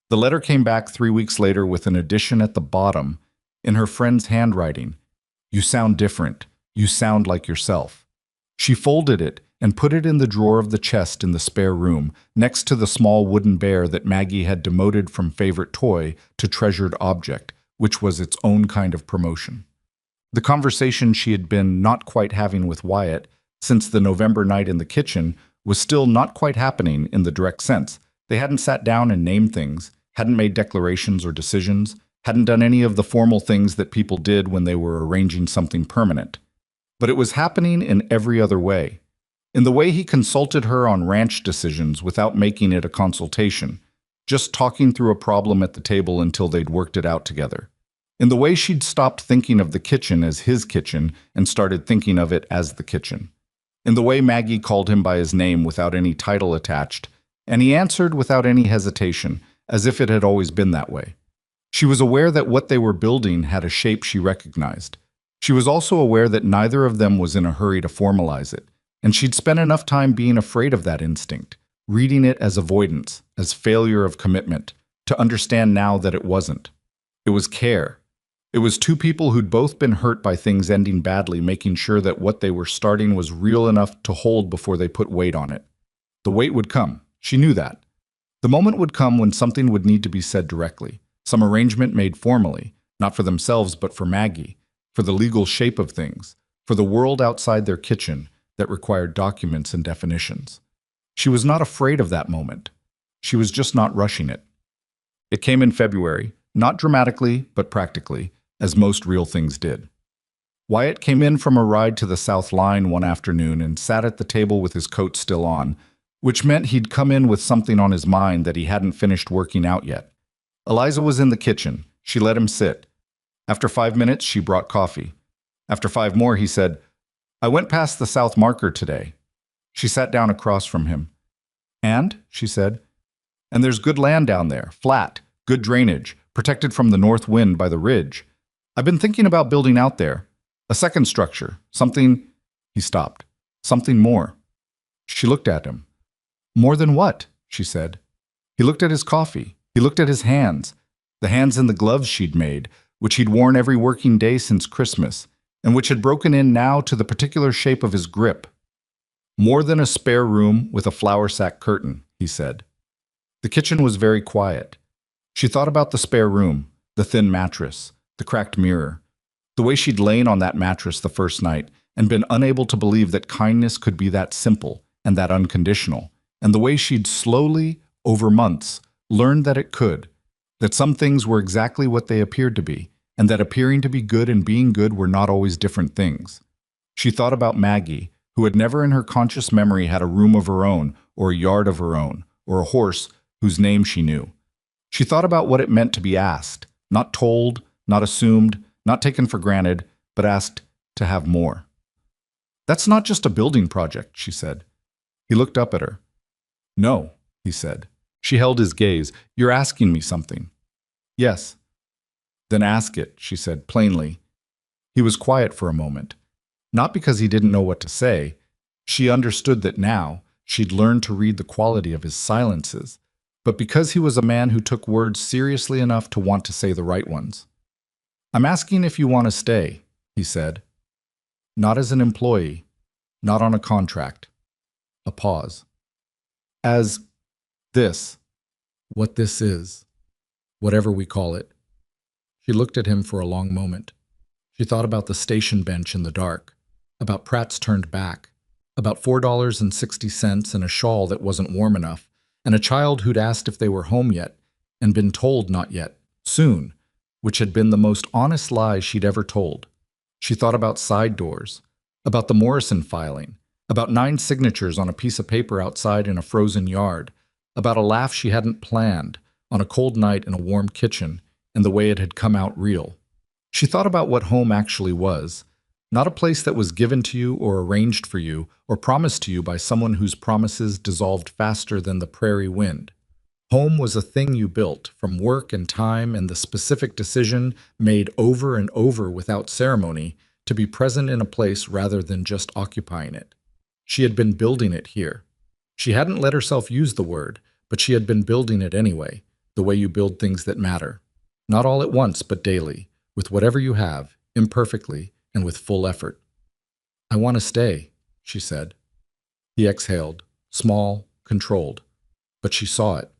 The letter came back 3 weeks later with an addition at the bottom, in her friend's handwriting. "You sound different. You sound like yourself." She folded it and put it in the drawer of the chest in the spare room, next to the small wooden bear that Maggie had demoted from favorite toy to treasured object, which was its own kind of promotion. The conversation she had been not quite having with Wyatt since the November night in the kitchen was still not quite happening in the direct sense. They hadn't sat down and named things, hadn't made declarations or decisions, hadn't done any of the formal things that people did when they were arranging something permanent. But it was happening in every other way. In the way he consulted her on ranch decisions without making it a consultation, just talking through a problem at the table until they'd worked it out together. In the way she'd stopped thinking of the kitchen as his kitchen and started thinking of it as the kitchen. In the way Maggie called him by his name without any title attached, and he answered without any hesitation, as if it had always been that way. She was aware that what they were building had a shape she recognized. She was also aware that neither of them was in a hurry to formalize it, and she'd spent enough time being afraid of that instinct, reading it as avoidance, as failure of commitment, to understand now that it wasn't. It was care. It was two people who'd both been hurt by things ending badly, making sure that what they were starting was real enough to hold before they put weight on it. The weight would come. She knew that. The moment would come when something would need to be said directly, some arrangement made formally, not for themselves but for Maggie, for the legal shape of things, for the world outside their kitchen that required documents and definitions. She was not afraid of that moment. She was just not rushing it. It came in February, not dramatically but practically, as most real things did. Wyatt came in from a ride to the South Line one afternoon and sat at the table with his coat still on, which meant he'd come in with something on his mind that he hadn't finished working out yet. Eliza was in the kitchen. She let him sit. After 5 minutes, she brought coffee. After 5 more, he said, "I went past the South Marker today." She sat down across from him. "And?" she said. "And there's good land down there, flat, good drainage, protected from the north wind by the ridge. I've been thinking about building out there. A second structure, something—" He stopped. "Something more." She looked at him. "More than what?" she said. He looked at his coffee. He looked at his hands, the hands in the gloves she'd made, which he'd worn every working day since Christmas, and which had broken in now to the particular shape of his grip. "More than a spare room with a flour sack curtain," he said. The kitchen was very quiet. She thought about the spare room, the thin mattress, the cracked mirror, the way she'd lain on that mattress the first night and been unable to believe that kindness could be that simple and that unconditional, and the way she'd slowly, over months, learned that it could, that some things were exactly what they appeared to be, and that appearing to be good and being good were not always different things. She thought about Maggie, who had never in her conscious memory had a room of her own, or a yard of her own, or a horse whose name she knew. She thought about what it meant to be asked, not told, not assumed, not taken for granted, but asked to have more. "That's not just a building project," she said. He looked up at her. "No," he said. She held his gaze. "You're asking me something." "Yes." "Then ask it," she said plainly. He was quiet for a moment. Not because he didn't know what to say. She understood that now she'd learned to read the quality of his silences, but because he was a man who took words seriously enough to want to say the right ones. "I'm asking if you want to stay," he said. "Not as an employee, not on a contract." A pause. "As this, what this is, whatever we call it." She looked at him for a long moment. She thought about the station bench in the dark, about Pratt's turned back, about $4.60 and a shawl that wasn't warm enough, and a child who'd asked if they were home yet, and been told not yet, soon, which had been the most honest lie she'd ever told. She thought about side doors, about the Morrison filing, about 9 signatures on a piece of paper outside in a frozen yard, about a laugh she hadn't planned on a cold night in a warm kitchen, and the way it had come out real. She thought about what home actually was, not a place that was given to you or arranged for you or promised to you by someone whose promises dissolved faster than the prairie wind. Home was a thing you built from work and time and the specific decision made over and over without ceremony to be present in a place rather than just occupying it. She had been building it here. She hadn't let herself use the word, but she had been building it anyway, the way you build things that matter. Not all at once, but daily, with whatever you have, imperfectly, and with full effort. "I want to stay," she said. He exhaled, small, controlled, but she saw it.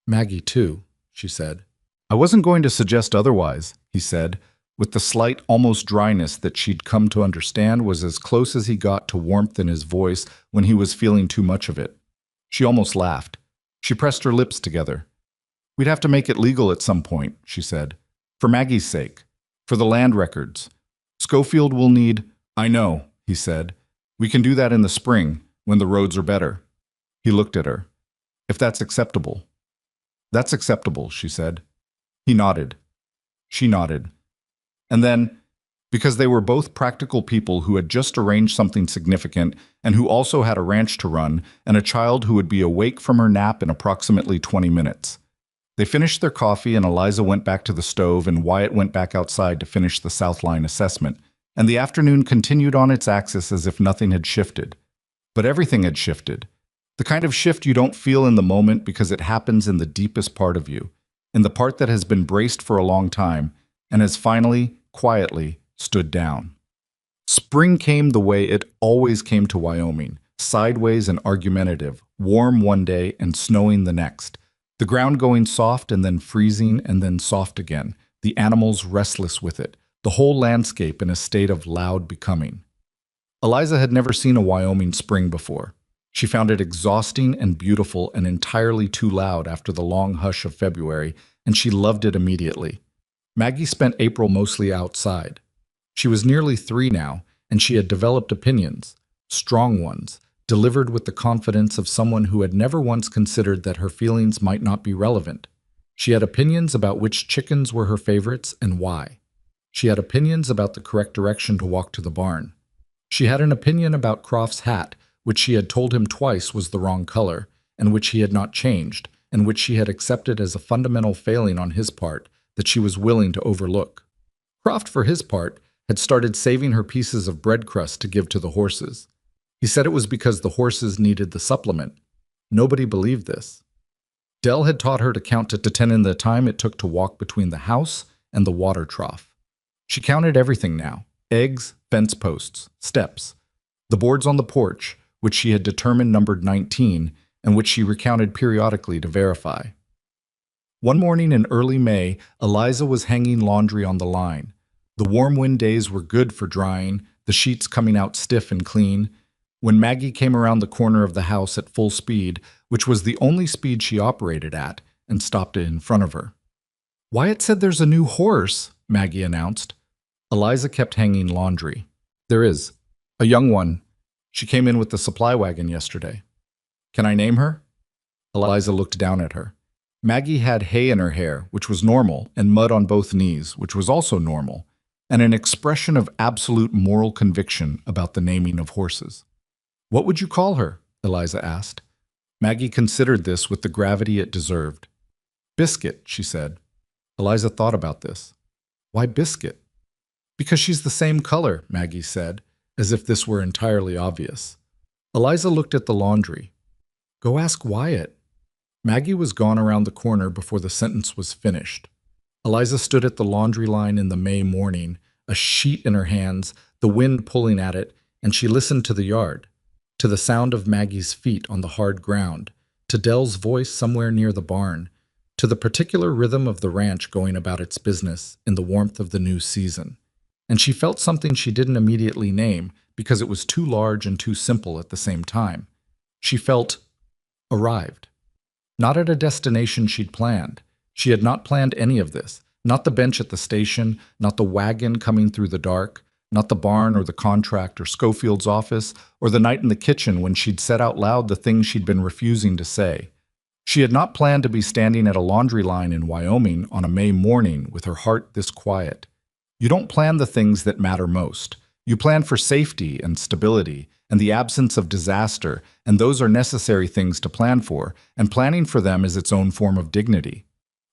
"Maggie, too," she said. "I wasn't going to suggest otherwise," he said, with the slight, almost dryness that she'd come to understand was as close as he got to warmth in his voice when he was feeling too much of it. She almost laughed. She pressed her lips together. "We'd have to make it legal at some point," she said. "For Maggie's sake. For the land records. Schofield will need—" "I know," he said. "We can do that in the spring, when the roads are better." He looked at her. "If that's acceptable." "That's acceptable," she said. He nodded. She nodded. And then, because they were both practical people who had just arranged something significant and who also had a ranch to run and a child who would be awake from her nap in approximately 20 minutes. They finished their coffee and Eliza went back to the stove and Wyatt went back outside to finish the Southline assessment, and the afternoon continued on its axis as if nothing had shifted. But everything had shifted. The kind of shift you don't feel in the moment because it happens in the deepest part of you, in the part that has been braced for a long time and has finally, quietly, stood down. Spring came the way it always came to Wyoming, sideways and argumentative, warm one day and snowing the next. The ground going soft and then freezing and then soft again, the animals restless with it, the whole landscape in a state of loud becoming. Eliza had never seen a Wyoming spring before. She found it exhausting and beautiful and entirely too loud after the long hush of February, and she loved it immediately. Maggie spent April mostly outside. She was nearly 3 now, and she had developed opinions, strong ones, delivered with the confidence of someone who had never once considered that her feelings might not be relevant. She had opinions about which chickens were her favorites and why. She had opinions about the correct direction to walk to the barn. She had an opinion about Croft's hat, which she had told him twice was the wrong color, and which he had not changed, and which she had accepted as a fundamental failing on his part that she was willing to overlook. Croft, for his part, had started saving her pieces of bread crust to give to the horses. He said it was because the horses needed the supplement. Nobody believed this. Dell had taught her to count to 10 in the time it took to walk between the house and the water trough. She counted everything now: eggs, fence posts, steps, the boards on the porch, which she had determined numbered 19, and which she recounted periodically to verify. One morning in early May, Eliza was hanging laundry on the line. The warm wind days were good for drying, the sheets coming out stiff and clean. When Maggie came around the corner of the house at full speed, which was the only speed she operated at, and stopped it in front of her. "Wyatt said there's a new horse," Maggie announced. Eliza kept hanging laundry. "There is. A young one. She came in with the supply wagon yesterday." "Can I name her?" Eliza looked down at her. Maggie had hay in her hair, which was normal, and mud on both knees, which was also normal, and an expression of absolute moral conviction about the naming of horses. "What would you call her?" Eliza asked. Maggie considered this with the gravity it deserved. "Biscuit," she said. Eliza thought about this. "Why Biscuit?" "Because she's the same color," Maggie said, as if this were entirely obvious. Eliza looked at the laundry. "Go ask Wyatt." Maggie was gone around the corner before the sentence was finished. Eliza stood at the laundry line in the May morning, a sheet in her hands, the wind pulling at it, and she listened to the yard, to the sound of Maggie's feet on the hard ground, to Dell's voice somewhere near the barn, to the particular rhythm of the ranch going about its business in the warmth of the new season. And she felt something she didn't immediately name because it was too large and too simple at the same time. She felt arrived. Not at a destination she'd planned. She had not planned any of this. Not the bench at the station, not the wagon coming through the dark, not the barn or the contract or Schofield's office, or the night in the kitchen when she'd said out loud the things she'd been refusing to say. She had not planned to be standing at a laundry line in Wyoming on a May morning with her heart this quiet. You don't plan the things that matter most. You plan for safety and stability and the absence of disaster, and those are necessary things to plan for, and planning for them is its own form of dignity.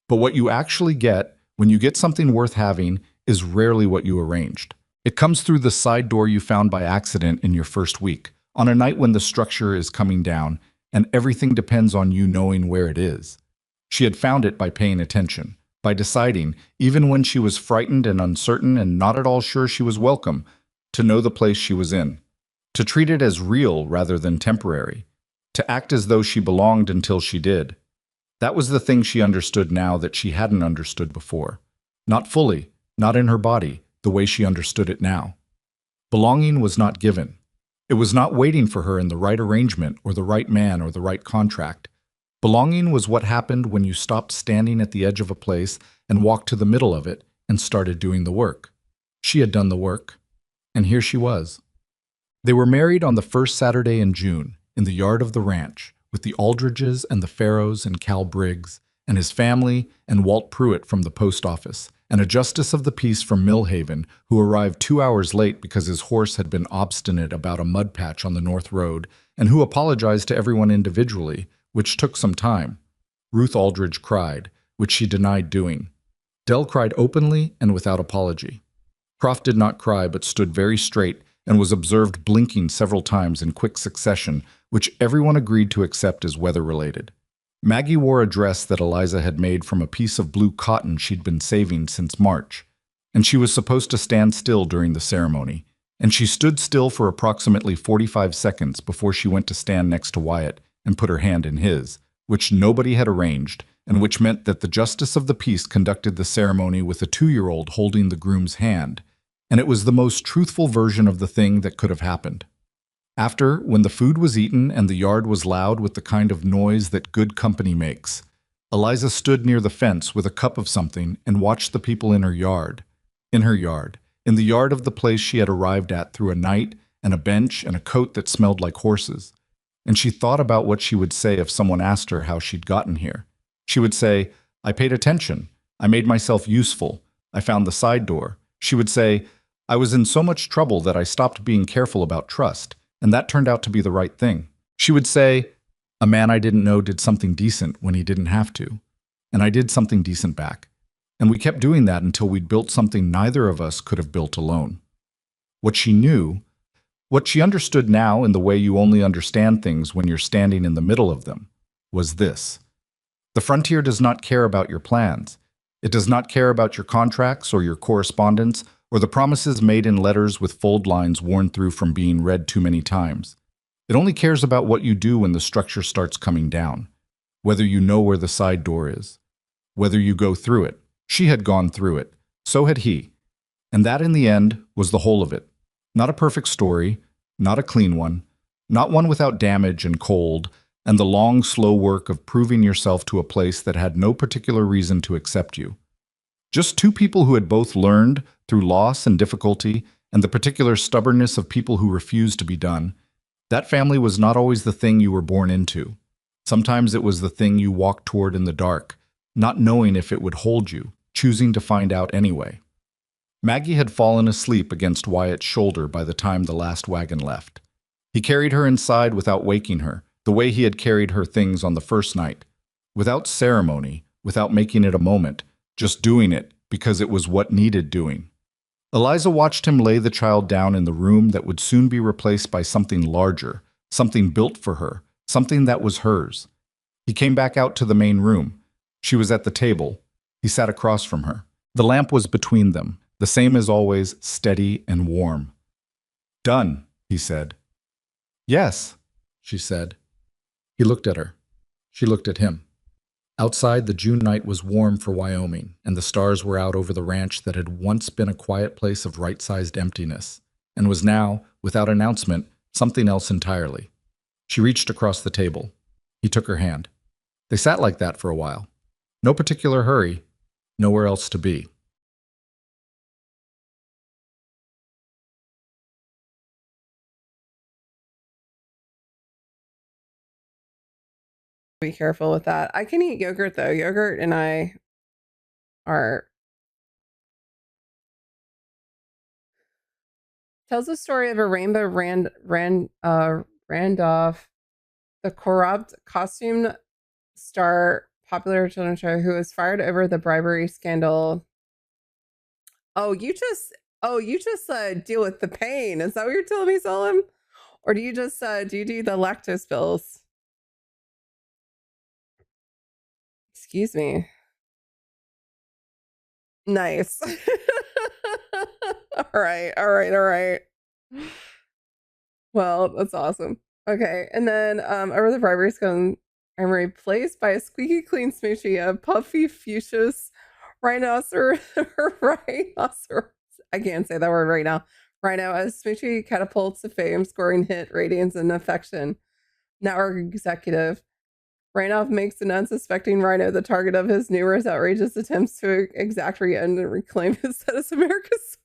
But what you actually get, when you get something worth having, is rarely what you arranged. It comes through the side door you found by accident in your first week, on a night when the structure is coming down, and everything depends on you knowing where it is. She had found it by paying attention, by deciding, even when she was frightened and uncertain and not at all sure she was welcome, to know the place she was in, to treat it as real rather than temporary, to act as though she belonged until she did. That was the thing she understood now that she hadn't understood before. Not fully, not in her body, the way she understood it now. Belonging was not given. It was not waiting for her in the right arrangement or the right man or the right contract. Belonging was what happened when you stopped standing at the edge of a place and walked to the middle of it and started doing the work. She had done the work, and here she was. They were married on the first Saturday in June, in the yard of the ranch, with the Aldridges and the Farrows and Cal Briggs, and his family, and Walt Pruitt from the post office, and a justice of the peace from Millhaven, who arrived 2 hours late because his horse had been obstinate about a mud patch on the North Road, and who apologized to everyone individually, which took some time. Ruth Aldridge cried, which she denied doing. Dell cried openly and without apology. Croft did not cry but stood very straight and was observed blinking several times in quick succession, which everyone agreed to accept as weather-related. Maggie wore a dress that Eliza had made from a piece of blue cotton she'd been saving since March, and she was supposed to stand still during the ceremony, and she stood still for approximately 45 seconds before she went to stand next to Wyatt and put her hand in his, which nobody had arranged, and which meant that the justice of the peace conducted the ceremony with a 2-year-old holding the groom's hand, and it was the most truthful version of the thing that could have happened. After, when the food was eaten and the yard was loud with the kind of noise that good company makes, Eliza stood near the fence with a cup of something and watched the people in her yard, in the yard of the place she had arrived at through a night and a bench and a coat that smelled like horses. And she thought about what she would say if someone asked her how she'd gotten here. She would say, "I paid attention. I made myself useful. I found the side door." She would say, "I was in so much trouble that I stopped being careful about trust, and that turned out to be the right thing." She would say, "A man I didn't know did something decent when he didn't have to, and I did something decent back. And we kept doing that until we'd built something neither of us could have built alone." What she knew, what she understood now in the way you only understand things when you're standing in the middle of them, was this. The frontier does not care about your plans. It does not care about your contracts or your correspondence or the promises made in letters with fold lines worn through from being read too many times. It only cares about what you do when the structure starts coming down, whether you know where the side door is, whether you go through it. She had gone through it. So had he. And that, in the end, was the whole of it. Not a perfect story, not a clean one, not one without damage and cold, and the long, slow work of proving yourself to a place that had no particular reason to accept you. Just two people who had both learned, through loss and difficulty, and the particular stubbornness of people who refused to be done. That family was not always the thing you were born into. Sometimes it was the thing you walked toward in the dark, not knowing if it would hold you, choosing to find out anyway. Maggie had fallen asleep against Wyatt's shoulder by the time the last wagon left. He carried her inside without waking her, the way he had carried her things on the first night. Without ceremony, without making it a moment, just doing it because it was what needed doing. Eliza watched him lay the child down in the room that would soon be replaced by something larger, something built for her, something that was hers. He came back out to the main room. She was at the table. He sat across from her. The lamp was between them, the same as always, steady and warm. "Done," he said. "Yes," she said. He looked at her. She looked at him. Outside, the June night was warm for Wyoming, and the stars were out over the ranch that had once been a quiet place of right-sized emptiness, and was now, without announcement, something else entirely. She reached across the table. He took her hand. They sat like that for a while. No particular hurry, nowhere else to be. Be careful with that. I can eat yogurt though. Yogurt and I are tells the story of a Rainbow Randolph, the corrupt costume star popular children's show who was fired over the bribery scandal. You just deal with the pain. Is that what you're telling me, Solemn? Or do you just do you do the lactose pills? Excuse me. Nice. All right. Well, that's awesome. Okay, and then over the bribery scone, I'm replaced by a squeaky clean smoochie, a puffy fuchsia's rhinoceros. I can't say that word right now. Rhino, a smoochie catapults to fame, scoring hit ratings and affection. Network executive. Randolph makes an unsuspecting Rhino the target of his numerous outrageous attempts to exact revenge and reclaim his status as America's